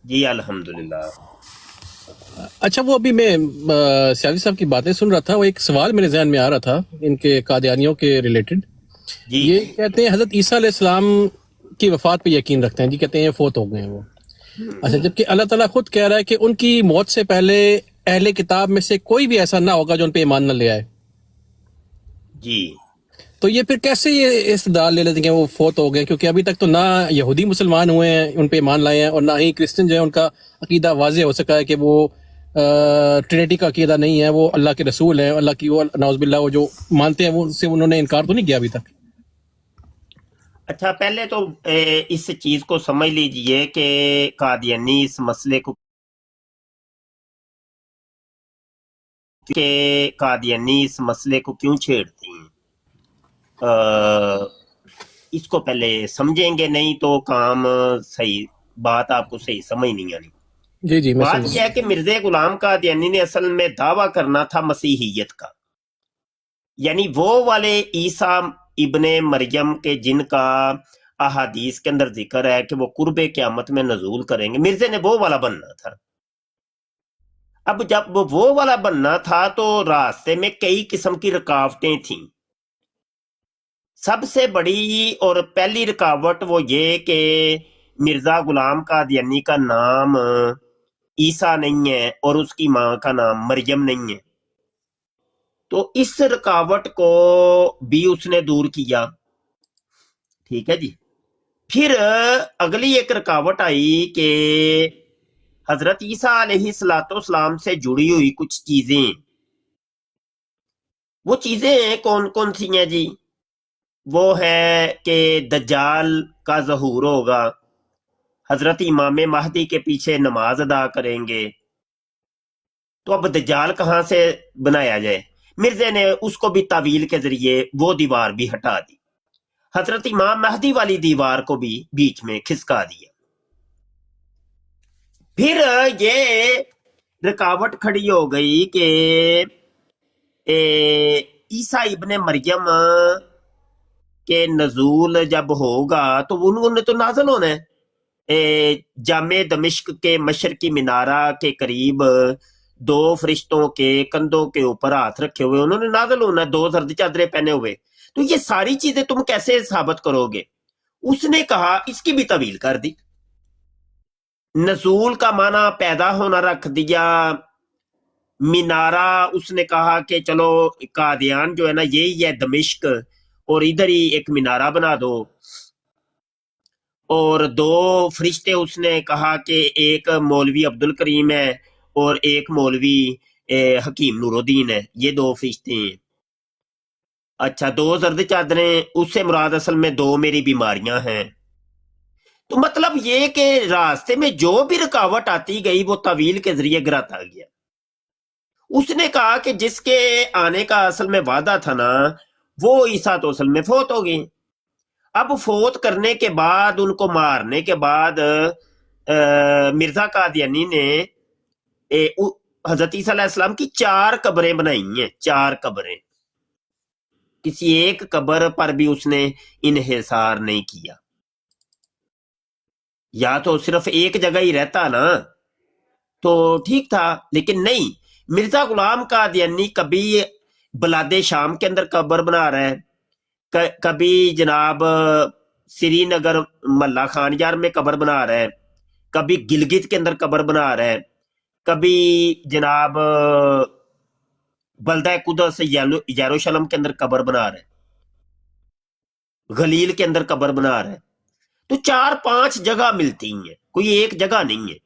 جی الحمدللہ. اچھا، وہ ابھی میں سیاسی صاحب کی باتیں سن رہا تھا، وہ ایک سوال میرے ذہن میں آ رہا تھا ان کے قادیانیوں کے ریلیٹڈ. جی یہ کہتے ہیں حضرت عیسیٰ علیہ السلام کی وفات پہ یقین رکھتے ہیں جی، کہتے ہیں فوت ہو گئے ہیں وہ. اچھا، جبکہ اللہ تعالیٰ خود کہہ رہا ہے کہ ان کی موت سے پہلے اہل کتاب میں سے کوئی بھی ایسا نہ ہوگا جو ان پہ ایمان نہ لے آئے. جی. تو یہ پھر کیسے یہ استدلال لے لیتے ہیں کہ وہ فوت ہو گئے؟ کیونکہ ابھی تک تو نہ یہودی مسلمان ہوئے ہیں ان پہ ایمان لائے ہیں، اور نہ ہی کرسچن جو ہے ان کا عقیدہ واضح ہو سکا ہے کہ وہ ٹرینٹی کا عقیدہ نہیں ہے، وہ اللہ کے رسول ہیں، اللہ کی وہ نعوذ باللہ وہ جو مانتے ہیں وہ سے انہوں نے انکار تو نہیں کیا ابھی تک. اچھا، پہلے تو اس چیز کو سمجھ لیجئے کہ قادیانی اس مسئلے کو کیوں چھیڑتی ہیں. اس کو پہلے سمجھیں گے، نہیں تو کام صحیح، بات آپ کو صحیح سمجھ نہیں آنی. جی میں بات سمجھ. یہ ہے کہ مرزا غلام قادیانی نے اصل میں دعویٰ کرنا تھا مسیحیت کا، یعنی وہ والے عیسیٰ ابن مریم کے جن کا احادیث کے اندر ذکر ہے کہ وہ قرب قیامت میں نزول کریں گے، مرزا نے وہ والا بننا تھا. اب جب وہ والا بننا تھا تو راستے میں کئی قسم کی رکاوٹیں تھیں. سب سے بڑی اور پہلی رکاوٹ وہ یہ کہ مرزا غلام قادیانی کا نام عیسیٰ نہیں ہے اور اس کی ماں کا نام مریم نہیں ہے. تو اس رکاوٹ کو بھی اس نے دور کیا. ٹھیک ہے جی. پھر اگلی ایک رکاوٹ آئی کہ حضرت عیسیٰ علیہ السلام سے جڑی ہوئی کچھ چیزیں. وہ چیزیں کون کون سی ہیں جی؟ وہ ہے کہ دجال کا ظہور ہوگا، حضرت امام مہدی کے پیچھے نماز ادا کریں گے. تو اب دجال کہاں سے بنایا جائے؟ مرزا نے اس کو بھی تعویل کے ذریعے وہ دیوار بھی ہٹا دی، حضرت امام مہدی والی دیوار کو بھی بیچ میں کھسکا دیا. پھر یہ رکاوٹ کھڑی ہو گئی کہ عیسیٰ ابن مریم کے نزول جب ہوگا تو انہوں نے تو نازل ہونا ہے. جامع دمشق کے مشرقی مینارہ کے قریب دو فرشتوں کے کندھوں کے اوپر ہاتھ رکھے ہوئے انہوں نے نازل ہونا ہے، دو زرد چادریں پہنے ہوئے. تو یہ ساری چیزیں تم کیسے ثابت کرو گے؟ اس نے کہا، اس کی بھی طویل کر دی، نزول کا معنی پیدا ہونا رکھ دیا. مینارہ اس نے کہا کہ چلو قادیان جو ہے نا یہی ہے دمشق، اور ادھر ہی ایک مینارہ بنا دو. اور دو فرشتے اس نے کہا کہ ایک مولوی عبد الکریم ہے اور ایک مولوی حکیم نور الدین ہے، یہ دو فرشتے ہیں. اچھا، دو زرد چادریں، اس سے مراد اصل میں دو میری بیماریاں ہیں. تو مطلب یہ کہ راستے میں جو بھی رکاوٹ آتی گئی وہ طویل کے ذریعے گراتا گیا. اس نے کہا کہ جس کے آنے کا اصل میں وعدہ تھا نا، وہ عیسیٰ تو اصل میں فوت ہو گئی. اب فوت کرنے کے بعد، ان کو مارنے کے بعد مرزا قادیانی نے حضرت عیسیٰ علیہ السلام کی 4 قبریں بنائی ہیں، 4 قبریں. کسی ایک قبر پر بھی اس نے انحصار نہیں کیا. یا تو صرف ایک جگہ ہی رہتا نا تو ٹھیک تھا، لیکن نہیں. مرزا غلام قادیانی کبھی بلاد شام کے اندر قبر بنا رہا ہے، کبھی جناب سری نگر محلہ خان یار میں قبر بنا رہا ہے، کبھی گلگت کے اندر قبر بنا رہا ہے، کبھی جناب بلدہ قدس یروشلم کے اندر قبر بنا رہا ہے، غلیل کے اندر قبر بنا رہا ہے. تو 4-5 جگہ ملتی ہیں، کوئی ایک جگہ نہیں ہے.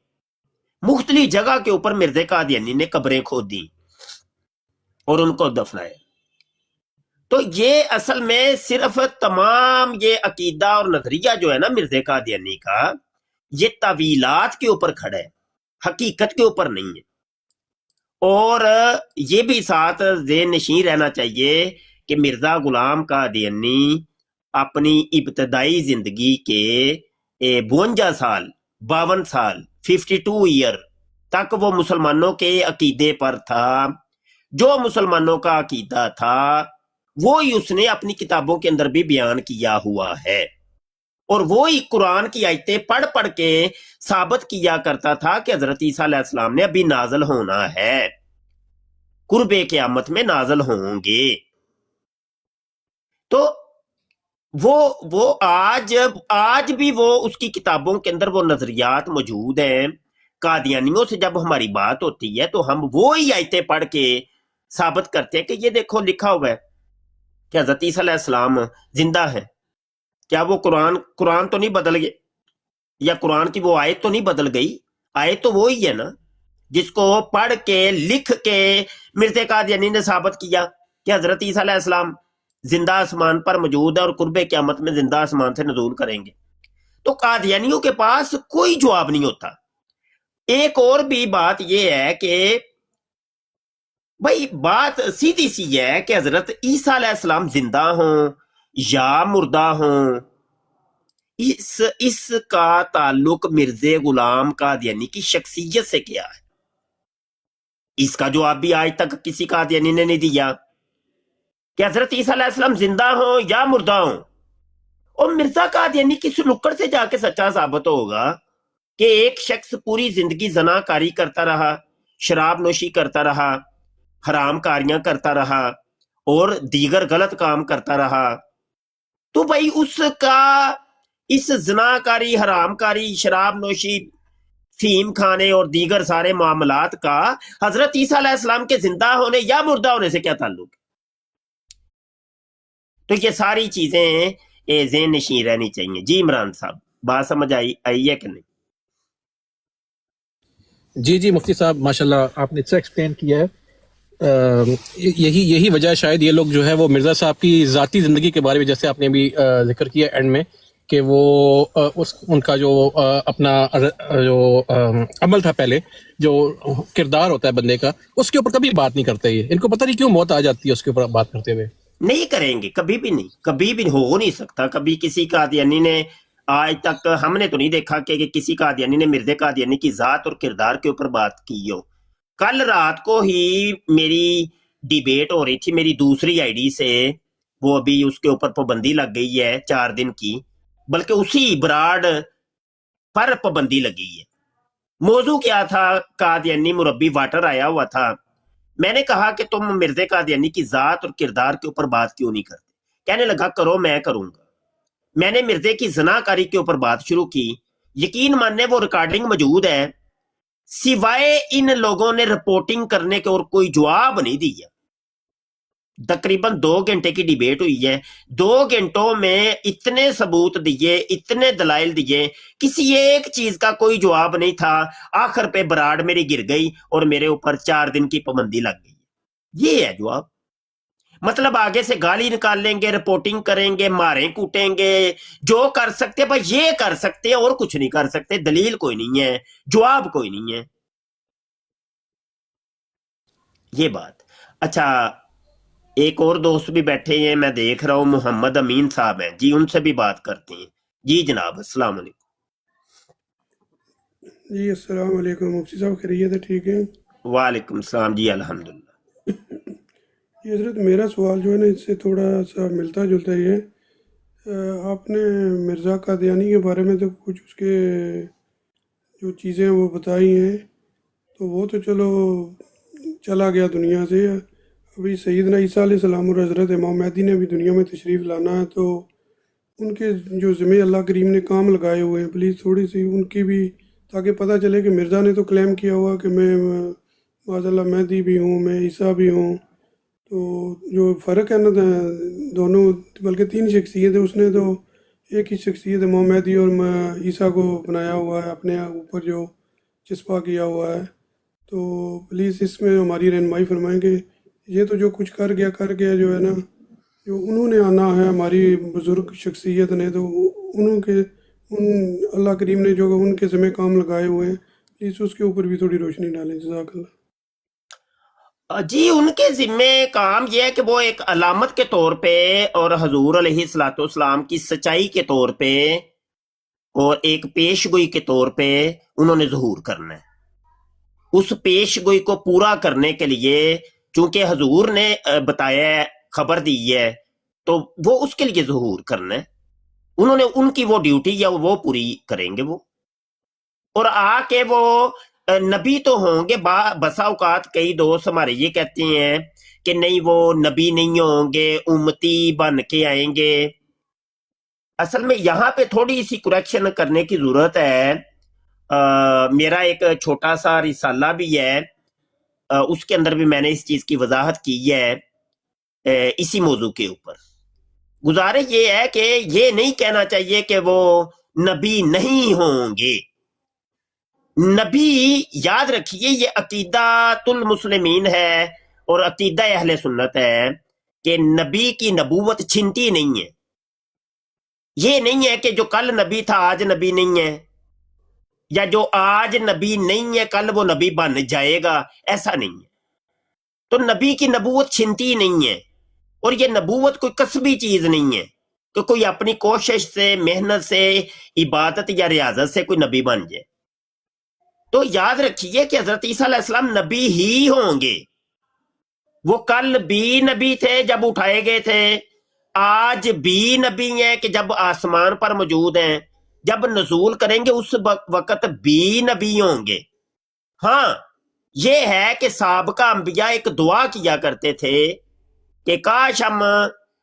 مختلف جگہ کے اوپر مرزا قادیانی نے قبریں کھود دی اور ان کو دفنایا. تو یہ اصل میں صرف تمام یہ عقیدہ اور نظریہ جو ہے نا مرزا قادیانی کا، یہ تعویلات کے اوپر کھڑا ہے، حقیقت کے اوپر نہیں ہے. اور یہ بھی ساتھ ذہن نشین رہنا چاہیے کہ مرزا غلام قادیانی اپنی ابتدائی زندگی کے 52 سال 52 ایئر تک وہ مسلمانوں کے عقیدے پر تھا. جو مسلمانوں کا عقیدہ تھا وہی اس نے اپنی کتابوں کے اندر بھی بیان کیا ہوا ہے. اور وہی قرآن کی آیتیں پڑھ پڑھ کے ثابت کیا کرتا تھا کہ حضرت عیسیٰ علیہ السلام نے ابھی نازل ہونا ہے، قرب قیامت میں نازل ہوں گے۔ تو وہ آج بھی وہ اس کی کتابوں کے اندر وہ نظریات موجود ہیں۔ قادیانیوں سے جب ہماری بات ہوتی ہے تو ہم وہی آیتیں پڑھ کے ثابت کرتے ہیں کہ یہ دیکھو لکھا ہوا ہے کہ حضرت عیسیٰ علیہ السلام زندہ ہے۔ کیا وہ قرآن تو نہیں بدل گئے، یا قرآن کی وہ آیت تو نہیں بدل گئی؟ آیت تو وہی ہے نا، جس کو پڑھ کے لکھ کے مرزا قادیانی نے ثابت کیا کہ حضرت عیسیٰ علیہ السلام زندہ آسمان پر موجود ہے اور قرب قیامت میں زندہ آسمان سے نزول کریں گے۔ تو قادیانیوں کے پاس کوئی جواب نہیں ہوتا۔ ایک اور بھی بات یہ ہے کہ بھائی بات سیدھی سی ہے کہ حضرت عیسیٰ علیہ السلام زندہ ہوں یا مردہ ہوں، اس کا تعلق مرزا غلام قادیانی کی شخصیت سے کیا ہے؟ اس کا جواب بھی آج تک کسی قادیانی نے نہیں دیا کہ حضرت عیسیٰ علیہ السلام زندہ ہوں یا مردہ ہوں۔ اور مرزا قادیانی کی سنکڑ سے جا کے سچا ثابت ہوگا کہ ایک شخص پوری زندگی زنا کاری کرتا رہا، شراب نوشی کرتا رہا، حرام کاریاں کرتا رہا اور دیگر غلط کام کرتا رہا، تو بھائی اس کا اس زنا کاری، حرام کاری، شراب نوشی، فیم کھانے اور دیگر سارے معاملات کا حضرت عیسیٰ علیہ السلام کے زندہ ہونے یا مردہ ہونے سے کیا تعلق ہے؟ تو یہ ساری چیزیں ذہن نشین رہنی چاہیے۔ جی عمران صاحب، بات سمجھ آئی ہے کہ نہیں؟ جی مفتی صاحب ماشاءاللہ آپ نے اچھا ایکسپلین کیا ہے۔ یہی وجہ ہے شاید یہ لوگ جو ہے وہ مرزا صاحب کی ذاتی زندگی کے بارے میں، جیسے آپ نے بھی ذکر کیا اینڈ میں، کہ وہ ان کا جو اپنا جو عمل تھا پہلے، جو کردار ہوتا ہے بندے کا، اس کے اوپر کبھی بات نہیں کرتے۔ یہ ان کو پتہ نہیں کیوں موت آ جاتی ہے اس کے اوپر بات کرتے ہوئے۔ نہیں کریں گے، کبھی بھی نہیں، کبھی بھی ہو نہیں سکتا۔ کبھی کسی قادیانی نے آج تک ہم نے تو نہیں دیکھا کہ کسی قادیانی نے مرزا قادیانی کی ذات اور کردار کے اوپر بات کی ہو۔ کل رات کو ہی میری ڈیبیٹ ہو رہی تھی میری دوسری آئی ڈی سے، وہ ابھی اس کے اوپر پابندی لگ گئی ہے 4 دن کی، بلکہ اسی براڈ پر پابندی لگی ہے۔ موضوع کیا تھا؟ قادیانی مربی واٹر آیا ہوا تھا۔ میں نے کہا کہ تم مرزا قادیانی کی ذات اور کردار کے اوپر بات کیوں نہیں کرتے؟ کہنے لگا کرو، میں کروں گا۔ میں نے مرزا کی زنا کاری کے اوپر بات شروع کی، یقین ماننے وہ ریکارڈنگ موجود ہے، سوائے ان لوگوں نے رپورٹنگ کرنے کے اور کوئی جواب نہیں دیا۔ تقریباً 2 گھنٹے کی ڈیبیٹ ہوئی ہے، 2 گھنٹوں میں اتنے ثبوت دیے، اتنے دلائل دیے، کسی ایک چیز کا کوئی جواب نہیں تھا۔ آخر پہ براڈ میری گر گئی اور میرے اوپر 4 دن کی پابندی لگ گئی۔ یہ ہے جواب۔ مطلب آگے سے گالی نکال لیں گے، رپورٹنگ کریں گے، ماریں کوٹیں گے، جو کر سکتے بھائی یہ کر سکتے اور کچھ نہیں کر سکتے، دلیل کوئی نہیں ہے، جواب کوئی نہیں ہے۔ یہ بات۔ اچھا، ایک اور دوست بھی بیٹھے ہیں، میں دیکھ رہا ہوں محمد امین صاحب ہیں، جی ان سے بھی بات کرتے ہیں۔ جی جناب، السلام علیکم۔ جی السلام علیکم مفتی صاحب، خیریت ہے؟ ٹھیک ہے؟ وعلیکم السلام، جی الحمدللہ۔ یہ حضرت میرا سوال جو ہے نا اس سے تھوڑا سا ملتا جلتا ہی ہے۔ آپ نے مرزا قادیانی کے بارے میں تو کچھ اس کے جو چیزیں وہ بتائی ہیں، تو وہ تو چلو چلا گیا دنیا سے۔ ابھی سیدنا عیسیٰ علیہ السلام اور حضرت امام مہدی نے بھی دنیا میں تشریف لانا ہے، تو ان کے جو ذمہ اللہ کریم نے کام لگائے ہوئے ہیں، پلیز تھوڑی سی ان کی بھی، تاکہ پتہ چلے کہ مرزا نے تو کلیم کیا ہوا کہ میں معاذ اللہ مہدی بھی ہوں، میں عیسیٰ بھی ہوں، تو جو فرق ہے نا دونوں، بلکہ 3 شخصیت ہے، اس نے تو ایک ہی شخصیت امام مہدی اور عیسیٰ کو بنایا ہوا ہے، اپنے اوپر جو چسپا کیا ہوا ہے۔ تو پلیز اس میں ہماری رہنمائی فرمائیں کہ یہ تو جو کچھ کر گیا جو ہے نا، جو انہوں نے آنا ہے ہماری بزرگ شخصیت نے، تو اللہ کریم نے جو ان کے ذمہ کام لگائے ہوئے ہیں، پلیز اس کے اوپر بھی تھوڑی روشنی ڈالیں، جزاک اللہ۔ جی ان کے ذمے کام یہ ہے کہ وہ ایک علامت کے طور پہ اور حضور علیہ الصلوۃ والسلام کی سچائی کے طور پہ اور ایک پیش گوئی کے طور پہ انہوں نے ظہور کرنا ہے۔ اس پیش گوئی کو پورا کرنے کے لیے چونکہ حضور نے بتایا ہے، خبر دی ہے، تو وہ اس کے لیے ظہور کرنا ہے۔ उन्होंने उनकी वो ड्यूटी या वो पूरी करेंगे वो, और आके वो नबी तो होंगे। बसा औकात कई दोस्त हमारे ये कहते हैं कि नहीं वो नबी नहीं होंगे, उम्मती बन के आएंगे। असल में यहाँ पे थोड़ी सी करेक्शन करने की जरूरत है। मेरा एक छोटा सा रिसाला भी है, उसके अंदर भी मैंने इस चीज की वजाहत की है इसी मौजू के ऊपर। गुजारिश ये है कि ये नहीं कहना चाहिए कि वो नबी नहीं होंगे। नबी याद रखिए ये अकीदातुल मुस्लिमीन है और अकीदा अहले सुन्नत है कि नबी की नबूवत छिनती नहीं है। ये नहीं है कि जो कल नबी था आज नबी नहीं है, या जो आज नबी नहीं है कल वो नबी बन जाएगा, ऐसा नहीं है। तो नबी की नबूवत छिनती नहीं है, और ये नबूवत कोई कसबी चीज नहीं है कि कोई अपनी कोशिश से, मेहनत से, इबादत या रियाजत से कोई नबी बन जाए। तो याद रखिए कि हजरत ईसा अलैहिस्सलाम नबी ही होंगे। वो कल भी नबी थे जब उठाए गए थे, आज भी नबी हैं कि जब आसमान पर मौजूद हैं, जब नजूल करेंगे उस वक्त भी नबी होंगे। हाँ, ये है कि साबका अंबिया एक दुआ किया करते थे कि काश हम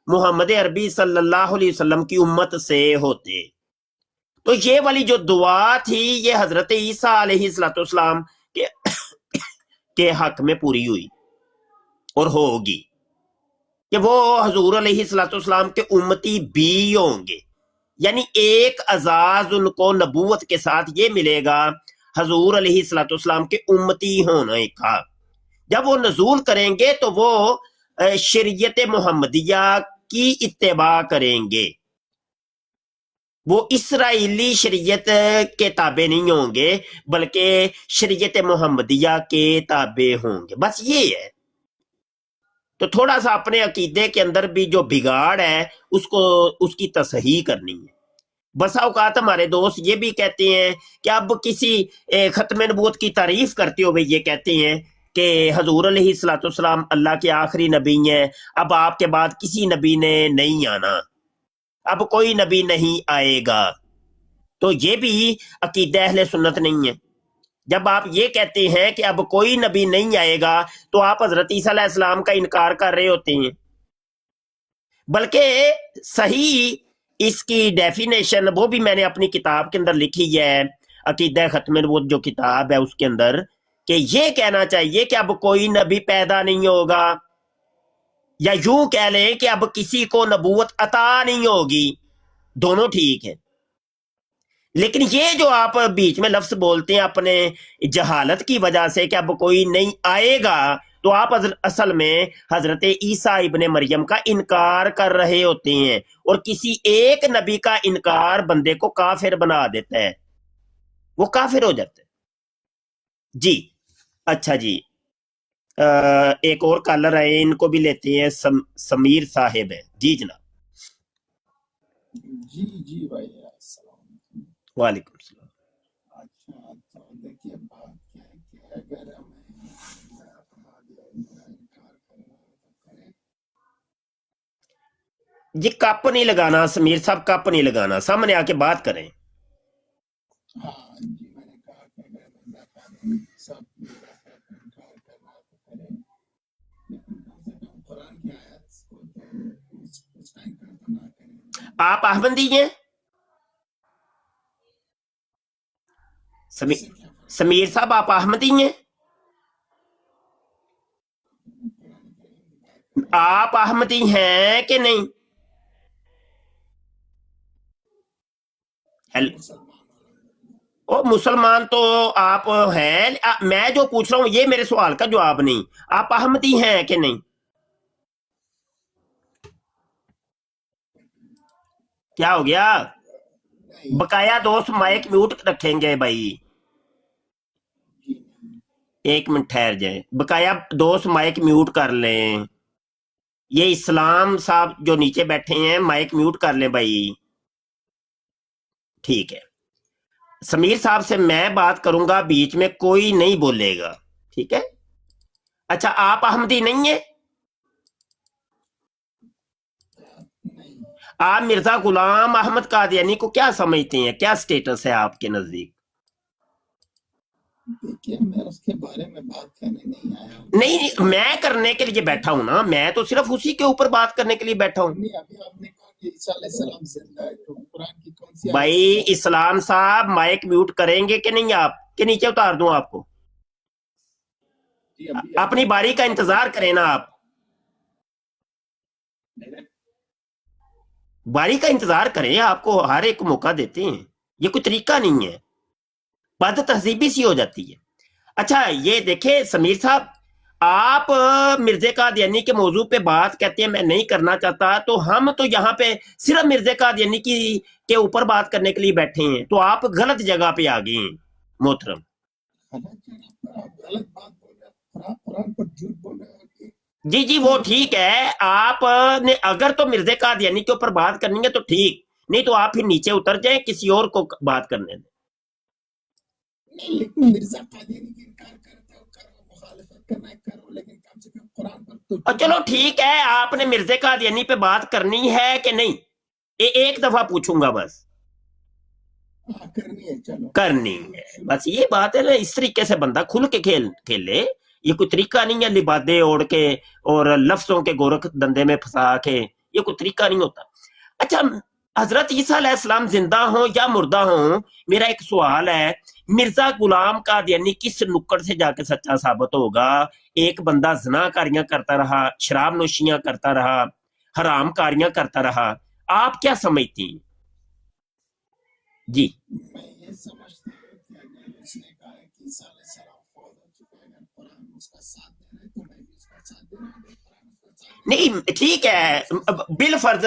मोहम्मद अरबी सल्लल्लाहु अलैहि वसल्लम की उम्मत से होते। तो ये वाली जो दुआ थी ये हजरत ईसा अलैहिस्सलाम के हक में पूरी हुई और होगी कि वो हजूर अलैहिस्सलाम के उम्मती भी होंगे। यानी एक अजाज उनको नबूवत के साथ ये मिलेगा, हजूर अलैहिस्सलाम के उम्मती होने का। जब वो नजूल करेंगे तो वो शरीयत मोहम्मदिया की इत्तेबा करेंगे, वो इसराइली शरीयत के ताबे नहीं होंगे बल्कि शरीयत मोहम्मदिया के ताबे होंगे। बस ये है। तो थोड़ा सा अपने अकीदे के अंदर भी जो बिगाड़ है उसको, उसकी तसहीह करनी है। बसा औकात हमारे दोस्त ये भी कहते हैं कि अब किसी खत्म नबूवत की तारीफ करते हुए ये कहते हैं कि हजूर अलैहिस्सलाम अल्लाह के आखिरी नबी हैं, अब आपके बाद किसी नबी ने नहीं आना, अब कोई नबी नहीं आएगा। तो ये भी अकीदा अहले सुन्नत नहीं है। जब आप ये कहते हैं कि अब कोई नबी नहीं आएगा तो आप हजरत ईसा अलैहिस्सलाम का इनकार कर रहे होते हैं। बल्कि सही इसकी डेफिनेशन वो भी मैंने अपनी किताब के अंदर लिखी है, अकीदा खत्म नबूवत जो किताब है उसके अंदर, कि ये कहना चाहिए कि अब कोई नबी पैदा नहीं होगा, या यूं कह लें कि अब किसी को नबूवत अता नहीं होगी। दोनों ठीक है। लेकिन ये जो आप बीच में लफ्ज बोलते हैं अपने जहालत की वजह से कि अब कोई नहीं आएगा, तो आप असल में हजरत ईसा इब्ने मरियम का इनकार कर रहे होते हैं, और किसी एक नबी का इनकार बंदे को काफिर बना देता है, वो काफिर हो जाता है जी। अच्छा जी, एक और कॉलर है, इनको भी लेते हैं। समीर साहिब है जी जनाब। जी जी भाई, अस्सलाम। वालेकुम सलाम। अच्छा, तो देखिए बात क्या है कि अगर हमें इनकार करना है तो करें। जी कप नहीं लगाना समीर साहब, कप नहीं लगाना, सामने आके बात करें। हाँ जी, मैंने कहा कि अगर बंदा कानून सब इनकार करना है तो करें, लेकिन कम से कम कुरान की आयत को तो उसका इनकार तो ना करें। आप अहमदी हैं इससे क्या फर्क समीर साहब, आप अहमदी हैं? आप अहमदी हैं कि नहीं? हेलो, मुसलमान ओ मुसलमान तो आप हैं। मैं जो पूछ रहा हूं ये मेरे सवाल का जवाब नहीं। आप अहमदी हैं कि नहीं? क्या हो गया? नहीं बकाया दोस्त माइक म्यूट रखेंगे भाई, जी नहीं। एक मिनट ठहर जाए। बकाया दोस्त माइक म्यूट कर लें। ये इस्लाम साहब जो नीचे बैठे हैं माइक म्यूट कर लें भाई। ठीक है, समीर साहब से मैं बात करूंगा, बीच में कोई नहीं बोलेगा, ठीक है? अच्छा, आप अहमदी नहीं है? नहीं आप मिर्जा गुलाम अहमद कादियानी को क्या समझते हैं, क्या स्टेटस है आपके नजदीक? देखिए मैं उसके बारे में बात करने नहीं आया हूँ। नहीं, मैं करने के लिए बैठा हूं ना, मैं तो सिर्फ उसी के ऊपर बात करने के लिए बैठा हूं। नहीं, अभी आपने कहा कि ईसा अलैहिस्सलाम जिंदा है, तो कुरान की कौन सी भाई आयत है? इस्लाम साहब माइक म्यूट करेंगे कि नहीं, आप के नीचे उतार दूं आपको? जी अभी अपनी बारी का इंतजार करें ना आप, मेरे बारी का इंतजार करें, आपको हर एक मौका देते हैं, ये कोई तरीका नहीं है, बद तहजीबी सी हो जाती है। अच्छा ये देखे समीर साहब, आप मिर्जे कादियानी के मौजू पे बात कहते हैं मैं नहीं करना चाहता, तो हम तो यहाँ पे सिर्फ मिर्जे कादियानी की के ऊपर बात करने के लिए बैठे हैं, तो आप गलत जगह पे आ गए हैं मोहतरम। गलत जगह पर आप गलत बात बोल रहे हैं, आप कुरान पर झूठ बोल रहे हो कि जी जी वो ठीक है, आपने अगर तो मिर्जे कादियानी के ऊपर बात करनी है तो ठीक, नहीं तो आप फिर नीचे उतर जाएं, किसी और को बात करने दें। नहीं, लेकिन मिर्जा कादियानी की इनकार करते हो, करो, मुखालिफत करना है करो, लेकिन कम से कम कुरान पर तो और चलो ठीक है, आपने मिर्जे कादियानी पे बात करनी है कि नहीं, एक दफा पूछूंगा बस। हाँ, करनी है, चलो करनी है, बस ये बात है ना, इस तरीके से बंदा खुल के खेले, ये कोई तरीका नहीं है लिबादे ओढ़ के और लफ्जों के गोरख धंधे में फंसा के, ये कोई तरीका नहीं होता। अच्छा हजरत ईसा अलैहिस्सलाम जिंदा हो या मुर्दा हो, मेरा एक सवाल है, मिर्जा गुलाम कादियानी किस नुक्कड़ से जाके सच्चा साबित होगा? एक बंदा ज़िनाकारियां करता रहा, शराब नोशियां करता रहा, हराम कारियां करता रहा, आप क्या समझती हैं जी? मैं ये समझता हूँ कि अगर उसने कहा है कि ईसा अलैहिस्सलाम फौत हो चुका है, अगर कुरान उसका साथ दे रहा है तो मैं भी उसका साथ दे रहा हूँ, अगर कुरान उसका साथ दे नहीं ठीक है, बिल फर्ज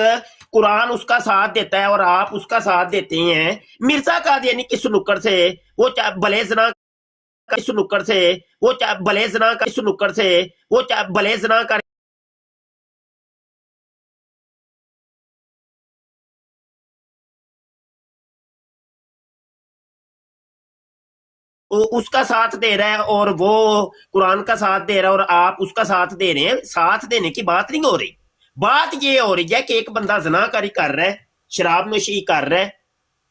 कुरान उसका साथ देता है और आप उसका साथ देते हैं, मिर्जा कादियानी किस नुक्कड़ से, वो भले जना किस नुक्कड़ से, वो भले जना किस नुक्कड़ से, वो भले जना कर वो उसका साथ दे रहा है और वो कुरान का साथ दे रहा है और आप उसका साथ दे रहे हैं, साथ देने की बात नहीं हो रही, बात ये हो रही है कि एक बंदा ज़िनाकारी कर रहा है, शराब नोशी कर रहा है,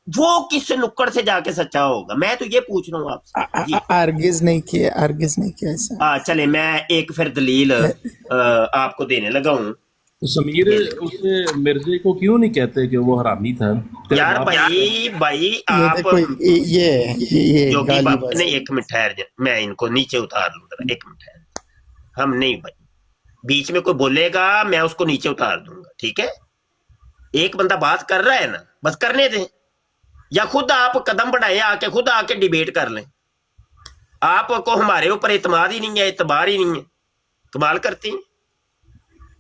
वो किस नुक्कड़ से जाके सच्चा होगा, मैं तो ये पूछ रहा हूँ आपसे जी। अर्गिज नहीं किया, अर्गिज नहीं किया ऐसा। चले मैं एक फिर दलील आपको देने लगा हूँ। तो समीर उसे मिर्जे को क्यों नहीं कहते कि वो हरामी था? तेरा यार बाप भाई ये आप देखो ये जोगी गाली बाप बाजी नहीं, एक मिनट ठहर जा, मैं इनको नीचे उतार लूँ जरा, एक मिनट ठहर, हम नहीं भाई, बीच में कोई बोलेगा मैं उसको नीचे उतार दूंगा, ठीक है? एक बंदा बात कर रहा है ना, बस करने दें, या खुद आप कदम बढ़ाए आके खुद आके डिबेट कर लें, आपको हमारे ऊपर इतमाद ही नहीं है, इतबार ही नहीं है, कमाल करते हैं,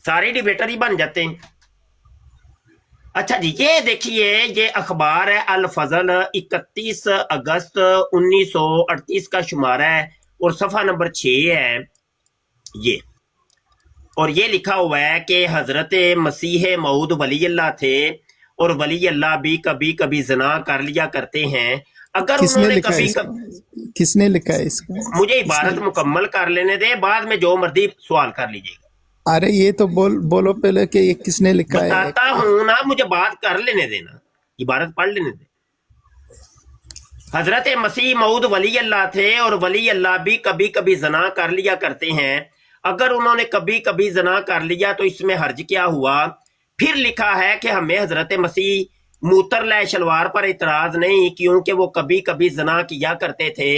सारे डिबेटर ही बन जाते हैं। अच्छा जी ये देखिए, ये अखबार है अल फजल 31 अगस्त 1938 का शुमारा है और सफा नंबर 6 है ये, और ये लिखा हुआ है कि हजरत मसीह मऊद वली अल्लाह थे और वली अल्लाह भी कभी कभी जना कर लिया करते हैं, अगर किसने उन्होंने लिखा है कभी इसको? किसने लिखा है इसको? मुझे किसने इबारत लिखा? मुकम्मल कर लेने दे, बाद में जो मर्जी सवाल कर लीजिएगा। अरे ये तो बोलो पहले कि ये किसने लिखा है। बताता हूं ना, मुझे बात कर लेने देना, इबारत पढ़ लेने दे। हजरत मसीह मऊद वली अल्लाह थे और वली अल्लाह भी कभी कभी जना कर लिया करते हैं, अगर उन्होंने कभी कभी जना कर लिया तो इसमें हर्ज क्या हुआ? फिर लिखा है कि हमें हजरत मसीह मूतर लै शलवार पर इतराज नहीं, क्योंकि वो कभी कभी जना किया करते थे,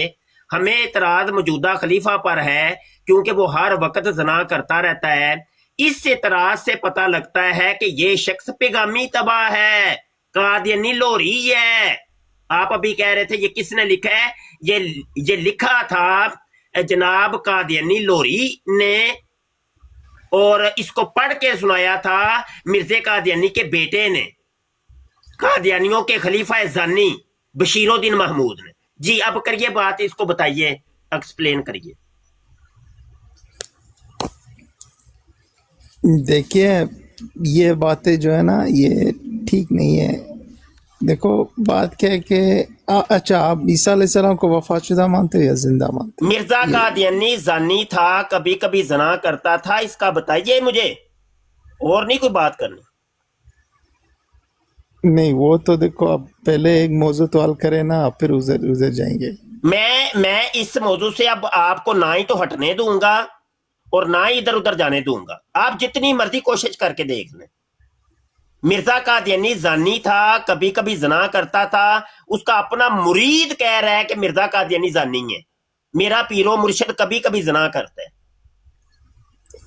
हमें इतराज मौजूदा खलीफा पर है क्योंकि वो हर वक्त जना करता रहता है। इस एतराज से पता लगता है कि ये शख्स पैगामी तबाह है, कादियानी लोरी है। आप अभी कह रहे थे ये किसने लिखा है, ये लिखा था जनाब कादियानी लोरी ने, और इसको पढ़ के सुनाया था मिर्जे कादियानी के बेटे ने, कादियानियों के खलीफा जानी बशीरुद्दीन महमूद ने। जी अब करिए बात, इसको बताइए, एक्सप्लेन करिए। देखिए ये बातें जो है ना ये ठीक नहीं है। देखो बात क्या है कि अच्छा आप ईसा अलैहिस्सलाम को वफातशुदा मानते हो या जिंदा मानते हो? मिर्जा कादियानी जानी था, कभी कभी जना करता था, इसका बताइए मुझे, और नहीं कोई बात करनी। نہیں وہ تو دیکھو اب پہلے ایک موضوع تو حل کرے نا پھر ادھر جائیں گے. میں اس موضوع سے اب آپ کو نہ ہی تو ہٹنے دوں گا اور نہ ہی ادھر ادھر جانے دوں گا. آپ جتنی مرضی کوشش کر کے دیکھ لیں. مرزا قادیانی زانی تھا, کبھی کبھی زنا کرتا تھا, اس کا اپنا مرید کہہ رہا ہے کہ مرزا قادیانی زانی ہے. میرا پیرو مرشد کبھی کبھی زنا کرتا ہے.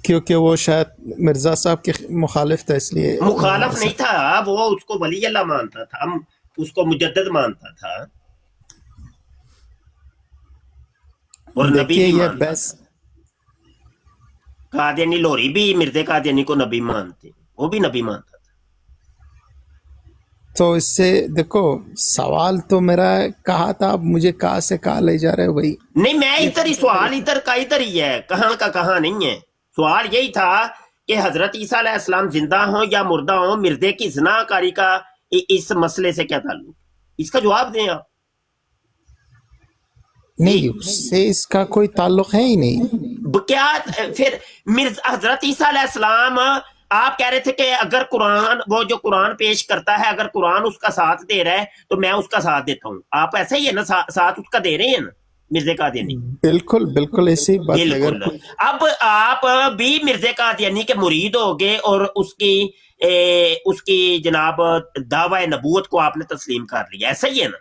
کیونکہ وہ شاید مرزا صاحب کے مخالف تھا اس لیے مخالف نہیں تھا, وہ اس کو ولی اللہ مانتا تھا, اس کو مجدد مانتا تھا اور نبی دیکھیے بھی یہ مانتا بحث تھا. قادیانی لوری بھی مرزا قادیانی کو نبی مانتے, وہ بھی نبی مانتا تھا. تو اس سے دیکھو سوال تو میرا کہا تھا, اب مجھے کہاں سے کہاں لے جا رہے ہو بھائی. نہیں, میں ادھر ہی سوال ادھر کا ادھر ہی ہے, کہاں کا کہاں نہیں ہے. سوال یہی تھا کہ حضرت عیسیٰ علیہ السلام زندہ ہوں یا مردہ ہوں, مردے کی زنا کاری کا اس مسئلے سے کیا تعلق؟ اس کا جواب دیں آپ. نہیں اس سے اس کا کوئی تعلق ہے ہی نہیں. کیا پھر حضرت عیسیٰ علیہ السلام, آپ کہہ رہے تھے کہ اگر قرآن, وہ جو قرآن پیش کرتا ہے, اگر قرآن اس کا ساتھ دے رہا ہے تو میں اس کا ساتھ دیتا ہوں. آپ ایسا ہی ہے نا, ساتھ اس کا دے رہے ہیں نا مرزا قادیانی. بالکل بالکل ایسی بات ہے. اگر بالکل. اب آپ بھی مرزا قادیانی کے مرید ہو گئے اور اس کی جناب دعوی نبوت کو آپ نے تسلیم کر لیا, ایسا ہی ہے نا.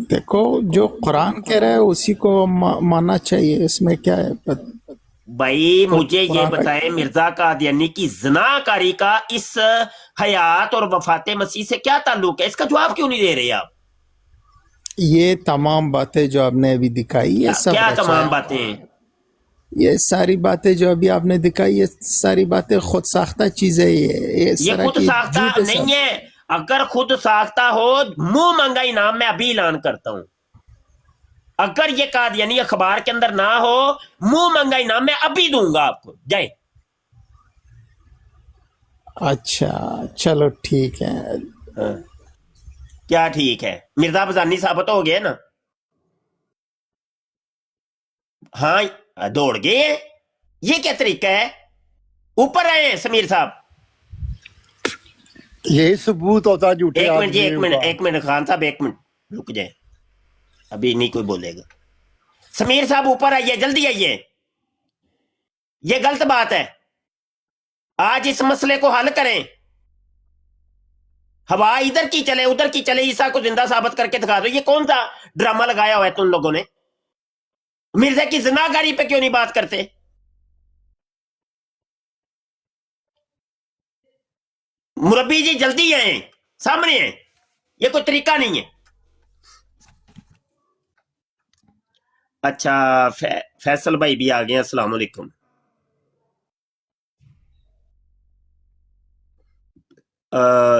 دیکھو جو قرآن کہہ رہا ہے اسی کو ماننا چاہیے, اس میں کیا ہے. بھائی مجھے یہ بتائیں, مرزا قادیانی کی زنا کاری کا اس حیات اور وفات مسیح سے کیا تعلق ہے؟ اس کا جواب کیوں نہیں دے رہے آپ؟ یہ تمام باتیں جو آپ نے ابھی دکھائی, یہ سب کیا رچا تمام ہے. باتیں؟ یہ ساری باتیں جو ابھی آپ نے دکھائی, یہ ساری باتیں خود ساختہ چیزیں. یہ خود ساختہ نہیں ہے. اگر خود ساختہ ہو, منہ منگا انعام میں ابھی اعلان کرتا ہوں. اگر یہ قادیانی اخبار کے اندر نہ ہو, منہ منگا انعام میں ابھی دوں گا آپ کو. جائے. اچھا چلو ٹھیک ہے. کیا ٹھیک ہے؟ مرزا بزانی ثابت ہو گئے نا. ہاں دوڑ گئے ہیں. یہ کیا طریقہ ہے؟ اوپر آئے ہیں سمیر صاحب. یہی ثبوت ہوتا ہے جھوٹے ایک منٹ جی, آدمیوں کا. ایک منٹ خان صاحب, ایک منٹ رک جائیں, ابھی نہیں کوئی بولے گا. سمیر صاحب اوپر آئیے, جلدی آئیے. یہ غلط بات ہے. آج اس مسئلے کو حل کریں. ہوا ادھر کی چلے ادھر کی چلے, عیسیٰ کو زندہ ثابت کر کے دکھا دو. یہ کون سا ڈرامہ لگایا ہوا ہے تم لوگوں نے؟ مرزا کی زنا کاری پہ کیوں نہیں بات کرتے؟ مربی جی جلدی آئیں, سامنے ہیں. یہ کوئی طریقہ نہیں ہے. اچھا فیصل بھائی بھی آ گئے, السلام علیکم.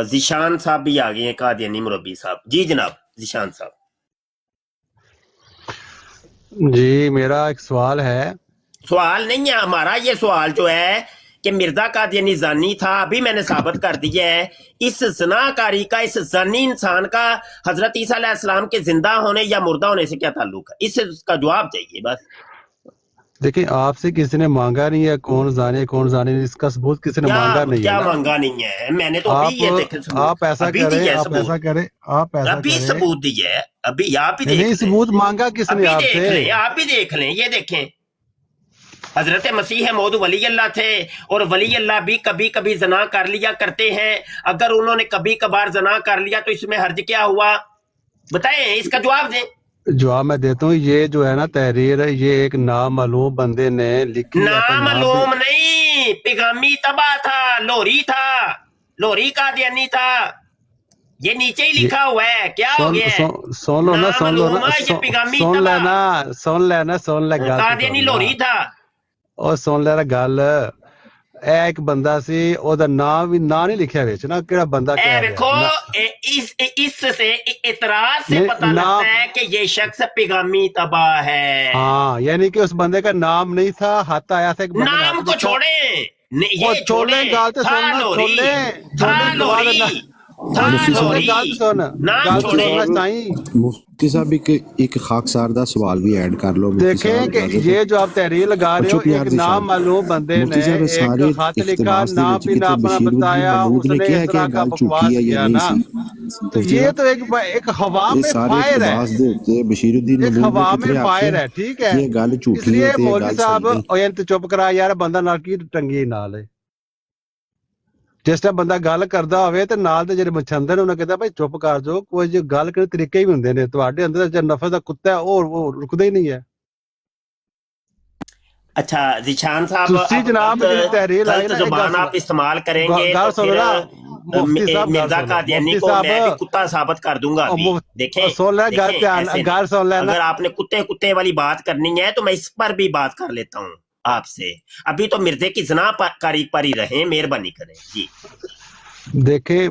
ذیشان صاحب بھی آ گئے ہیں, قادیانی مربی صاحب. جی جناب ذیشان صاحب. جی میرا ایک سوال ہے. سوال نہیں ہے ہمارا, یہ سوال جو ہے کہ مرزا قادیانی زانی تھا, ابھی میں نے ثابت کر دیا ہے. اس زنا کاری کا, اس زانی انسان کا حضرت عیسیٰ علیہ السلام کے زندہ ہونے یا مردہ ہونے سے کیا تعلق ہے؟ اس کا جواب چاہیے بس. دیکھیں آپ سے کسی نے مانگا نہیں ہے کون زانی کون زانی نہیں, اس کا ثبوت کسی نے مانگا نہیں ہے. کیا مانگا نہیں ہے؟ میں نے تو ابھی یہ دیکھے آپ ایسا کریں, آپ ایسا کریں, آپ ایسا ابھی کریں. ثبوت دی ہے, ابھی آپ ہی دیکھ نہیں لیں. ثبوت مانگا کس نے آپ سے؟ آپ بھی دیکھ لیں, یہ دیکھیں. حضرت مسیح موعود ولی اللہ تھے, اور ولی اللہ بھی کبھی کبھی زنا کر لیا کرتے ہیں. اگر انہوں نے کبھی کبھار زنا کر لیا تو اس میں حرج کیا ہوا؟ بتائیں, اس کا جواب دیں. جواب میں دیتا ہوں. یہ جو ہے نا تحریر, یہ ایک نامعلوم بندے نے لکھی. نامعلوم نہیں, پیغامی تباہ تھا, لوری تھا, لوری قادیانی تھا. یہ نیچے ہی لکھا ہوا ہے. کیا ہو گیا ہے؟ سن لو نا, سن لو نا, یہ پیغامی سن تباہ لینا, سن لینا, سن لے گل. قادیانی لوری تھا. اور سن لینا گل. ایک بندہ سی, او دا نام بھی نام نہیں لکھیا وچ نا, کیڑا بندہ کہہ رہا ہے. دیکھو اس سے اعتراض سے پتہ لگتا ہے کہ یہ شخص پیغامی تباہ ہے. ہاں, یعنی کہ اس بندے کا نام نہیں تھا, ہاتھ آیا تھا ایک بندے. نام کو چھوڑیں, یہ چھوڑیں گال تے سننا, چھوڑیں था मुफ्ती साहब छोड़ी गल सुन नाम गल छोड़े सुनना चाहिए। मुफ्ती साहब एक खाकसार दा सवाल भी ऐड कर लो मुफ्ती देखें साहब कि इजाजत ये जो आप तहरीर लगा रहे हो, चुप यार एक जिशान नाम मालूम बंदे मुफ्ती ने साहब एक सारे खत लिखा, इख्तिबास दे नाम विच भी ना किते अपना बशीरुद्दीन बताया, महमूद ने उसने कहा इस कि तरह का गल झूठी बकवास है या किया नहीं ना, सी तो मुफ्ती ये साहब तो एक हवा ये में सारे फायर है, इख्तिबास दे उत्ते बशीरुद्दीन एक महमूद ने हवा में कितने फायर आखे है, ठीक है। कि ये गल झूठी है इसलिए ते ये मौलवी गल साहब सही नहीं। ओए चुप करा यार, बंदा नाल की टंगी नाल है। जिस टाइम ਬੰਦਾ ਗੱਲ ਕਰਦਾ ਹੋਵੇ ਤੇ ਨਾਲ ਦੇ ਜਿਹੜੇ ਮਛੰਦਰ ਨੇ ਉਹਨਾਂ ਕਹਿੰਦਾ ਭਾਈ ਚੁੱਪ ਕਰ ਜਾਓ, ਕੋਈ ਜੇ ਗੱਲ ਕਰਨ ਦੇ ਤਰੀਕੇ ਹੀ ਹੁੰਦੇ ਨੇ, ਤੁਹਾਡੇ ਅੰਦਰ ਜਿਹੜਾ ਨਫ਼ਰਤ ਦਾ ਕੁੱਤਾ ਹੈ ਉਹ ਰੁਕਦਾ ਹੀ ਨਹੀਂ ਹੈ। अच्छा जिशान साहब ਤੁਸੀਂ अब जनाब ਜਿਹੜੀ ਤਹਿਰੀਰ ਲਾਈ गलत ना, एक जुबान आप इस्तेमाल करेंगे ਗੱਲ तो सुनो फिर ना मुफ्ती साहब, गल मिर्जा सुनो कादियानी मुफ्ती को मैं भी साहब, कुत्ता साबित कर दूंगा अभी। देखें सुन ले गल, देखें ध्यान ऐसे गल नहीं। सुन लेना। अगर आपने कुत्ते कुत्ते वाली बात करनी है तो मैं इस पर भी बात कर लेता हूँ आपसे। अभी तो मिर्जे की कारी पर ही रहे, मेहरबानी करें जी। देखें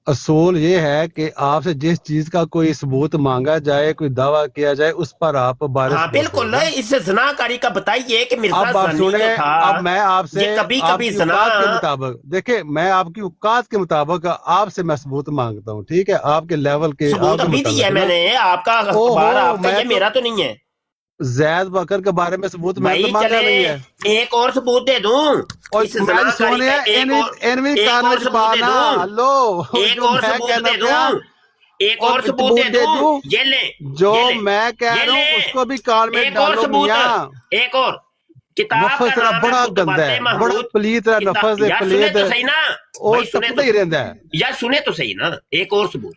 असूल ये है कि आपसे जिस चीज का कोई सबूत मांगा जाए, कोई दावा किया जाए, उस पर आप बारिश हाँ बिल्कुल, इस जनाकारी का बताइए कि मिर्जा अब आप जनी सुने, जो था अब मैं आपसे ये कभी कभी आपकी जना औकात के मुताबिक, देखिए मैं आपकी औकात के मुताबिक आपसे मैं सबूत मांगता हूँ, ठीक है, आपके लेवल के, सबूत आपके अभी दिया है मुताबिक ना। मैंने, आपका अखबार आपका, ये मेरा तो नहीं है। जैद बकर के बारे में सबूत मैंने भाई तो मांगा चले नहीं है। एक और सबूत दे दूं और इस मैं जनाकारी सोने का, एक और सबूत दे दूं, लो एक जो और मैं सबूत कहना दे पाया, दूं, एक और सबूत दे दूं, ये ले जो ये ले, मैं कह ये रहा हूँ ले, उसको भी कान में एक और डालो सबूत, मियां। एक और किताब नफस का तेरा नाम बड़ा है गंदा खुतबाते है, बड़ा महमूद। पलीत है, नफस है, यार सुने पलीत तो है, सही ना और भाई, सुने टपकता ही रहता है। यार सुने तो सही ना। एक और सबूत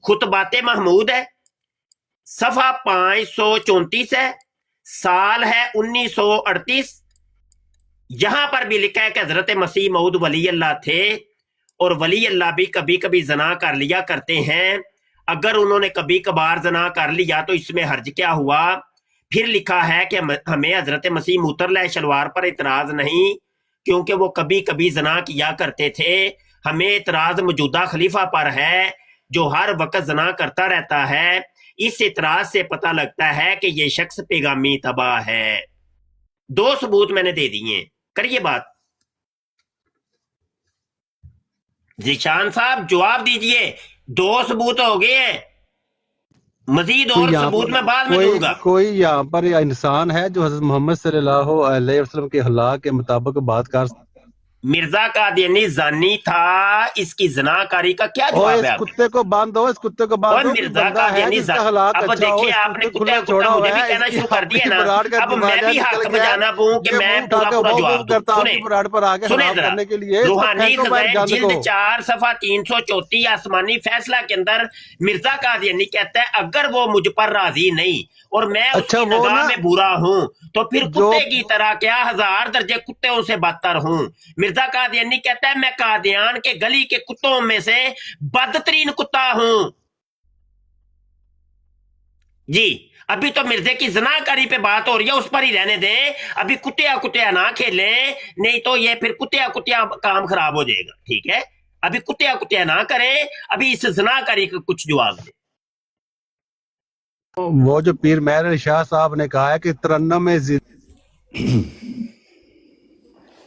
खुतबाते महमूद है, सफा 534 है, साल है 1938। यहां पर भी लिखा है कि हजरत मसीह मऊद वली अल्लाह थे और वली अल्लाह भी कभी कभी जना कर लिया करते हैं। अगर उन्होंने कभी कभार जना कर लिया तो इसमें हर्ज क्या हुआ। फिर लिखा है कि हमें हजरत मसीह मुतरला शलवार पर इतराज नहीं, क्योंकि वो कभी कभी जना किया करते थे। हमें इतराज मौजूदा खलीफा पर है जो हर वक्त जना करता रहता है। इस इतराज से पता लगता है कि ये शख्स पैगामी तबाह है। 2 सबूत मैंने दे दिए, करिए बात। जिशान साहब जवाब दीजिए, 2 सबूत हो गए हैं, मजीद और सबूत मैं बाद में दूंगा। कोई यहाँ पर इंसान है जो हजरत मोहम्मद सल्लल्लाहु अलैहि वसल्लम के हलाक के मुताबिक बात कर। मिर्जा कादियानी जानी था, इसकी जनाकारी का क्या जवाब है? इस कुत्ते को बांध दो, इस कुत्ते को बांध दो। मिर्जा कादियानी अब देखिए आपने कुत्ते कुत्ता मुझे भी कहना शुरू कर दिया ना, अब मैं भी हक बजाना दूं कि मैं पूरा पूरा जवाब दूं। सुने करने के लिए रूहानी खज़ाइन जिल्द 4 सफा 334 आसमानी फैसला के अंदर मिर्जा कादियानी कहता है अगर वो मुझ पर राजी नहीं और मैं उसकी निगाह में बुरा हूं तो फिर कुत्ते की तरह क्या 1000 दर्जे कुत्तों से बदतर हूं। मिर्जा कादियानी कहता है मैं कादियान के गली के कुत्तों में से बदतरीन कुत्ता हूं जी। अभी तो मिर्जे की जनाकारी पे बात हो रही है, उस पर ही रहने दें, अभी कुत्तिया कुत्तिया ना खेलें, नहीं तो ये फिर कुत्तिया कुत्तिया काम खराब हो जाएगा। ठीक है, अभी कुत्तिया कुत्तिया ना करें, अभी इस जनाकारी का कुछ जवाब दें। वो जो पीर मेहर शाह साहब ने कहा है कि तरन्नुम में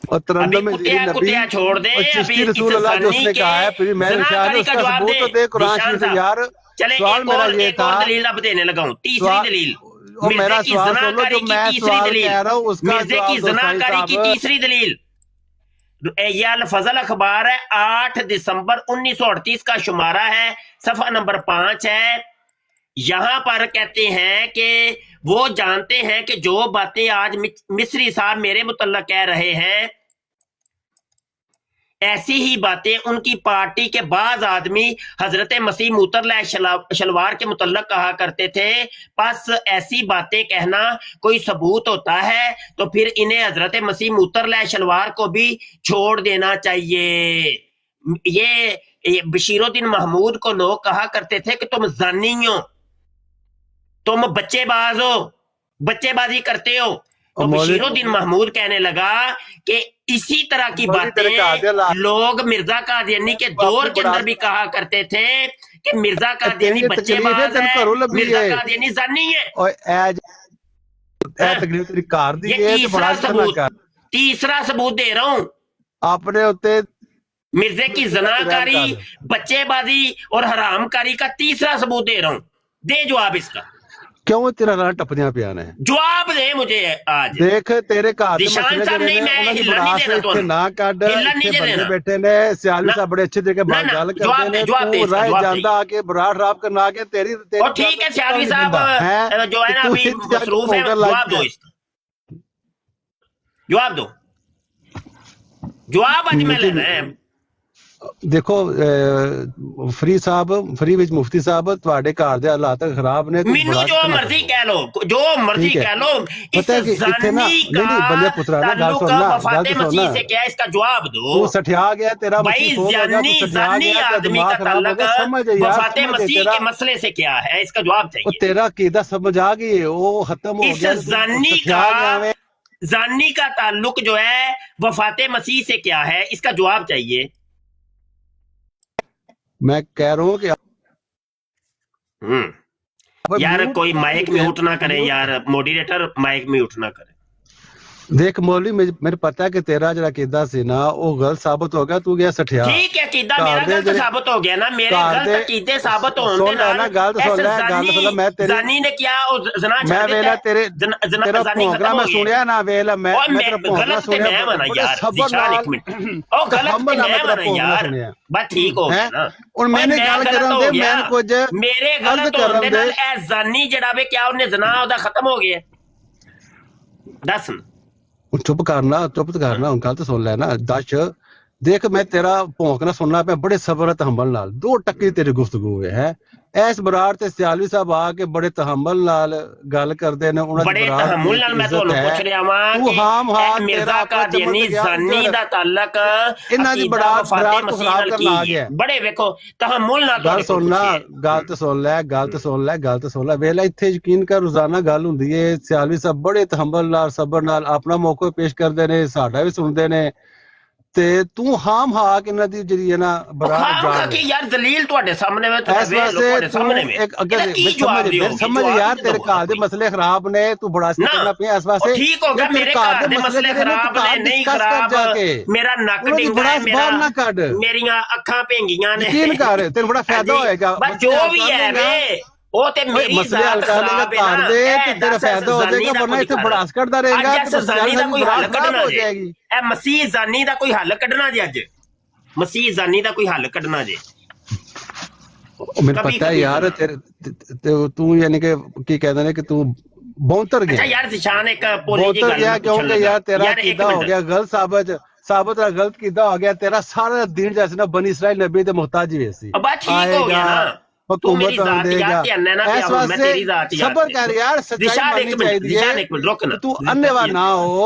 और तरन्नुम में कुत्तिया छोड़ दे, अभी रसूल अल्लाह जो उसने कहा है पीर मेहर शाह ने, उसका सबूत तो दे कुरान शरीफ से यार। चले सवाल मेरा ये था, दलील अब देने लगा हूं, तीसरी दलील और मेरा सवाल सुनो जो मैं सवाल कह रहा हूं उसका मिर्जे की जनाकारी की तीसरी दलील। ये अल फजल अखबार है, 8 दिसंबर 1938 का शुमारा है, सफा नंबर 5 है। यहां पर कहते हैं कि वो जानते हैं कि जो बातें आज मिस्री साहब मेरे मुतल्लक कह रहे हैं ऐसी ही बातें उनकी पार्टी के बाज आदमी हजरत मसीह मुतरला शलवार के मुतल्लक कहा करते थे। बस ऐसी बातें कहना कोई सबूत होता है तो फिर इन्हें हजरत मसीह मुतरला शलवार को भी छोड़ देना चाहिए। ये बशीरुद्दीन महमूद को लोग कहा करते थे कि तुम जानी हो, तुम बच्चेबाज हो, बच्चेबाजी करते हो। तो बशीरुद्दीन महमूद कहने लगा कि इसी तरह की बातें लोग मिर्जा कादियानी के दौर के अंदर भी कहा करते थे कि मिर्जा कादियानी बच्चेबाज है, मिर्जा कादियानी जानी है। ये तीसरा सबूत दे रहा हूं अपने उत्ते मिर्जे की जनाकारी, बच्चेबाजी और हरामकारी का तीसरा सबूत दे रहा हूं, दे जवाब इसका। क्यों तेरा राह टपदियां पिया ने? जवाब दे मुझे आज। देख तेरे घर दे निशान मसले साहब जेड़े नहीं, ने मैं उन्हां दी हिल्लण नहीं बड़ास देना इत्थे तुहानू। ना कढ। हिल्लण नहीं इत्थे बंदे देना। बैठे ने सियालवी ना, साहब बड़े अच्छे तरीके ना, बात ना, गल जवाब करदे दे, ने। जवाब दे तू इसका, राह जवाब जांदा दे। आके बराड़ खराब करना आके तेरी और ठीक है सियालवी साहब जो है ना अभी मसरूफ है, जवाब दो इसका, जवाब दो, जवाब आज मैं लेना है। देखो ਫਰੀ ਸਾਹਿਬ ਫਰੀ ਵਿੱਚ ਮੁਫਤੀ ਸਾਹਿਬ ਤੁਹਾਡੇ ਘਰ ਦੇ ਹਾਲਾਤ ਖਰਾਬ ਨੇ। ਮੈਨੂੰ ਜੋ ਮਰਜ਼ੀ ਕਹਿ ਲੋ, ਜੋ ਮਰਜ਼ੀ कह लो, इस जानी का ताल्लुक वफाते मसीह से क्या है, इसका जवाब दो। तू सठिया गया, तेरा भाई जानी आदमी का ताल्लुक वफाते मसीह के मसले से क्या है, इसका जवाब चाहिए। तेरा कीदा समझ आ गई, वो खत्म हो गया। जानी का ताल्लुक जो है वफाते मसीह से क्या है, इसका जवाब चाहिए। मैं कह रहा हूँ कि यार कोई माइक म्यूट ना करे यार, मॉडरेटर माइक म्यूट ना करे। देख मौलवी मेरे पता है कि तेरा जरा कीदा सी ना वो गलत साबित हो गया, तू गया सठिया। ठीक है कीदा मेरा गलत साबित हो गया ना, मेरे गलत कीदे साबित होने दे नाल जानी ने क्या ओ जना मैं वेला तेरे तेरा जानी भोंकना मैं सुनिया ना वेला मैं तेरा भोंकना सुनिया यार। निशान एक मिनट, ओ गलत मैं बना यार, बस ठीक हो गया ना। और मैंने गल करन दे, मैं कुछ मेरे गलत होने दे नाल ए जानी जड़ा वे क्या उन्हें जना ओदा खत्म हो गया। दस चुप करना गल तो सुन लेना। दस देख मैं तेरा भौंकना सुनना पे बड़े सबर तहम्मुल नाल, 2 टक्के तेरी गुफ्तगू है। ऐस बराड़ ते सियालवी साहब आके बड़े तहम्मुल नाल गल करदे ने, उन्हां बड़े तहम्मुल नाल मैं ਤੁਹਾਨੂੰ ਪੁੱਛ ਰਿਹਾ ਵਾਂ तू हाम हाथ मिर्जा कादियानी जानी ਦਾ ਤਾਲਕ इन्हां दी बड़ा खराब कर ला गया। बड़े देखो तहम्मुल नाल गल सुनना, गल तो सुन ले वेला इत्थे यकीन कर रोजाना गल हुंदी है। सियालवी साहब बड़े तहम्मुल नाल सबर नाल अपना मौका पेश करदे ने, साडा भी सुनदे ने। ते तू हाम हाक इन्हां दी जड़ी है ना बराड़ जा के यार दलील ਤੁਹਾਡੇ ਸਾਹਮਣੇ ਵੇ ਤੁਹਾਡੇ ਸਾਹਮਣੇ एक अगर समझ यार तेरे घर दे मसले खराब ने, तू बड़ा करना पे इस वास्ते ठीक हो गया। मेरे घर दे मसले खराब ने, नहीं खराब, मेरा नक डिंगा है, मेरियां अखां भेंगियां ने, यकीन कर तेरे बड़ा फायदा होएगा। बस जो भी है वे ਉਹ ਤੇ ਮੇਰੀ मसले हल कर लेगा घर दे ते तेरा फायदा हो जाएगा, वरना इत्थे बड़ास करदा रहेगा तो जानी ਦਾ ਕੋਈ ਹੱਲ ਕੱਢਣਾ हो ਜੇ। जाएगी। ਇਹ ਮਸੀਹ ਜਾਨੀ ਦਾ ਕੋਈ ਹੱਲ ਕੱਢਣਾ ਜੇ, ਅੱਜ ਮਸੀਹ ਜਾਨੀ ਦਾ ਕੋਈ ਹੱਲ ਕੱਢਣਾ ਜੇ। मेरे पता है यार तेरे तू यानी कि की कहते हैं कि तू बौंतर गया। अच्छा यार निशान एक पोली जी बौंतर गया क्योंकि यार तेरा कीदा हो गया गलत साबित गलत कीदा हो गया। तेरा सारा दिन जैसे ना बनी इसराइल नबी दे मोहताज ही वैसी अब ठीक हो गया ना। हुकूमत देगा। सबर कर यार, सच्चाई माननी चाहिए। तू अन्नेवा ना हो।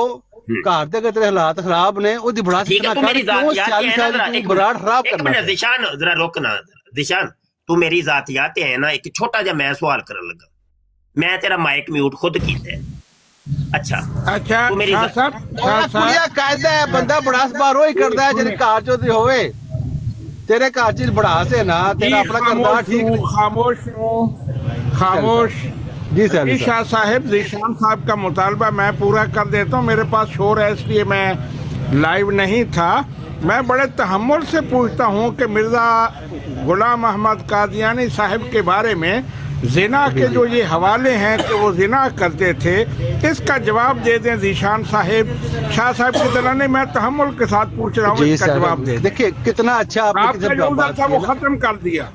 घर दे तेरे हालात खराब ने, ओदी बड़ा ठीक है तू मेरी जातियात बराड़ खराब करना। दिशान जरा रुकना, दिशान तू मेरी जातियात है ना, एक छोटा जा मैं सवाल करन लगा। मैं तेरा माइक म्यूट खुद कीता है। अच्छा तू मेरी पूरा कायदा है, बंदा बड़ा बारो ही करदा है जेदी कार चो दी होवे। तेरे घर चीज बड़ा से ना, तेरा अपना करदा ठीक। खामोश जी सर। शाह साहब ज़ीशान साहब का मुतालबा मैं पूरा कर देता हूँ, मेरे पास शोर है इसलिए मैं लाइव नहीं था। मैं बड़े तहम्मुल से पूछता हूँ कि मिर्ज़ा गुलाम अहमद कादियानी साहब के बारे में जिना के जो ये हवाले हैं कि वो जिना करते थे, इसका जवाब दे दें ज़ीशान साहब। शाह साहब की तरह नहीं, मैं तहम्मुल के साथ पूछ रहा हूँ, इसका जवाब दे। देखिए कितना अच्छा आपने था वो खत्म कर दिया।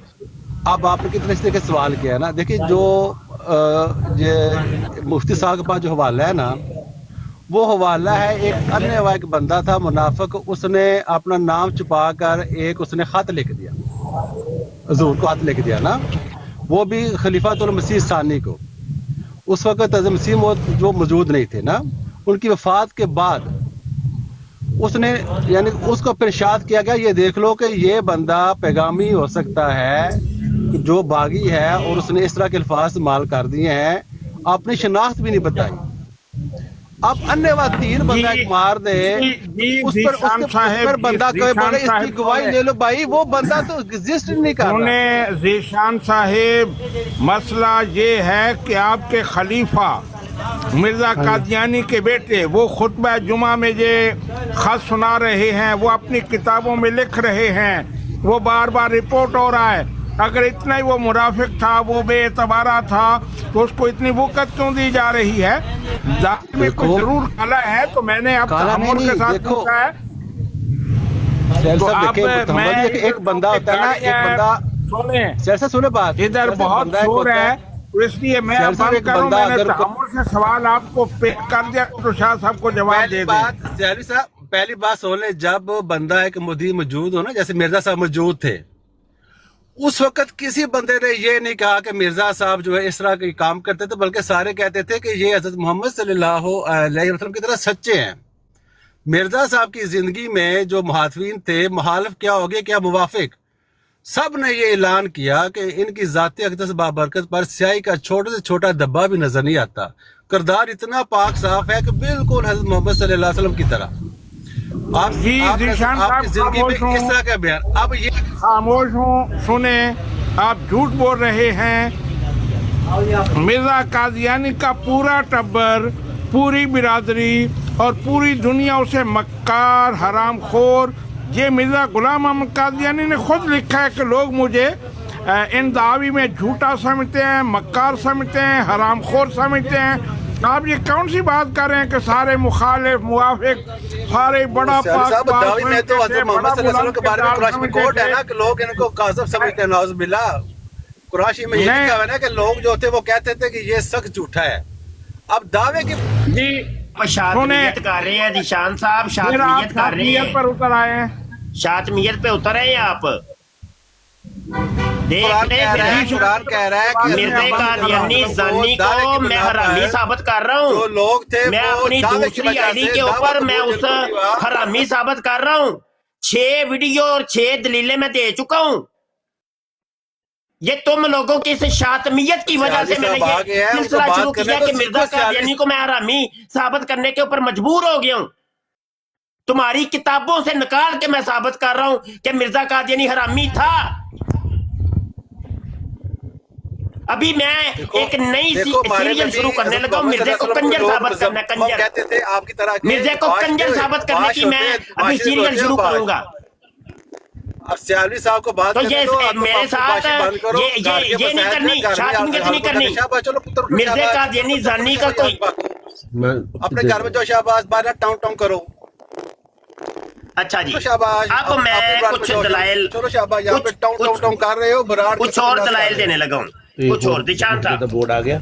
अब आपने कितने तरीके के सवाल किया ना। देखिए जो ये मुफ्ती साहब के पास जो हवाला है ना, वो हवाला है एक अन्य एक बंदा था मुनाफिक, उसने अपना नाम छुपा कर एक उसने खत लिख दिया, हुजूर को खत लिख दिया ना, वो भी खलीफातुल मसीह सानी को। उस वक्त मसीह जो मौजूद नहीं थे ना, उनकी वफात के बाद उसने यानी उसको इरशाद किया गया, ये देख लो कि ये बंदा पैगामी हो सकता है जो बागी है, और उसने इस तरह के अल्फाज इस्तेमाल कर दिए हैं, अपनी शनाख्त भी नहीं बताई। अब अन्य तीन बंदा मार दे उस पर बंदा कोई बोले इसकी गवाही ले लो भाई, वो बंदा तो एग्जिस्ट नहीं कर रहा। ज़ीशान साहिब मसला ये है कि आपके खलीफा मिर्जा कादियानी के बेटे वो खुतबा जुमा में ये खत सुना रहे हैं, वो अपनी किताबों में लिख रहे हैं, वो बार बार रिपोर्ट हो रहा है। अगर इतना ही वो मुनाफिक था, वो बेएतबारा था, तो उसको इतनी वक़्त क्यों दी जा रही है? जाहिर में कुछ जरूर काला है, तो मैंने अब काला तहम्मुल नहीं, के साथ देखो। पूछा है। सैल तो साहब अब देखिए, मैं मोहम्मद जी, एक बंदा होता है ना, एक बंदा सुने, सैल साहब सुने बात, इधर सैल साहब बहुत बंदा एक शोर होता है, तो इसलिए मैं सैल अब साहब, बंद एक करूं। बंदा मैंने अगर तहम्मुल से सवाल आपको पेश कर दिया, तो शाह साहब को जवाब पहली दे बात दें। सैलवी साहब, पहली बात सुन ले, जब बंदा एक मुदी मौजूद हो ना, जैसे मिर्जा साहब मौजूद थे, उस वक्त किसी बंदे ने ये नहीं कहा कि मिर्जा साहब जो है इस तरह के काम करते थे, बल्कि सारे कहते थे कि ये हजरत मोहम्मद सल्लल्लाहु अलैहि वसल्लम की तरह सच्चे हैं। मिर्जा साहब की जिंदगी में जो मुहातवीन थे, मुहालिफ क्या हो गए क्या मुवाफिक, सब ने ये ऐलान किया कि इनकी जाती अक़दस बाबरकत पर स्याही का छोटे से छोटा धब्बा भी नजर नहीं आता। किरदार इतना पाक साफ है कि बिल्कुल हजरत मोहम्मद सल्लल्लाहु अलैहि वसल्म की तरह। आप जी, जीशान आपकी साहब, जिंदगी में खामोश इस तरह का बयान, अब ये खामोश हूँ, सुने, आप झूठ बोल रहे हैं। मिर्जा कादियानी का पूरा टब्बर, पूरी बिरादरी और पूरी दुनिया उसे मक्कार, हरामखोर, ये मिर्जा गुलाम अहमद कादियानी ने खुद लिखा है कि लोग मुझे इन दावी में झूठा समझते हैं, मक्कार समझते हैं, हरामखोर समझते हैं। आप ये कौन सी बात कर रहे हैं कि सारे मुखालिफ, मुवाफिक, सारे बड़ा साहब दावी में तो हजरत मोहम्मद सल्लल्लाहु अलैहि वसल्लम के बारे में कुरान में कोट है ना कि लोग इनको काज़िब समझते हैं, नाउज़ बिल्लाह। कुरान में ये लिखा है ना कि लोग जो थे वो कहते थे कि ये सख्त झूठा है। अब दावे की जी शातमियत कर रहे हैं जीशान साहब, शातमियत कर रहे हैं, पर उतर आए हैं। शातमियत पे उतर रहे हैं आप। देख कुरान कह रहा है, रहे कुरान कह रहा है कि मिर्जे कादियानी ज़न्नी दावे को की मैं बुनियाद हरामी पर साबित कर रहा जो हूँ। लोग थे मैं वो अपनी दावे की दूसरी वजह आईडी से के ऊपर दावत मैं कबूल उस जिनको नहीं हुआ। हरामी साबित कर रहा हूँ। 6 वीडियो और 6 दलीलें मैं दे चुका हूँ। ये तुम लोगों की इस शातमियत की वजह से मैंने आ गए ये हैं, सिलसिला उनको शुरू बात करने किया को कि मिर्जा सीखो। कादियानी को मैं हरामी साबित करने के ऊपर मजबूर हो गया हूँ। तुम्हारी किताबों से निकाल के मैं साबित कर रहा हूँ कि मिर्जा कादियानी हरामी था। अभी मैं एक नई सीरियल शुरू करने लगा हूँ, मिर्जे को कंजर साबित करना, कंजर। कहते थे आपकी तरह मिर्जे को कंजर साबित करने की मैं अभी सीरियल शुरू करूंगा। अब सियालवी साहब को बात तो ये मेरे साथ ये नहीं करनी, शातमियत नहीं करनी। मिर्जे कादियानी ज़न्नी का कोई अपने घर में जो शाबाश बारह टाउन टाउन करो। अच्छा जी, शाबाश। अब मैं कुछ दलाइल, चलो शाबाश, यहाँ पे टाउन टाउन टाउन कर रहे हो, बराड़ कुछ और दलाइल देने लगा हूँ, कुछ और। दिशान साहब बोर्ड आ गया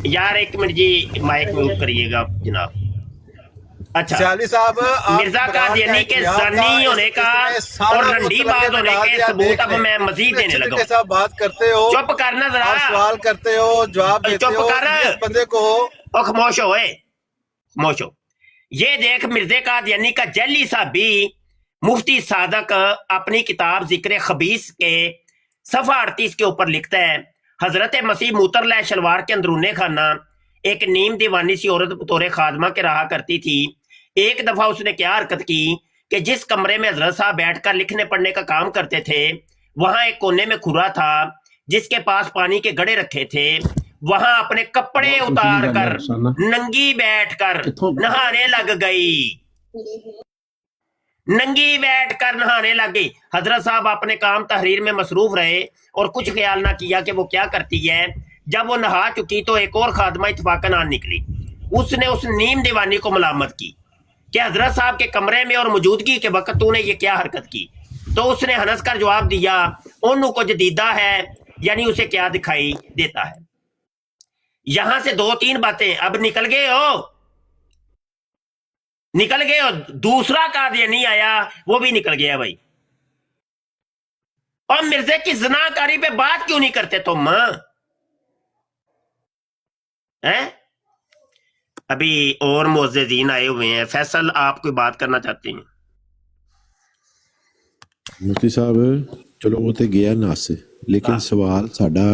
यार, एक मिनट जी, माइक म्यूट करिएगा जनाब। अच्छा, सियालवी साहब, मिर्जा कादियानी के ज़न्नी होने का और रंडीबाज होने के सबूत अब मैं मजीद देने लगा हूँ। साहब बात करते हो, चुप करना जरा, आप सवाल करते हो, जवाब देते चुप हो, कर। जिस बंदे को ओ खामोश हो, खामोश हो। ये देख, मिर्जे कादियानी का जैली साहबी मुफ्ती सादक अपनी किताब जिक्र खबीस के सफ़ा 38 के ऊपर लिखता है, हजरत मसीह मूतरला शलवार के अंदरूने खाना एक नीम दीवानी सी औरत बतौर खादमा के रहा करती थी। एक दफा उसने क्या हरकत की कि जिस कमरे में हजरत साहब बैठकर लिखने पढ़ने का काम करते थे, वहां एक कोने में खुरा था जिसके पास पानी के गड़े रखे थे। वहां अपने कपड़े उतार कर नंगी बैठकर नहाने लग गई, नंगी बैठकर नहाने लग गई। हजरत साहब अपने काम तहरीर में मसरूफ रहे और कुछ ख्याल ना किया कि वो क्या करती है। जब वो नहा चुकी तो एक और खादमा इत्फाकन आ निकली। उसने उस नीम दीवानी को मलामत की कि हजरत साहब के कमरे में और मौजूदगी के वक्त तूने ये क्या हरकत की। तो उसने हंस कर जवाब दिया, उन्हों को जदीदा है, यानी उसे क्या दिखाई देता है। यहां से 2-3 बातें, अब निकल गए हो, निकल गए हो। दूसरा कादियानी आया, वो भी निकल गया भाई। और मिर्जे की ज़नाकारी पे बात क्यों नहीं करते तुम हैं? अभी और मोअज़्ज़िज़ीन आए हुए हैं। फैसल, आप कोई बात करना चाहते हैं? मुफ्ती साहब चलो वो तो गया नास से, लेकिन सवाल साडा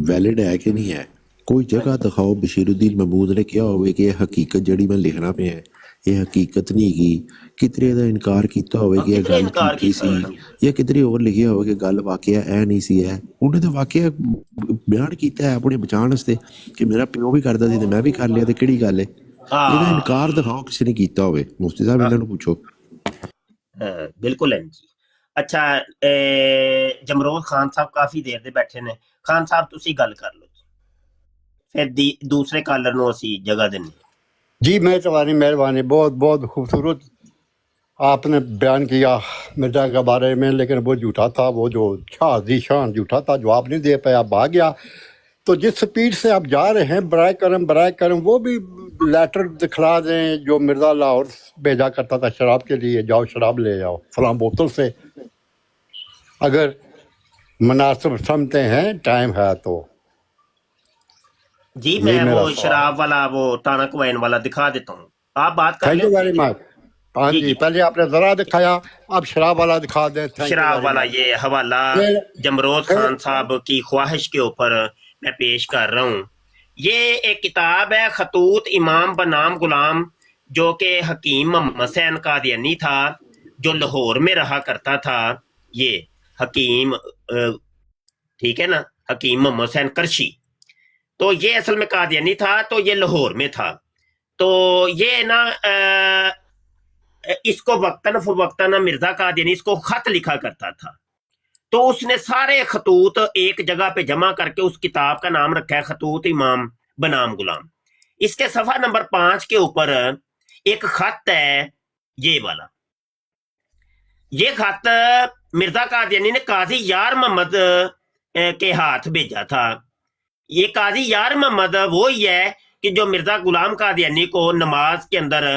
वैलिड है कि नहीं है? कोई जगह दिखाओ बशीरुद्दीन महमूद ने क्या होवे कि हकीकत जड़ी मैं लिखना पे है ये हकीकत नहीं की, कितरे दा इनकार किया होवे कि ये गल की सी, या कितरे और लिखिया होवे कि गल वाकया ऐ नहीं सी है। उन्हें तो वाकया बयान किया है अपने बचाने वास्ते कि मेरा प्यो भी करता सी ते मैं भी कर लिया, ते किहड़ी गल है? ਇਹਦਾ ਇਨਕਾਰ ਦਿਖਾਓ ਕਿਸੇ ਨੇ ਕੀਤਾ ਹੋਵੇ। ਮੁਫਤੀ ਸਾਹਿਬ ਇਹਨਾਂ ਨੂੰ ਪੁੱਛੋ। ਹਾਂ ਬਿਲਕੁਲ ਹੈ ਜੀ। ਅੱਛਾ ਜਮਰੋਜ਼ ਖਾਨ ਸਾਹਿਬ ਕਾਫੀ ਦੇਰ ਦੇ ਬੈਠੇ ਨੇ। ਖਾਨ ਸਾਹਿਬ ਤੁਸੀਂ ਗੱਲ ਕਰ ਲਓ ਜੀ, ਫਿਰ ਦੂਸਰੇ ਕਾਲਰ ਨੂੰ ਅਸੀਂ ਜਗ੍ਹਾ ਦਿੰਦੇ ਹਾਂ। जी मेहरबानी मेहरबानी, बहुत बहुत खूबसूरत आपने बयान किया मिर्जा के बारे में, लेकिन वो झूठा था, वो जो शान झूठा था, जवाब नहीं दे पाया, भाग गया। तो जिस स्पीड से आप जा रहे हैं, बराए करम वो भी लेटर दिखला दें जो मिर्जा लाहौर भेजा करता था शराब के लिए, जाओ शराब ले जाओ फलां बोतल से, अगर मुनासिब समझते हैं, टाइम है तो। जी यही मैं मेरा वो सवाल। शराब वाला वो टानक वाइन वाला दिखा देता हूँ, आप बात कर थैंक यू वेरी लें। मच। हाँ जी, जी, जी। पहले आपने जरा दिखाया, अब शराब वाला दिखा दें। थैंक यू शराब वेरी वाला मच। ये हवाला फिर- जमरोज फिर- खान साहब की ख्वाहिश के ऊपर मैं पेश कर रहा हूँ। ये एक किताब है खतूत इमाम बनाम गुलाम, जो कि हकीम मोहम्मद हुसैन कादियानी था, जो लाहौर में रहा करता था। ये हकीम ठीक है ना, हकीम मोहम्मद हुसैन करशी, तो ये असल में कादियानी था, तो ये लाहौर में था। तो ये ना इसको वक्तन फवक्तन मिर्जा कादियानी इसको खत लिखा करता था। तो उसने सारे खतूत एक जगह पे जमा करके उस किताब का नाम रखा है खतूत इमाम बनाम गुलाम। इसके सफा नंबर 5 के ऊपर एक खत है ये वाला। ये खत मिर्जा कादियानी ने काजी यार मोहम्मद के हाथ भेजा था। ये काजी यार मोहम्मद वो ही है कि जो मिर्जा गुलाम कादियानी को नमाज के अंदर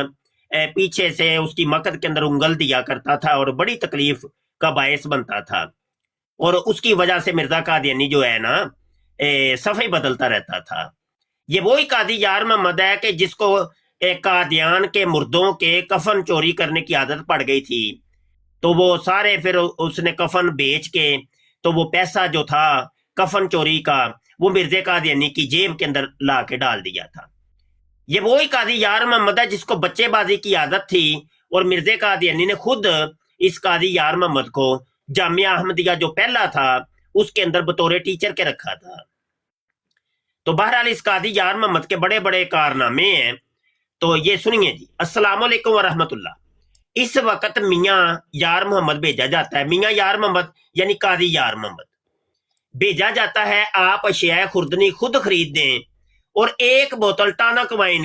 पीछे से उसकी मकद के अंदर उंगल दिया करता था और बड़ी तकलीफ का बायस बनता था, और उसकी वजह से मिर्जा कादियानी जो है ना सफ़े बदलता रहता था। ये वही काजी यार मोहम्मद है कि जिसको कादियान के मुर्दों के कफन चोरी करने की आदत पड़ गई थी, तो वो सारे फिर उसने कफन बेच के तो वो पैसा जो था कफन चोरी का वो मिर्जे कादियानी की जेब के अंदर ला के डाल दिया था। ये वही काजी यार मोहम्मद है जिसको बच्चेबाजी की आदत थी, और मिर्जे कादियानी ने खुद इस काजी यार मोहम्मद को जामिया अहमदिया जो पहला था उसके अंदर बतौर टीचर के रखा था। तो बहरहाल इस काजी यार मोहम्मद के बड़े बड़े कारनामे हैं। तो ये सुनिए जी। अस्सलाम वालेकुम व रहमतुल्लाह। इस वक्त मियाँ यार मोहम्मद भेजा जाता है, मियाँ यार मोहम्मद यानी काजी यार मोहम्मद भेजा जाता है, आप अशिया खुर्दनी खुद खरीद दें और एक बोतल टानक वाइन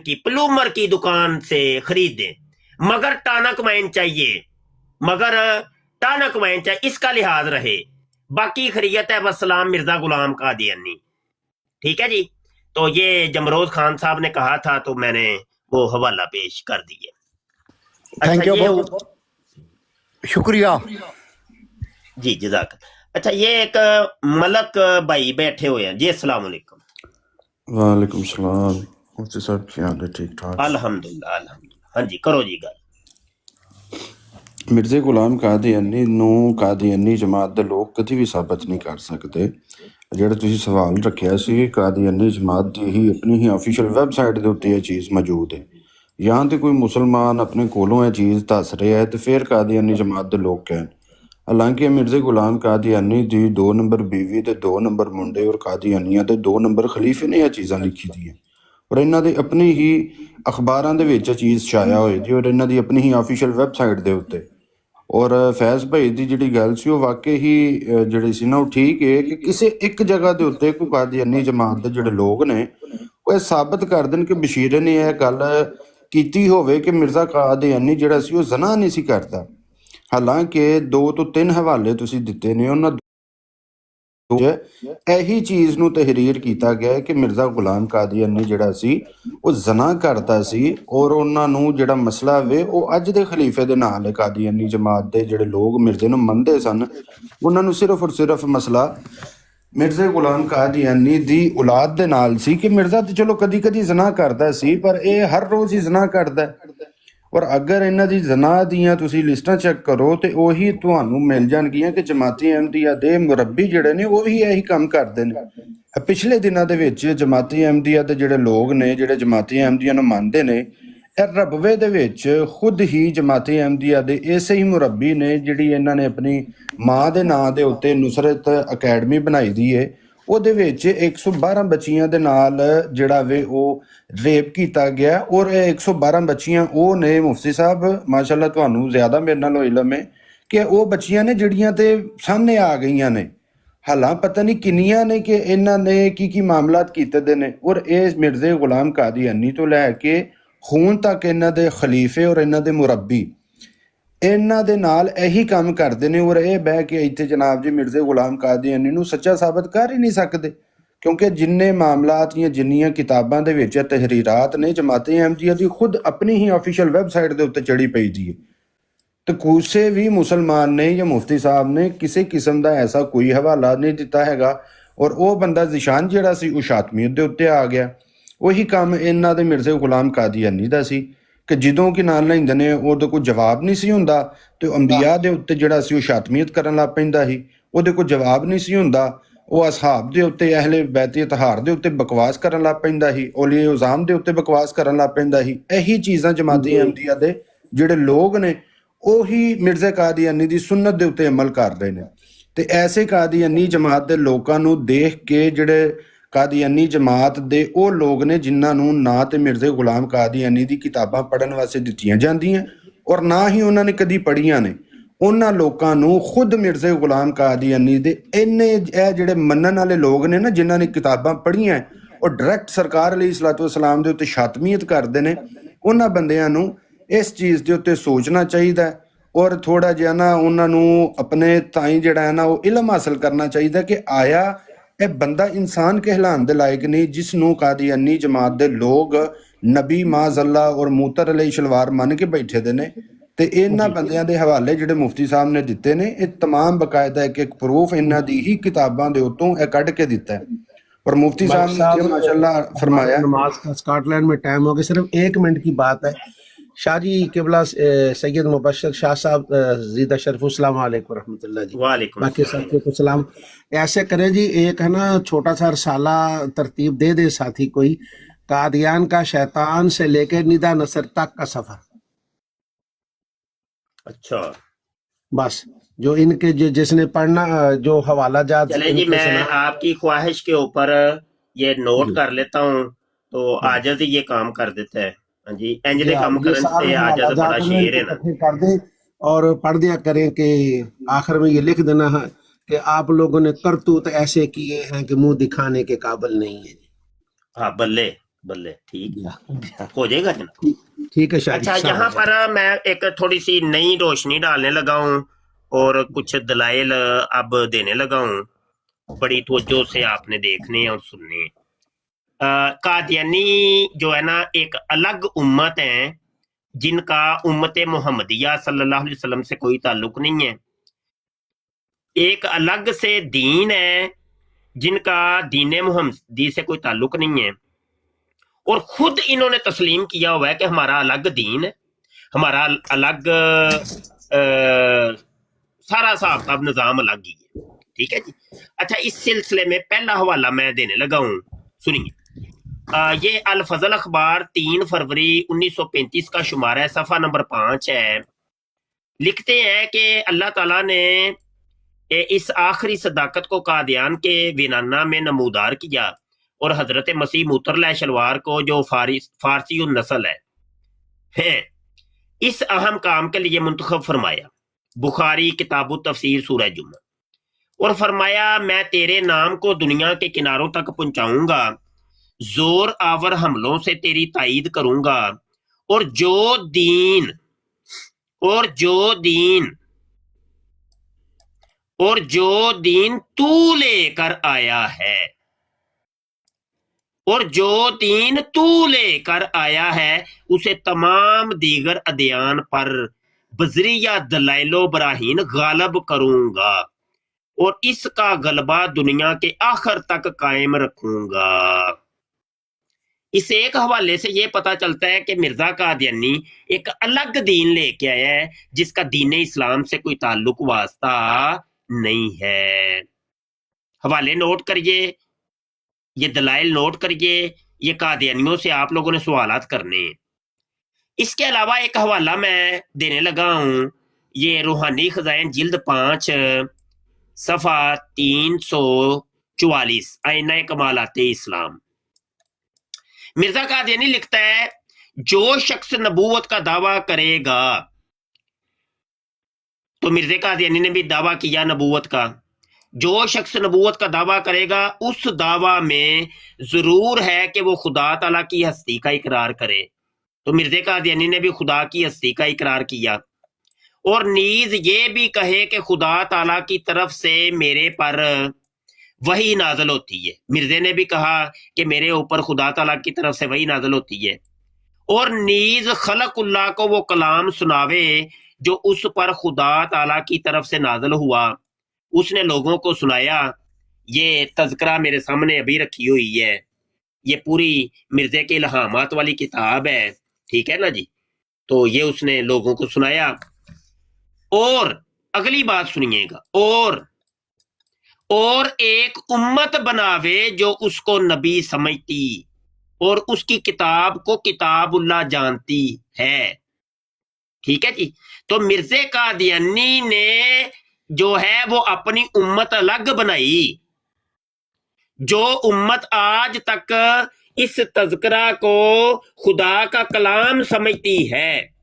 की प्लूमर की दुकान से खरीद दें, मगर टानक वाइन चाहिए, इसका लिहाज रहे, बाकी खरीयत है। वसलाम मिर्जा गुलाम कादियानी। ठीक है जी। तो ये जमरोज खान साहब ने कहा था, तो मैंने वो हवाला पेश कर दिए। थैंक यू, ये बहुत शुक्रिया। जी जजाक। अच्छा ये एक मलक भाई बैठे हुए हैं जी। अस्सलाम वालेकुम। वालेकुम सलाम। मुफ्ती साहब क्या हाल है? ठीक ठाक अल्हम्दुलिल्लाह अल्हम्दुलिल्लाह। हाँ जी करो जी गल। मिर्जे गुलाम कादियानी ਨੂੰ ਕਾਦੀਆਨੀ ਜਮਾਤ ਦੇ ਲੋਕ ਕਦੀ ਵੀ ਸਾਬਤ ਨਹੀਂ ਕਰ ਸਕਦੇ। ਜਿਹੜਾ ਤੁਸੀਂ ਸਵਾਲ ਰੱਖਿਆ ਸੀ, ਕਾਦੀਆਨੀ ਜਮਾਤ ਦੀ ਹੀ ਆਪਣੀ ਹੀ ਆਫੀਸ਼ੀਅਲ ਵੈਬਸਾਈਟ ਦੇ ਉੱਤੇ ਇਹ ਚੀਜ਼ ਮੌਜੂਦ ਹੈ। ਜਾਂ ਤੇ ਕੋਈ ਮੁਸਲਮਾਨ ਆਪਣੇ ਕੋਲੋਂ ਇਹ ਚੀਜ਼ ਦੱਸ ਰਿਹਾ ਹੈ ਤੇ ਫਿਰ ਕਾਦੀਆਨੀ ਜਮਾਤ ਦੇ ਲੋਕ ਕਹਿਣ। ਹਾਲਾਂਕਿ ਮਿਰਜ਼ੇ ਗੁਲਾਮ ਕਾਦੀਆਨੀ ਦੀ 2 ਨੰਬਰ ਬੀਵੀ ਤੇ 2 ਨੰਬਰ ਮੁੰਡੇ ਔਰ ਕਾਦੀਆਨੀਆਂ ਦੇ 2 ਨੰਬਰ ਖਲੀਫੇ ਨੇ ਇਹ ਚੀਜ਼ਾਂ ਲਿਖੀ ਦੀਆਂ, ਔਰ ਇਹਨਾਂ ਦੇ ਆਪਣੀ ਹੀ ਅਖਬਾਰਾਂ ਦੇ ਵਿੱਚ ਇਹ ਚੀਜ਼ ਛਾਇਆ ਹੋਈ ਜੀ, ਔਰ ਇਹਨਾਂ ਦੀ ਆਪਣੀ ਹੀ ਆਫੀਸ਼ੀਅਲ ਵੈਬਸਾਈਟ ਦੇ ਉੱਤੇ। ਔਰ ਫੈਜ਼ ਭਾਈ ਦੀ ਜਿਹੜੀ ਗੱਲ ਸੀ ਉਹ ਵਾਕਈ ਹੀ ਜਿਹੜੀ ਸੀ ਨਾ ਉਹ ਠੀਕ ਹੈ ਕਿ ਕਿਸੇ ਇੱਕ ਜਗ੍ਹਾ ਦੇ ਉੱਤੇ ਕੋਈ ਕਾਦੀਆਨੀ ਜਮਾਤ ਦੇ ਜਿਹੜੇ ਲੋਕ ਨੇ ਉਹ ਇਹ ਸਾਬਤ ਕਰ ਦੇਣ ਕਿ ਬਸ਼ੀਰ ਨੇ ਇਹ ਗੱਲ ਕੀਤੀ ਹੋਵੇ ਕਿ ਮਿਰਜ਼ਾ ਕਾਦੀਆਨੀ ਜਿਹੜਾ ਸੀ ਉਹ ਜ਼ਨਾ ਨਹੀਂ ਸੀ ਕਰਦਾ। ਹਾਲਾਂਕਿ 2 ਤੋਂ 3 ਹਵਾਲੇ ਤੁਸੀਂ ਦਿੱਤੇ ਨੇ, ਉਹਨਾਂ ਇਹੀ ਚੀਜ਼ ਨੂੰ ਤਹਿਰੀਰ ਕੀਤਾ ਗਿਆ ਕਿ ਮਿਰਜ਼ਾ ਗੁਲਾਮ ਕਾਦੀਆਨੀ ਜਿਹੜਾ ਸੀ ਉਹ ਜ਼ਨਾ ਕਰਦਾ ਸੀ, ਔਰ ਉਹਨਾਂ ਨੂੰ ਜਿਹੜਾ ਮਸਲਾ ਵੇ ਉਹ ਅੱਜ ਦੇ ਖਲੀਫੇ ਦੇ ਨਾਲ ਹੈ। ਕਾਦੀਆਨੀ ਜਮਾਤ ਦੇ ਜਿਹੜੇ ਲੋਕ ਮਿਰਜ਼ੇ ਨੂੰ ਮੰਨਦੇ ਸਨ, ਉਹਨਾਂ ਨੂੰ ਸਿਰਫ ਔਰ ਸਿਰਫ ਮਸਲਾ ਮਿਰਜ਼ਾ ਗੁਲਾਮ ਕਾਦੀਆਨੀ ਦੀ ਔਲਾਦ ਦੇ ਨਾਲ ਸੀ ਕਿ ਮਿਰਜ਼ਾ ਤੇ ਚਲੋ ਕਦੀ ਕਦੀ ਜ਼ਨਾ ਕਰਦਾ ਸੀ, ਪਰ ਇਹ ਹਰ ਰੋਜ਼ ਹੀ ਜ਼ਨਾ ਕਰਦਾ। ਔਰ ਅਗਰ ਇਹਨਾਂ ਦੀ ਜ਼ਨਾ ਦੀਆਂ ਤੁਸੀਂ ਲਿਸਟਾਂ ਚੈੱਕ ਕਰੋ ਤੇ ਉਹੀ ਤੁਹਾਨੂੰ ਮਿਲ ਜਾਣਗੀਆਂ ਕਿ ਜਮਾਤੀ ਅਹਿਮਦੀਆ ਦੇ ਮੁਰੱਬੀ ਜਿਹੜੇ ਨੇ ਉਹ ਵੀ ਇਹੀ ਕੰਮ ਕਰਦੇ ਨੇ। ਪਿਛਲੇ ਦਿਨਾਂ ਦੇ ਵਿੱਚ ਜਮਾਤੀ ਅਹਿਮਦੀਆ ਦੇ ਜਿਹੜੇ ਲੋਕ ਨੇ, ਜਿਹੜੇ ਜਮਾਤੀ ਅਹਿਮਦੀਆ ਨੂੰ ਮੰਨਦੇ ਨੇ, ਇਹ ਰਬਵੇ ਦੇ ਵਿੱਚ ਖੁਦ ਹੀ ਜਮਾਤੀ ਅਹਿਮਦੀਆ ਦੇ ਇਸੇ ਹੀ ਮੁਰੱਬੀ ਨੇ ਜਿਹੜੀ ਇਹਨਾਂ ਨੇ ਆਪਣੀ ਮਾਂ ਦੇ ਨਾਂ ਦੇ ਉੱਤੇ ਨੁਸਰਤ ਅਕੈਡਮੀ ਬਣਾਈ ਦੀ ਹੈ, ਉਹਦੇ ਵਿੱਚ 112 ਬੱਚੀਆਂ ਦੇ ਨਾਲ ਜਿਹੜਾ ਵੇ ਉਹ ਰੇਪ ਕੀਤਾ ਗਿਆ। ਔਰ ਇਹ 112 ਬੱਚੀਆਂ ਉਹ ਨੇ ਮੁਫਤੀ ਸਾਹਿਬ, ਮਾਸ਼ਾਅੱਲਾ ਤੁਹਾਨੂੰ ਜ਼ਿਆਦਾ ਮੇਰੇ ਨਾਲੋਂ ਇਲਮ ਹੈ ਕਿ ਉਹ ਬੱਚੀਆਂ ਨੇ ਜਿਹੜੀਆਂ ਤੇ ਸਾਹਮਣੇ ਆ ਗਈਆਂ ਨੇ। ਹਾਲਾਂ ਪਤਾ ਨਹੀਂ ਕਿੰਨੀਆਂ ਨੇ ਕਿ ਇਹਨਾਂ ਨੇ ਕੀ ਮਾਮਲਾਤ ਕੀਤੇ ਦੇ ਨੇ। ਔਰ ਇਹ ਮਿਰਜ਼ੇ ਗੁਲਾਮ ਕਾਦੀਆਨੀ ਤੋਂ ਲੈ ਕੇ ਹੁਣ ਤੱਕ ਇਹਨਾਂ ਦੇ ਖਲੀਫੇ ਔਰ ਇਹਨਾਂ ਦੇ ਮੁਰੱਬੀ ਇਹਨਾਂ ਦੇ ਨਾਲ ਇਹੀ ਕੰਮ ਕਰਦੇ ਨੇ। ਔਰ ਇਹ ਬਹਿ ਕੇ ਇੱਥੇ ਜਨਾਬ ਜੀ ਮਿਰਜ਼ੇ ਗੁਲਾਮ ਕਾਦੀਆਨੀ ਨੂੰ ਸੱਚਾ ਸਾਬਤ ਕਰ ਹੀ ਨਹੀਂ ਸਕਦੇ, ਕਿਉਂਕਿ ਜਿੰਨੇ ਮਾਮਲਾਤ ਜਾਂ ਜਿੰਨੀਆਂ ਕਿਤਾਬਾਂ ਦੇ ਵਿੱਚ ਤਹਿਰੀਰਾਤ ਨੇ ਜਮਾਤ-ਏ ਅਹਿਮਦੀਆ ਦੀ ਖੁਦ ਆਪਣੀ ਹੀ ਆਫੀਸ਼ੀਅਲ ਵੈਬਸਾਈਟ ਦੇ ਉੱਤੇ ਚੜੀ ਪਈ ਦੀ ਹੈ। ਤੇ ਕਿਸੇ ਵੀ ਮੁਸਲਮਾਨ ਨੇ ਜਾਂ ਮੁਫਤੀ ਸਾਹਿਬ ਨੇ ਕਿਸੇ ਕਿਸਮ ਦਾ ਐਸਾ ਕੋਈ ਹਵਾਲਾ ਨਹੀਂ ਦਿੱਤਾ ਹੈਗਾ। ਔਰ ਉਹ ਬੰਦਾ ਜ਼ਿਸ਼ਾਨ ਜਿਹੜਾ ਸੀ ਉਹ ਸ਼ਾਤਮੀਅਤ ਦੇ ਉੱਤੇ ਆ ਗਿਆ। ਉਹੀ ਕੰਮ ਇਹਨਾਂ ਦੇ ਮਿਰਜ਼ੇ ਗੁਲਾਮ ਕਾਦੀਆਨੀ ਦਾ ਸੀ ਕਿ ਜਦੋਂ ਕਿ ਨਾਲ ਲੈਂਦੇ ਨੇ ਉਹਦੇ ਕੋਲ ਜਵਾਬ ਨਹੀਂ ਸੀ ਹੁੰਦਾ ਤੇ ਅੰਬੀਆ ਦੇ ਉੱਤੇ ਜਿਹੜਾ ਸੀ ਉਹ ਸ਼ਾਤਮੀਅਤ ਕਰਨ ਲੱਗ ਪੈਂਦਾ ਸੀ। ਉਹਦੇ ਕੋਲ ਜਵਾਬ ਨਹੀਂ ਸੀ ਹੁੰਦਾ, ਉਹ ਅਸਹਾਬ ਦੇ ਉੱਤੇ ਅਹਿਲੇ ਬੈਤ ਇਤਹਾਰ ਦੇ ਉੱਤੇ ਬਕਵਾਸ ਕਰਨ ਲੱਗ ਪੈਂਦਾ ਸੀ, ਔਲੀਏ ਉਜ਼ਾਮ ਦੇ ਉੱਤੇ ਬਕਵਾਸ ਕਰਨ ਲੱਗ ਪੈਂਦਾ ਸੀ। ਇਹੀ ਚੀਜ਼ਾਂ ਜਮਾਤ-ਏ ਅਹਿਮਦੀਆ ਦੇ ਜਿਹੜੇ ਲੋਕ ਨੇ ਉਹੀ ਮਿਰਜ਼ਾ ਕਾਦੀਆਨੀ ਦੀ ਸੁਨਨਤ ਦੇ ਉੱਤੇ ਅਮਲ ਕਰ ਰਹੇ ਨੇ। ਤੇ ਐਸੇ ਕਾਦੀਆਨੀ ਜਮਾਤ ਦੇ ਲੋਕਾਂ ਨੂੰ ਦੇਖ ਕੇ ਜਿਹੜੇ ਕਾਦੀਆਨੀ ਜਮਾਤ ਦੇ ਉਹ ਲੋਕ ਨੇ ਜਿਨ੍ਹਾਂ ਨੂੰ ਨਾ ਤੇ ਮਿਰਜ਼ੇ ਗੁਲਾਮ ਕਾਦੀਆਨੀ ਦੀ ਕਿਤਾਬਾਂ ਪੜ੍ਹਨ ਵਾਸਤੇ ਦਿੱਤੀਆਂ ਜਾਂਦੀਆਂ ਔਰ ਨਾ ਹੀ ਉਹਨਾਂ ਨੇ ਕਦੀ ਪੜ੍ਹੀਆਂ ਨੇ, ਉਹਨਾਂ ਲੋਕਾਂ ਨੂੰ ਖੁਦ ਮਿਰਜ਼ੇ ਗੁਲਾਮ ਕਾਦੀਆਨੀ ਦੇ ਇੰਨੇ ਇਹ ਜਿਹੜੇ ਮੰਨਣ ਵਾਲੇ ਲੋਕ ਨੇ ਨਾ ਜਿਨ੍ਹਾਂ ਨੇ ਕਿਤਾਬਾਂ ਪੜ੍ਹੀਆਂ ਉਹ ਡਾਇਰੈਕਟ ਸਰਕਾਰ ਅਲੈਹਿਸਸਲਾਤੁ ਵਸਸਲਾਮ ਦੇ ਉੱਤੇ ਸ਼ਾਤਮੀਅਤ ਕਰਦੇ ਨੇ। ਉਹਨਾਂ ਬੰਦਿਆਂ ਨੂੰ ਇਸ ਚੀਜ਼ ਦੇ ਉੱਤੇ ਸੋਚਣਾ ਚਾਹੀਦਾ ਔਰ ਥੋੜਾ ਜਿਹਾ ਨਾ ਉਹਨਾਂ ਨੂੰ ਆਪਣੇ ਤਾਈਂ ਜਿਹੜਾ ਹੈ ਨਾ ਉਹ ਇਲਮ ਹਾਸਲ ਕਰਨਾ ਚਾਹੀਦਾ ਕਿ ਆਇਆ ਇਹ ਬੰਦਾ ਇਨਸਾਨ ਕਹਿਲਾਉਣ ਦੇ ਲਾਇਕ ਨਹੀਂ ਜਿਸ ਨੂੰ ਕਾਦੀਆਨੀ ਜਮਾਤ ਦੇ ਲੋਕ ਨਬੀ ਮਾਜ਼ੱਲਾ ਔਰ ਮੂਤਰ ਅਲੈਹ ਸ਼ਲਵਾਰ ਮੰਨ ਕੇ ਬੈਠੇ ਦੇ ਨੇ। ਤੇ ਇਹਨਾਂ ਬੰਦਿਆਂ ਦੇ ਹਵਾਲੇ ਜਿਹੜੇ ਮੁਫਤੀ ਸਾਹਿਬ ਨੇ ਦਿੱਤੇ ਨੇ ਇਹ ਤਮਾਮ ਬਕਾਇਦਾ ਇੱਕ ਪ੍ਰੂਫ ਇਹਨਾਂ ਦੀ ਹੀ ਕਿਤਾਬਾਂ ਦੇ ਉੱਤੋਂ ਇਹ ਕੱਢ ਕੇ ਦਿੱਤਾ ਹੈ। और मुफ्ती साहब ने माशाल्लाह फरमाया नमाज का स्कॉटलैंड में टाइम हो गया, सिर्फ 1 मिनट की बात है। शाहजी किबला सैयद मुबशर शाह साहब जीदा शरीफ अस्सलाम वालेकुम रहमतुल्लाह जी। वालेकुम बाकी साथियों को सलाम। ऐसे करें जी, एक है ना छोटा सा रसाला तरतीब दे दे साथी कोई, कादियान का शैतान से लेके निदा नसर तक का सफर। अच्छा बस जो इनके जिसने पढ़ना जो हवाला जात चले जी, मैं आपकी ख्वाहिश के ऊपर ये नोट कर लेता हूँ तो आजज ही ये काम कर देता है। हाँ जी, इंज दे काम करन से आजज बड़ा शेर है ना। कर दे और पढ़ दिया करें कि आखिर में ये लिख देना है कि आप लोगों ने करतूत ऐसे किए हैं कि मुंह दिखाने के काबिल नहीं है। हाँ, बल्ले बल्ले, ठीक हो जाएगा ना। ठीक है शाह जी। अच्छा, यहाँ पर मैं एक थोड़ी सी नई रोशनी डालने लगा हूँ और कुछ दलाइल अब देने लगा हूँ, बड़ी तवज्जो से आपने देखने और सुनने। कादियानी जो है ना एक अलग उम्मत है जिनका उम्मत मोहम्मदिया सल्लल्लाहु अलैहि वसल्लम से कोई ताल्लुक नहीं है। एक अलग से दीन है जिनका दीन मोहम्मदी से कोई ताल्लुक नहीं है और खुद इन्होंने तस्लीम किया हुआ है कि हमारा अलग दीन है, हमारा अलग सारा हिसाब किताब निजाम अलग ही है। ठीक है जी। अच्छा, इस सिलसिले में पहला हवाला मैं देने लगा हूँ, सुनिए। ये अल फजल अखबार 3 फरवरी 1935 का शुमारा है, सफ़ा नंबर 5 है। लिखते हैं कि अल्लाह ताला ने इस आखिरी सदाकत को कादियान के विनाना में नमूदार किया और हजरत मसीह मुतरला शलवार को जो फारसी नस्ल है इस अहम काम के लिए मुंतखब फरमाया। बुखारी किताबु तफसीर सूरह जुमा। और फरमाया, मैं तेरे नाम को दुनिया के किनारों तक पहुंचाऊंगा, जोर आवर हमलों से तेरी ताईद करूंगा और जो दीन तू लेकर आया है उसे तमाम दीगर अदियान पर बजरिया दलाइलो बराहीन गालब करूंगा और इसका गलबा दुनिया के आखिर तक कायम रखूंगा। इस एक हवाले से ये पता चलता है कि मिर्जा कादियानी एक अलग दीन लेके आया है जिसका दीन इस्लाम से कोई ताल्लुक वास्ता नहीं है। हवाले नोट करिए, ये दलाइल नोट करिए, ये कादियानियों से आप लोगों ने सवालात करने हैं। इसके अलावा एक हवाला मैं देने लगा हूँ, ये रूहानी खजाइन जिल्द 5 सफ़ा 300 44 आईना कमालाते इस्लाम। मिर्जा कादियानी लिखता है जो शख्स नबूवत का दावा करेगा, तो मिर्जा कादियानी ने भी दावा किया नबूवत का, जो शख्स नबूवत का दावा करेगा उस दावा में जरूर है कि वो खुदा ताला की हस्ती का इकरार करे। तो मिर्जा कादियानी ने भी खुदा की हस्ती का इकरार किया और नीज ये भी कहे कि खुदा ताला की तरफ से मेरे पर वही नाजल होती है। मिर्जे ने भी कहा कि मेरे ऊपर खुदा ताला की तरफ से वही नाजल होती है। और नीज खलकुल्लाह को वो कलाम सुनावे जो उस पर खुदा ताला की तरफ से नाजल हुआ, उसने लोगों को सुनाया। ये तज़किरा मेरे सामने अभी रखी हुई है, ये पूरी मिर्जे के इल्हामात वाली किताब है, ठीक है ना जी। तो ये उसने लोगों को सुनाया। और अगली बात सुनिएगा, और एक उम्मत बनावे जो उसको नबी समझती और उसकी किताब को किताबुल्लाह जानती है, ठीक है जी। तो मिर्जे कादियानी ने जो है वो अपनी उम्मत अलग बनाई, जो उम्मत आज तक इस तज़किरा को खुदा का कलाम समझती है,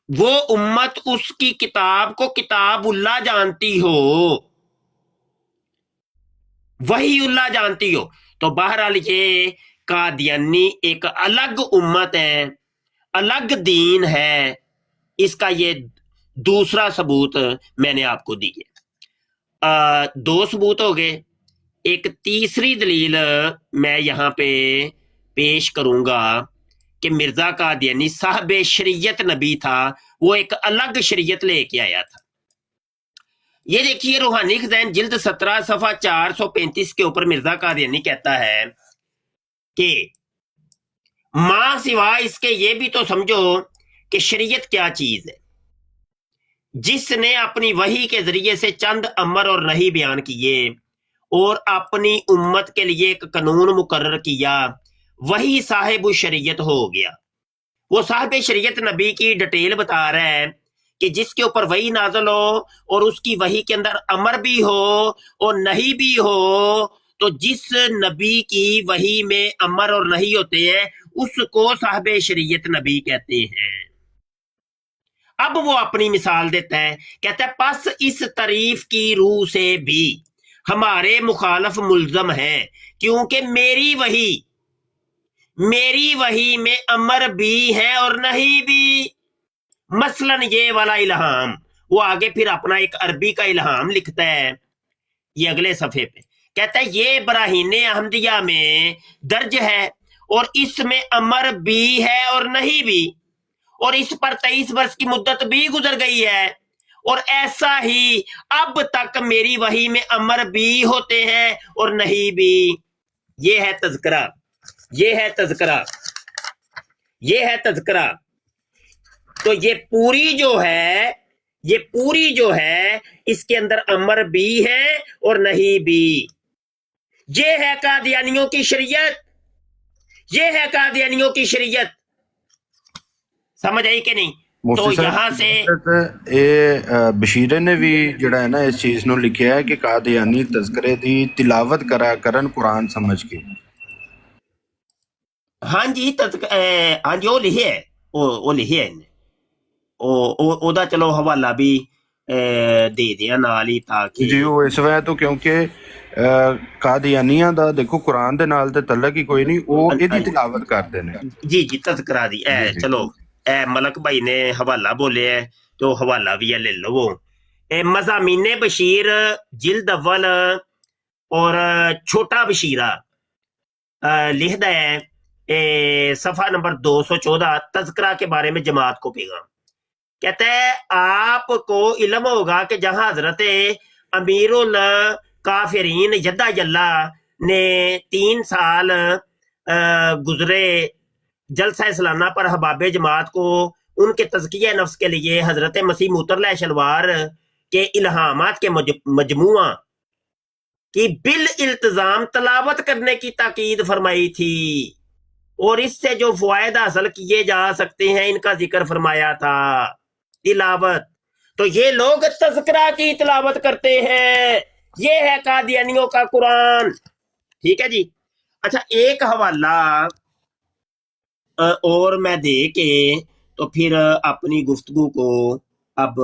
वो उम्मत उसकी किताब को किताबुल्लाह जानती हो, वही उल्लाह जानती हो। तो बहरहाल ये कादियानी एक अलग उम्मत है, अलग दीन है। इसका ये दूसरा सबूत मैंने आपको दिए। 2 सबूत हो गए। एक तीसरी दलील मैं यहाँ पे पेश करूंगा कि मिर्जा कादियानी साहब शरीयत नबी था, वो एक अलग शरीयत लेके आया था। ये देखिए रूहानी खज़ाइन जिल्द 17 सफा 435 के ऊपर मिर्जा कादियानी कहता है कि मां सिवा इसके ये भी तो समझो कि शरीयत क्या चीज है, जिसने अपनी वही के जरिए से चंद अमर और नही बयान किए और अपनी उम्मत के लिए एक कानून मुकर्रर किया, वही साहिब शरीयत हो गया। वो साहिब शरीयत नबी की डिटेल बता रहा है कि जिसके ऊपर वही नाजल हो और उसकी वही के अंदर अमर भी हो और नहीं भी हो, तो जिस नबी की वही में अमर और नहीं होते हैं उसको साहिब शरीयत नबी कहते हैं। अब वो अपनी मिसाल देता है, कहता है पस इस तारीफ की रूह से भी हमारे मुखालफ मुल्जम है, क्योंकि मेरी वही में अमर भी है और नहीं भी। मसलन ये वाला इल्हाम, वो आगे फिर अपना एक अरबी का इल्हाम लिखता है, ये अगले सफे पे कहता है ये बराहीने अहमदिया में दर्ज है और इसमें अमर भी है और नहीं भी, और इस पर 23 वर्ष की मुद्दत भी गुजर गई है, और ऐसा ही अब तक मेरी वही में अमर भी होते हैं और नहीं भी। ये है तज़किरा, ये है तज़किरा, ये है तज़किरा। तो ये पूरी जो है इसके अंदर अमर भी है और नहीं भी। ये है कादियानियों की शरीयत, ये है कादियानियों की शरीयत। समझ आई कि नहीं? तो यहाँ से बशीरे ने भी जिहड़ा है ना इस चीज ਨੂੰ ਲਿਖਿਆ ਹੈ ਕਿ ਕਾਦੀਆਨੀ ਤਜ਼ਕਰੇ ਦੀ ਤਿਲਾਵਤ ਕਰਾ ਕਰਨ ਕੁਰਾਨ ਸਮਝ ਕੇ। हाँ जी हाँ जी वो लिखे है, वो लिखे है ਉਹਦਾ ਚਲੋ ਹਵਾਲਾ ਵੀ ਦੇ ਦਿਆਂ ਨਾਲ ਹੀ, ਤਾਂ ਕਿ ਜੀ ਉਹ ਇਸ ਵਜ੍ਹਾ ਤੋਂ ਕਿਉਂਕਿ ਕਾਦੀਆਨੀਆਂ ਦਾ ਦੇਖੋ ਕੁਰਾਨ ਦੇ ਨਾਲ ਤੇ ਤਲਕ ਹੀ ਕੋਈ ਨਹੀਂ, ਉਹ ਇਹਦੀ ਤਿਲਾਵਤ ਕਰਦੇ ਨੇ। ਜੀ ਜੀ ਤਜ਼ਕਰਾ ਦੀ ਚਲੋ ਮਲਕ ਭਾਈ ਨੇ ਹਵਾਲਾ ਬੋਲਿਆ ਤੇ ਉਹ ਹਵਾਲਾ ਵੀ ਲੈ ਲਵੋ। ਮਜ਼ਾਮੀਨੇ ਬਸ਼ੀਰ जिल्द अव्वल और छोटा बशीरा लिखदा है सफा नंबर 214 तज़किरा के बारे में जमात को पैगाम। कहता है आपको इल्म होगा कि जहां हजरत अमीरुल काफिरीन यद्दा जल्ला ने 3 साल गुजरे जलसा सालाना पर हबाब जमात को उनके तज़किया नफ्स के लिए हजरत मसीह मुतरला शलवार के इल्हामात के मजमुआ की बिल इल्तजाम तलावत करने की ताकीद फरमाई थी, और इससे जो फ़वायद हासिल किए जा सकते हैं इनका जिक्र फरमाया था। तिलावत तो ये लोग तज़किरा की तिलावत करते हैं, ये है कादियानियों का कुरान। ठीक है जी। अच्छा, एक हवाला और मैं दे के तो फिर अपनी गुफ्तगू को अब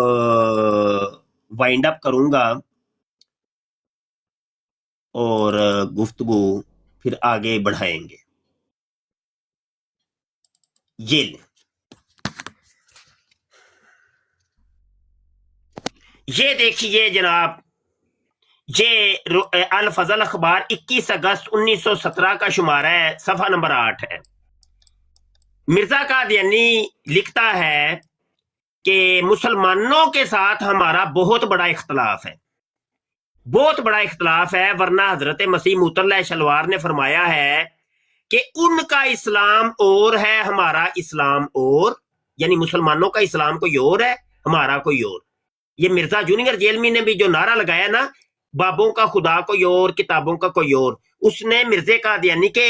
वाइंड अप करूंगा और गुफ्तगू फिर आगे बढ़ाएंगे। ये ले। ये देखिए जनाब, ये अल फजल अखबार 21 अगस्त 1917 का शुमारा है, सफा नंबर 8 है। मिर्जा कादियानी लिखता है कि मुसलमानों के साथ हमारा बहुत बड़ा इख्तलाफ है, बहुत बड़ा इख्तलाफ है, वरना हजरत मसीह मुतल्ला शलवार ने फरमाया है कि उनका इस्लाम और है, हमारा इस्लाम और, यानी मुसलमानों का इस्लाम कोई और है, हमारा कोई और। ये मिर्जा जूनियर जेलमी ने भी जो नारा लगाया ना, बाबों का खुदा कोई और, किताबों का कोई और, उसने मिर्जे कादियानी के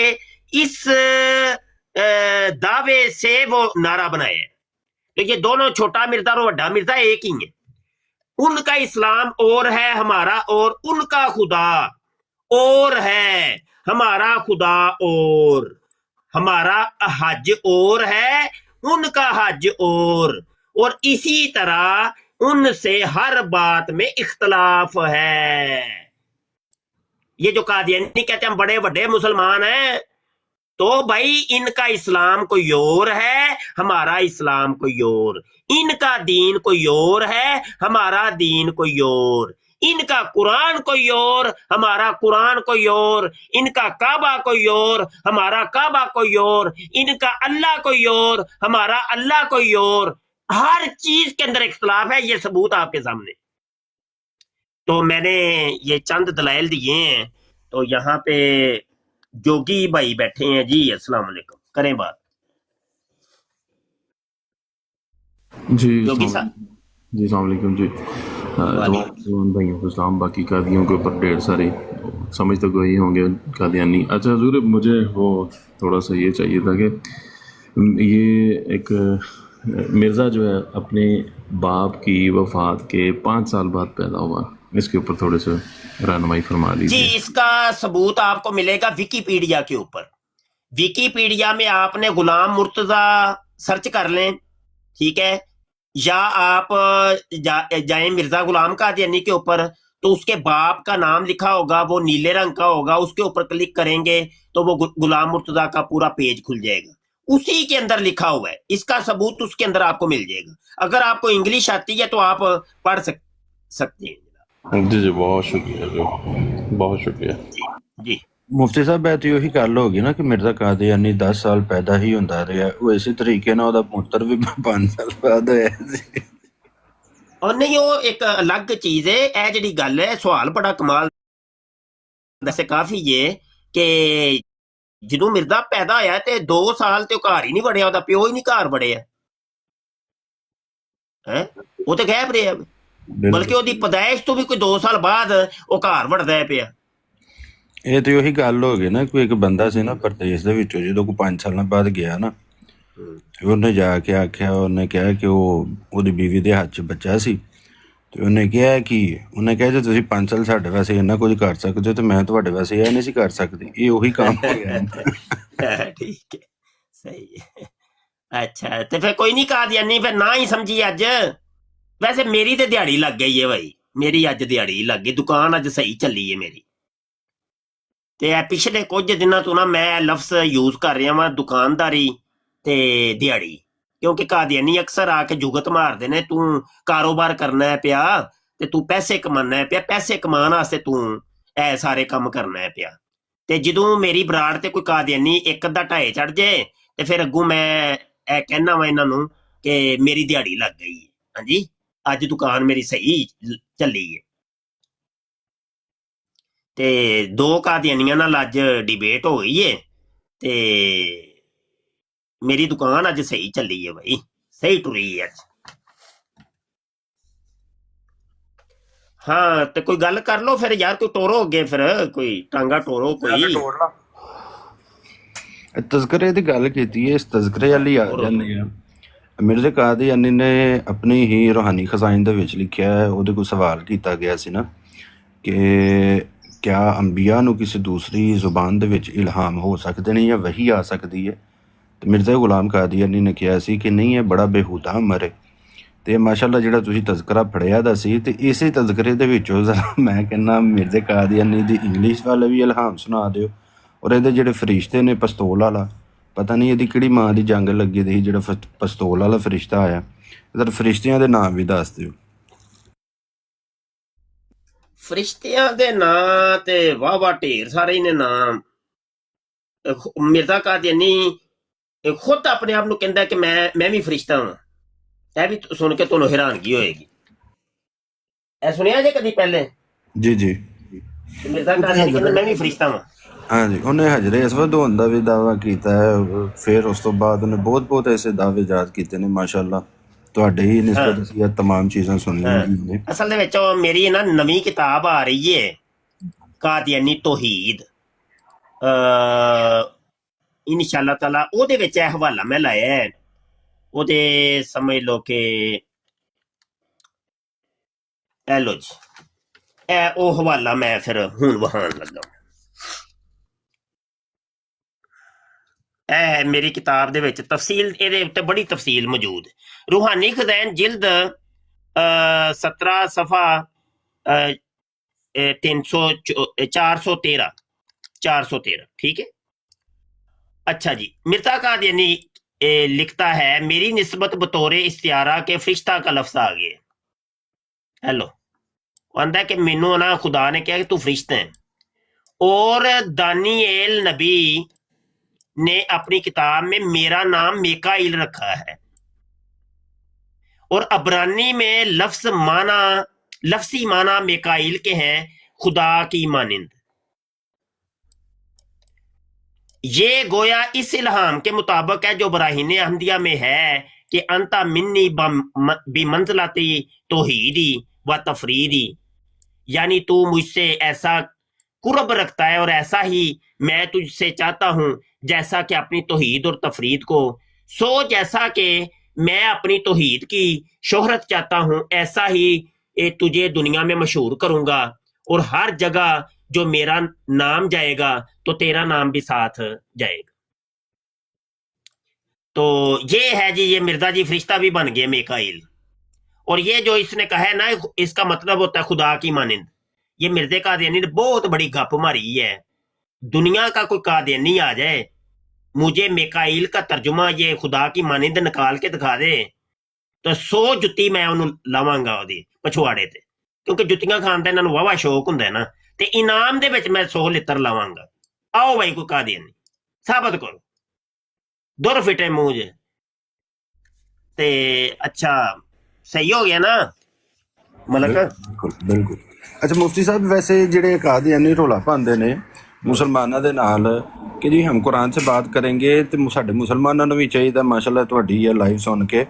इस दावे से वो नारा बनाया है। तो ये दोनों, छोटा मिर्जा और बड़ा मिर्जा एक ही है। उनका इस्लाम और है, हमारा और, उनका खुदा और है, हमारा खुदा और, हमारा हज और है, उनका हज और इसी तरह उनसे हर बात में इख्तलाफ है। ये जो कादियानी कहते हैं हम बड़े बड़े मुसलमान हैं, तो भाई इनका इस्लाम कोई और है, हमारा इस्लाम कोई और, इनका दीन कोई और है, हमारा दीन कोई और, इनका कुरान कोई और, हमारा कुरान कोई और, इनका काबा कोई और, हमारा काबा कोई और, इनका अल्लाह कोई और, हमारा अल्लाह कोई और। हर चीज के अंदर इख्तलाफ है। ये सबूत आपके सामने। तो मैंने ये चंद दलाइल दिए हैं। तो यहाँ पे जोगी भाई बैठे हैं जी, अस्सलाम वालेकुम, करें बात। जी जोगी साहब, जी अस्सलाम वालेकुम जी। तमाम भाइयों को सलाम। बाकी कादियों के ऊपर ढेर सारे समझ तो गए होंगे कादियानी। अच्छा हजूर, मुझे वो थोड़ा सा ये चाहिए था कि ये एक मिर्ज़ा जो है अपने बाप की वफ़ात के 5 साल बाद पैदा हुआ, इसके ऊपर थोड़े से रहनुमाई फरमा जी लीजिए। इसका सबूत आपको मिलेगा विकीपीडिया के ऊपर। विकीपीडिया में आपने गुलाम मुर्तजा सर्च कर लें, ठीक है, या आप जाएं मिर्जा गुलाम कादियानी के ऊपर, तो उसके बाप का नाम लिखा होगा, वो नीले रंग का होगा, उसके ऊपर क्लिक करेंगे तो वो गुलाम मुर्तजा का पूरा पेज खुल जाएगा, उसी के अंदर लिखा हुआ है। इसका सबूत उसके अंदर आपको मिल जाएगा। अगर आपको इंग्लिश आती है तो आप पढ़ सकते हैं। जी जी, बहुत शुक्रिया जो, बहुत शुक्रिया जी। मुफ्ती साहब, ਇਹ ਤੇ ਉਹੀ ਗੱਲ ਹੋ ਗਈ ਨਾ ਕਿ ਮਿਰਜ਼ਾ ਕਾਦੀਆਨੀ 10 ਸਾਲ ਪੈਦਾ ਹੀ ਹੁੰਦਾ ਰਿਹਾ, ਉਹ ਇਸੇ ਤਰੀਕੇ ਨਾਲ ਉਹਦਾ ਪੁੱਤਰ ਵੀ 5 ਸਾਲ ਬਾਅਦ ਹੋਇਆ ਸੀ। और नहीं, वो एक अलग चीज है। ਇਹ ਜਿਹੜੀ ਗੱਲ ਹੈ, ਸਵਾਲ ਬੜਾ ਕਮਾਲ ਵੈਸੇ ਕਾਫੀ ਹੈ ਕਿ ਜਦੋਂ ਮਿਰਜ਼ਾ ਪੈਦਾ ਹੋਇਆ ਤੇ 2 ਸਾਲ ਤੇ ਉਹ ਘਰ ਹੀ ਨਹੀਂ ਵੜਿਆ, ਉਹਦਾ ਪਿਓ ਹੀ ਨਹੀਂ ਘਰ ਵੜਿਆ ਹੈ, ਉਹ ਤੇ ਗਾਇਬ ਰਿਹਾ, ਬਲਕਿ ਉਹਦੀ ਪਦਾਇਸ਼ ਤੋਂ ਵੀ ਕੋਈ 2 ਸਾਲ ਬਾਅਦ ਉਹ ਘਰ ਵੜਦਾ ਪਿਆ। ਇਹ ਤੇ ਉਹੀ ਗੱਲ ਹੋ ਗਈ ਨਾ, ਕੋਈ ਇੱਕ ਬੰਦਾ ਸੀ ਨਾ ਪ੍ਰਦੇਸ਼ ਦੇ ਵਿੱਚੋਂ, ਜਦੋਂ ਕੋਈ 5 ਸਾਲਾਂ ਬਾਅਦ ਗਿਆ ਨਾ, ਤੇ ਉਹਨੇ ਜਾ ਕੇ ਆਖਿਆ, ਉਹਨੇ ਕਿਹਾ ਕਿ ਉਹਦੀ ਬੀਵੀ ਦੇ ਹੱਥ 'ਚ ਬੱਚਾ ਸੀ, ਤੇ ਉਹਨੇ ਕਿਹਾ ਜੇ ਤੁਸੀਂ 5 ਸਾਲ ਸਾਡੇ ਵਾਸਤੇ ਇੰਨਾ ਕੁਝ ਕਰ ਸਕਦੇ ਹੋ, ਤੇ ਮੈਂ ਤੁਹਾਡੇ ਵਾਸਤੇ ਇਹ ਨਹੀਂ ਸੀ ਕਰ ਸਕਦੀ। ਇਹ ਉਹੀ ਕੰਮ ਹੋ ਗਿਆ। ਠੀਕ ਹੈ, ਸਹੀ ਹੈ। ਅੱਛਾ, ਤੇ ਫਿਰ ਕੋਈ ਨਹੀਂ ਕਾਦੀਆਨੀ, ਫਿਰ ਨਾ ਹੀ ਸਮਝੀ ਅੱਜ। ਵੈਸੇ ਮੇਰੀ ਤੇ ਦਿਹਾੜੀ ਲੱਗ ਗਈ ਹੈ ਭਾਈ, ਮੇਰੀ ਅੱਜ ਦਿਹਾੜੀ ਲੱਗ ਗਈ, ਦੁਕਾਨ ਅੱਜ ਸਹੀ ਚੱਲੀ ਹੈ ਮੇਰੀ। ਤੇ ਇਹ ਪਿਛਲੇ ਕੁਝ ਦਿਨਾਂ ਤੋਂ ਨਾ ਮੈਂ ਲਫ਼ਜ਼ ਯੂਜ਼ ਕਰ ਰਿਹਾ ਵਾਂ, ਦੁਕਾਨਦਾਰੀ ਤੇ ਦਿਹਾੜੀ, ਕਿਉਂਕਿ ਕਾਦੀਆਨੀ ਅਕਸਰ ਆ ਕੇ ਜੁਗਤ ਮਾਰਦੇ ਨੇ, ਤੂੰ ਕਾਰੋਬਾਰ ਕਰਨਾ ਹੈ ਪਿਆ ਤੇ ਤੂੰ ਪੈਸੇ ਕਮਾਉਣਾ ਹੈ ਪਿਆ, ਪੈਸੇ ਕਮਾਉਣ ਵਾਸਤੇ ਤੂੰ ਇਹ ਸਾਰੇ ਕੰਮ ਕਰਨਾ ਹੈ ਪਿਆ। ਤੇ ਜਦੋਂ ਮੇਰੀ ਬਰਾੜ ਤੇ ਕੋਈ ਕਾਦੀਆਨੀ ਇੱਕ ਅੱਧਾ ਢਾਏ ਚੜ ਜਾਏ ਤੇ ਫਿਰ ਅੱਗੋਂ ਮੈਂ ਇਹ ਕਹਿਣਾ ਵਾ ਇਹਨਾਂ ਨੂੰ ਕਿ ਮੇਰੀ ਦਿਹਾੜੀ ਲੱਗ ਗਈ ਹੈ। ਹਾਂਜੀ, ਅੱਜ ਦੁਕਾਨ ਮੇਰੀ ਸਹੀ ਚੱਲੀ ਹੈ। ਤੇ 2 ਕਾਦੀਆਨੀਆਂ ਨਾਲ ਅੱਜ ਡਿਬੇਟ ਹੋ ਗਈ ਹੈ ਤੇ ਮੇਰੀ ਦੁਕਾਨ ਅੱਜ ਸਹੀ ਚੱਲੀ ਹੈ ਭਾਈ, ਸਹੀ ਟੁਰੀ ਹੈ ਅੱਜ। ਹਾਂ, ਤੇ ਕੋਈ ਗੱਲ ਕਰ ਲੋ ਫਿਰ ਯਾਰ, ਕੋਈ ਟੋਰੋ ਅੱਗੇ, ਫਿਰ ਕੋਈ ਟਾਂਗਾ ਟੋਰੋ ਕੋਈ। ਤਜ਼ਕਰੇ ਦੀ ਗੱਲ ਕੀਤੀ ਹੈ, ਇਸ ਤਜ਼ਕਰੇ ਵਾਲੀ ਆ ਜਾਂਦੇ ਆ। ਮਿਰਜ਼ਾ ਕਾਦੀਆਨੀ ਨੇ ਆਪਣੀ ਹੀ ਰੂਹਾਨੀ ਖਜ਼ਾਇਨ ਦੇ ਵਿੱਚ ਲਿਖਿਆ ਹੈ, ਉਹਦੇ ਕੋਲ ਸਵਾਲ ਕੀਤਾ ਗਿਆ ਸੀ ਨਾ ਕਿ ਕਿਆ ਅੰਬੀਆ ਨੂੰ ਕਿਸੇ ਦੂਸਰੀ ਜ਼ੁਬਾਨ ਦੇ ਵਿੱਚ ਇਲਹਾਮ ਹੋ ਸਕਦੇ ਨੇ ਜਾਂ ਵਹੀ ਆ ਸਕਦੀ ਹੈ। ਤੇ ਮਿਰਜ਼ਾ ਗੁਲਾਮ ਕਾਦੀਆਨੀ ਨੇ ਕਿਹਾ ਸੀ ਕਿ ਨਹੀਂ, ਇਹ ਬੜਾ ਬੇਹੂਦਾ ਅਮਰ ਹੈ। ਤੇ ਮਾਸ਼ਾਅੱਲਾ ਜਿਹੜਾ ਤੁਸੀਂ ਤਜ਼ਕਰਾ ਫੜਿਆ ਦਾ ਸੀ, ਤੇ ਇਸੇ ਤਜ਼ਕਰੇ ਦੇ ਵਿੱਚੋਂ ਜ਼ਰਾ ਮੈਂ ਕਹਿੰਦਾ ਮਿਰਜ਼ਾ ਕਾਦੀਆਨੀ ਦੀ ਇੰਗਲਿਸ਼ ਵਾਲਾ ਵੀ ਇਲਹਾਮ ਸੁਣਾ ਦਿਓ, ਔਰ ਇਹਦੇ ਜਿਹੜੇ ਫਰਿਸ਼ਤੇ ਨੇ ਪਸਤੌਲ ਵਾਲਾ, ਪਤਾ ਨਹੀਂ ਇਹਦੀ ਕਿਹੜੀ ਮਾਂ ਦੀ ਜੰਗ ਲੱਗੀ ਦੀ ਸੀ ਜਿਹੜਾ ਪਸਤੌਲ ਵਾਲਾ ਫਰਿਸ਼ਤਾ ਆਇਆ, ਜ਼ਰਾ ਫਰਿਸ਼ਤਿਆਂ ਦੇ ਨਾਮ ਵੀ ਦੱਸ ਦਿਓ। ਫਰਿਸ਼ਤਿਆਂ ਦੇ ਨਾਂ ਤੇ ਵਾਹ ਢੇਰ ਸਾਰੇ ਨੇ ਨਾਮ। ਮਿਰਜ਼ਾ ਕਾਦੀਆਨੀ ਖੁਦ ਆਪਣੇ ਆਪ ਨੂੰ ਕਹਿੰਦਾ ਕਿ ਮੈਂ ਵੀ ਫਰਿਸ਼ਤਾ ਹਾਂ। ਇਹ ਵੀ ਸੁਣ ਕੇ ਤੁਹਾਨੂੰ ਹੈਰਾਨਗੀ ਹੋਏਗੀ। ਇਹ ਸੁਣਿਆ ਜੇ ਕਦੀ ਪਹਿਲੇ? ਜੀ ਜੀ। ਮਿਰਜ਼ਾ ਕਾਦੀਆਨੀ ਕਹਿੰਦਾ ਮੈਂ ਵੀ ਫਰਿਸ਼ਤਾ ਹਾਂ। ਹਾਂਜੀ, ਉਹਨੇ ਹਜਰੇ ਅਸਵਦ ਹੋਣ ਦਾ ਵੀ ਦਾਅਵਾ ਕੀਤਾ ਹੈ। ਫਿਰ ਉਸ ਤੋਂ ਬਾਅਦ ਉਹਨੇ ਬਹੁਤ ਐਸੇ ਦਾਅਵੇ ਇਜਾਦ ਕੀਤੇ ਨੇ ਮਾਸ਼ਾਅੱਲਾ। ਤੁਹਾਡੇ ਹੀ ਨਿਸਬਤ ਅਸੀਂ ਇਹ ਤਮਾਮ ਚੀਜ਼ਾਂ ਸੁਣੀਆਂ ਨੇ। ਅਸਲ ਦੇ ਵਿੱਚ ਉਹ ਮੇਰੀ ਨਾ ਨਵੀਂ ਕਿਤਾਬ ਆ ਰਹੀ ਹੈ, ਕਾਦੀਆਨੀ ਤੌਹੀਦ, ਇਨਸ਼ਾਅੱਲਾ ਤਾਲਾ। ਉਹਦੇ ਵਿੱਚ ਇਹ ਹਵਾਲਾ ਮੈਂ ਲਾਇਆ ਹੈ। ਉਹਦੇ ਸਮਝ ਲਓ ਕਿ ਇਹ ਲੋ ਜੀ, ਇਹ ਉਹ ਹਵਾਲਾ ਮੈਂ ਫਿਰ ਹੁਣ ਵਹਾਣ ਲੱਗਾ। ਇਹ ਹੈ ਮੇਰੀ ਕਿਤਾਬ ਦੇ ਵਿੱਚ ਤਫਸੀਲ, ਇਹਦੇ ਉੱਤੇ ਬੜੀ ਤਫਸੀਲ ਮੌਜੂਦ। ਰੂਹਾਨੀ ਖਜ਼ਾਨ ਜਿਲਦ 17 ਸਫਾ 413, ठीक है। अच्छा जी, मिर्जा कादियानी लिखता है, मेरी निस्बत बतौर इस्तियारा के फरिश्ता का लफ्ज आ गया। हेलो, आंदा कि मैनू ना खुदा ने कहा कि तू फरिश्ता है। और दानिएल नबी ने अपनी किताब में मेरा नाम मेकाइल रखा है। और अबरानी में लफ्सी माना मेकाइल के हैं, खुदा की मानिंद। ये गोया इस इल्हाम के मुताबिक है जो बराहीन अहमदिया में है कि अंता मिन्नी बिमंज़िलती तौहीदी व तफरीदी, यानी तू मुझसे ऐसा कुर्ब रखता है और ऐसा ही मैं तुझसे चाहता हूँ जैसा कि अपनी तौहीद और तफरीद को। सो जैसा कि मैं अपनी तौहीद की शोहरत चाहता हूँ, ऐसा ही तुझे दुनिया में मशहूर करूँगा। और हर जगह जो मेरा नाम जाएगा तो तेरा नाम भी साथ जाएगा। तो ये है जी, ये मिर्जा जी फरिश्ता भी बन गए मेकाइल। और ये जो इसने कहा है ना, इसका मतलब होता है खुदा की मानिंद। ये मिर्जे कादियानी ने बहुत बड़ी गप मारी है। दुनिया का कोई कादियानी आ जाए, मुझे मेकाइल का तर्जुमा ये खुदा की मानिंद निकाल के दिखा दे, तो 100 जुत्ती मैं उन्होंने लावांगा ਉਹਦੀ ਪਛਵਾੜੇ ਤੇ। ਕਿਉਂਕਿ ਜੁੱਤੀਆਂ ਖਾਣ ਦਾ ਇਹਨਾਂ ਨੂੰ ਵਾਵਾ ਸ਼ੌਕ ਹੁੰਦਾ ਨਾ, ਤੇ ਇਨਾਮ ਦੇ ਵਿੱਚ ਮੈਂ 100 ਲਿੱਤਰ ਲਾਵਾਂਗਾ। ਆਓ ਭਾਈ ਕੋਈ ਕਾਦੀਆਨੀ ਸਾਬਤ ਕਰੋ, ਦੁਰ ਫਿਟੇ ਮੂੰਹ ਜੇ। ਤੇ ਅੱਛਾ ਸਹੀ ਹੋ ਗਿਆ ਨਾ ਮਲਕ? ਬਿਲਕੁਲ। ਅੱਛਾ ਮੁਫਤੀ ਸਾਹਿਬ, ਵੈਸੇ ਜਿਹੜੇ ਕਾਦੀਆਨੀ ਰੌਲਾ ਪਾਉਂਦੇ ਨੇ ਮੁਸਲਮਾਨਾਂ ਦੇ ਨਾਲ ਕਿ ਜੀ ਹਮ ਕੁਰਾਨ ਸੇ ਬਾਤ ਕरेंगे, ਤੇ ਸਾਡੇ ਮੁਸਲਮਾਨਾਂ ਨੂੰ ਵੀ ਚਾਹੀਦਾ ਮਾਸ਼ਾਅੱਲਾ ਤੁਹਾਡੀ ਇਹ ਲਾਈਵ ਸੁਣ ਕੇ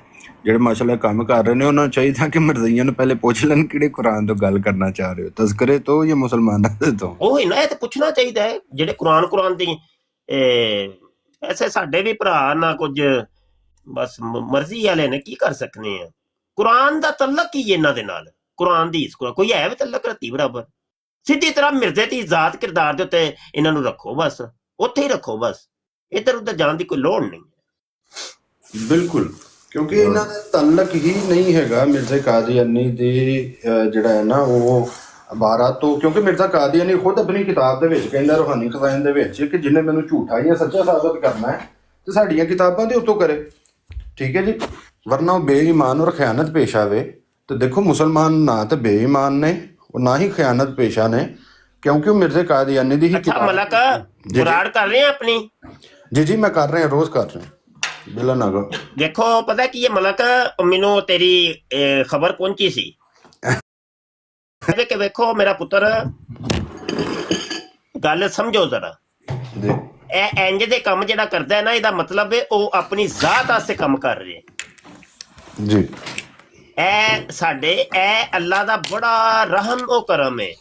ਜਿਹੜੇ ਮਾਸ਼ਾਅੱਲਾ ਕੰਮ ਕਰ ਰਹੇ ਨੇ, ਉਹਨਾਂ ਨੂੰ ਚਾਹੀਦਾ ਕਿ ਮਰਜ਼ਈਆਂ ਨੂੰ ਪਹਿਲੇ ਪੁੱਛ ਲੈਣ ਕਿਹੜੇ ਕੁਰਾਨ ਤੋਂ ਗੱਲ ਕਰਨਾ ਚਾਹ ਰਹੇ ਹੋ, ਤਜ਼ਕਰੇ ਤੋਂ ਜਾਂ ਮੁਸਲਮਾਨਾਂ ਦੇ ਤੋਂ। ਉਹ ਹੀ ਨਾ, ਇਹ ਤਾਂ ਪੁੱਛਣਾ ਚਾਹੀਦਾ ਹੈ ਜਿਹੜੇ ਕੁਰਾਨ ਦੀ। ਐਸੇ ਸਾਡੇ ਵੀ ਭਰਾ ਨਾ ਕੁਝ ਬਸ ਮਰਜ਼ੀ ਵਾਲੇ ਨੇ, ਕੀ ਕਰ ਸਕਨੇ ਆ। ਕੁਰਾਨ ਦਾ ਤਲਕ ਕੀ ਇਹਨਾਂ ਦੇ ਨਾਲ? ਕੁਰਾਨ ਦੀ ਕੋਈ ਹੈ ਵੀ ਤਲਕ ਰੱਤੀ ਬਰਾਬਰ? ਸਿੱਧੀ ਤਰ੍ਹਾਂ ਮਿਰਜ਼ੇ ਦੀ ਜ਼ਾਤ ਕਿਰਦਾਰ ਦੇ ਉੱਤੇ ਇਹਨਾਂ ਨੂੰ ਰੱਖੋ, ਬਸ ਉੱਥੇ ਹੀ ਰੱਖੋ, ਬਸ ਇੱਧਰ ਉੱਧਰ ਜਾਣ ਦੀ ਕੋਈ ਲੋੜ ਨਹੀਂ। ਬਿਲਕੁਲ, ਕਿਉਂਕਿ ਇਹਨਾਂ ਦਾ ਤਲਕ ਹੀ ਨਹੀਂ ਹੈਗਾ ਮਿਰਜ਼ਾ ਕਾਦੀਆਨੀ ਦੀ ਜਿਹੜਾ ਹੈ ਨਾ ਉਹ ਇਬਾਰਤ ਤੋਂ। ਕਿਉਂਕਿ ਮਿਰਜ਼ਾ ਕਾਦੀਆਨੀ ਖੁਦ ਆਪਣੀ ਕਿਤਾਬ ਦੇ ਵਿੱਚ ਕਹਿੰਦਾ ਰੂਹਾਨੀ ਖਜ਼ਾਨ ਦੇ ਵਿੱਚ ਕਿ ਜਿਹਨੇ ਮੈਨੂੰ ਝੂਠਾ ਜਾਂ ਸੱਚਾ ਸਾਬਤ ਕਰਨਾ ਹੈ ਤੇ ਸਾਡੀਆਂ ਕਿਤਾਬਾਂ ਦੇ ਉੱਤੋਂ ਕਰੇ, ਠੀਕ ਹੈ ਜੀ, ਵਰਨਾ ਉਹ ਬੇਈਮਾਨ ਔਰ ਖਿਆਨਤ ਪੇਸ਼ ਆਵੇ। ਤੇ ਦੇਖੋ ਮੁਸਲਮਾਨ ਨਾ ਤੇ ਬੇਈਮਾਨ ਨੇ और ना ही खयानत पेशा ने, क्योंकि वो मिर्जे कादियानी दी ही अच्छा मलक मुराद कर रहे हैं अपनी? जी जी मैं कर रहे हैं, रोज कर रहे हैं बिला ना। देखो पता कि ये मलक मैनू तेरी खबर पहुंची सी कि वेखो मेरा पुत्र गल समझो जरा, इंज दे काम जेड़ा करदा है ना, इहदा मतलब है वो अपनी जात वास्ते काम कर रहे जी। ਸਾਡੇ ਇਹ ਅੱਲਾ ਦਾ ਬੜਾ ਰਹਿਮ ਉਹ ਕਰਮ ਹੈ।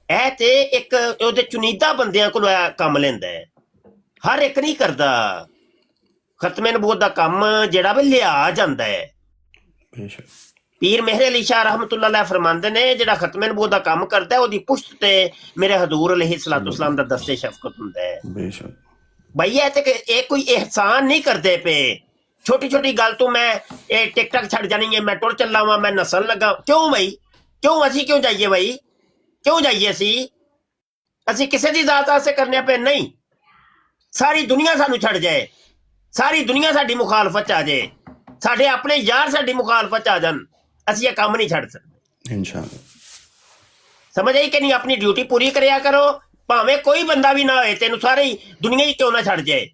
ਇਹ ਤੇ ਇੱਕ ਉਹਦੇ ਚੁਨੀਦਾ ਬੰਦਿਆਂ ਕੋਲ ਕੰਮ ਲੈਂਦਾ ਹੈ, ਹਰ ਇੱਕ ਨਹੀਂ ਕਰਦਾ। ਖਤਮੇ ਨਬੂਵਤ ਦਾ ਕੰਮ ਜਿਹੜਾ ਵੀ ਲਿਆ ਜਾਂਦਾ ਹੈ, ਪੀਰ ਮਿਹਰ ਅਲੀ ਸ਼ਾਹ ਰਹਿਮਤੁल्लाह ਅਲੈਹ ਫਰਮਾਉਂਦੇ ਨੇ ਜਿਹੜਾ ਖਤਮੇ ਨਬੂਵਤ ਦਾ ਕੰਮ ਕਰਦਾ ਉਹਦੀ ਪੁਸ਼ਤ ਤੇ ਮੇਰੇ ਹਜ਼ੂਰ ਅਲੈਹਿਸਸਲਾਮ ਦਾ ਦਸਤੇ ਸ਼ਫਕਤ ਹੁੰਦਾ ਹੈ। ਬੇਸ਼ੱਕ ਭਾਈ ਇਹ ਕੋਈ ਇਹਸਾਨ ਨਹੀਂ ਕਰਦੇ ਪਏ। ਛੋਟੀ ਛੋਟੀ ਗੱਲ ਤੋਂ ਮੈਂ ਇਹ ਟਿਕਟਕ ਛੱਡ ਜਾਣੀ ਹੈ, ਮੈਂ ਟੁਰ ਚੱਲਾ ਵਾਂ, ਮੈਂ ਨਸਣ ਲੱਗਾ। ਕਿਉਂ ਬਈ? ਕਿਉਂ? ਅਸੀਂ ਕਿਉਂ ਜਾਈਏ ਬਈ? ਕਿਉਂ ਜਾਈਏ? ਅਸੀਂ ਕਿਸੇ ਦੀ ਜ਼ਾਤ ਵਾਸਤੇ ਕਰਨੇ ਪਏ ਨਹੀਂ। ਸਾਰੀ ਦੁਨੀਆ ਸਾਨੂੰ ਛੱਡ ਜਾਏ, ਸਾਰੀ ਦੁਨੀਆ ਸਾਡੀ ਮੁਖਾਲਫਤ 'ਚ ਆ ਜਾਏ, ਸਾਡੇ ਆਪਣੇ ਯਾਰ ਸਾਡੀ ਮੁਖਾਲਫਤ 'ਚ ਆ ਜਾਣ, ਅਸੀਂ ਇਹ ਕੰਮ ਨਹੀਂ ਛੱਡ ਸਕਦੇ। ਇਨਸ਼ਾਅੱਲਾ। ਸਮਝ ਆਈ ਕਿ ਨਹੀਂ? ਆਪਣੀ ਡਿਊਟੀ ਪੂਰੀ ਕਰਿਆ ਕਰੋ, ਭਾਵੇਂ ਕੋਈ ਬੰਦਾ ਵੀ ਨਾ ਹੋਏ, ਤੈਨੂੰ ਸਾਰੀ ਦੁਨੀਆ ਹੀ ਕਿਉਂ ਨਾ ਛੱਡ ਜਾਏ,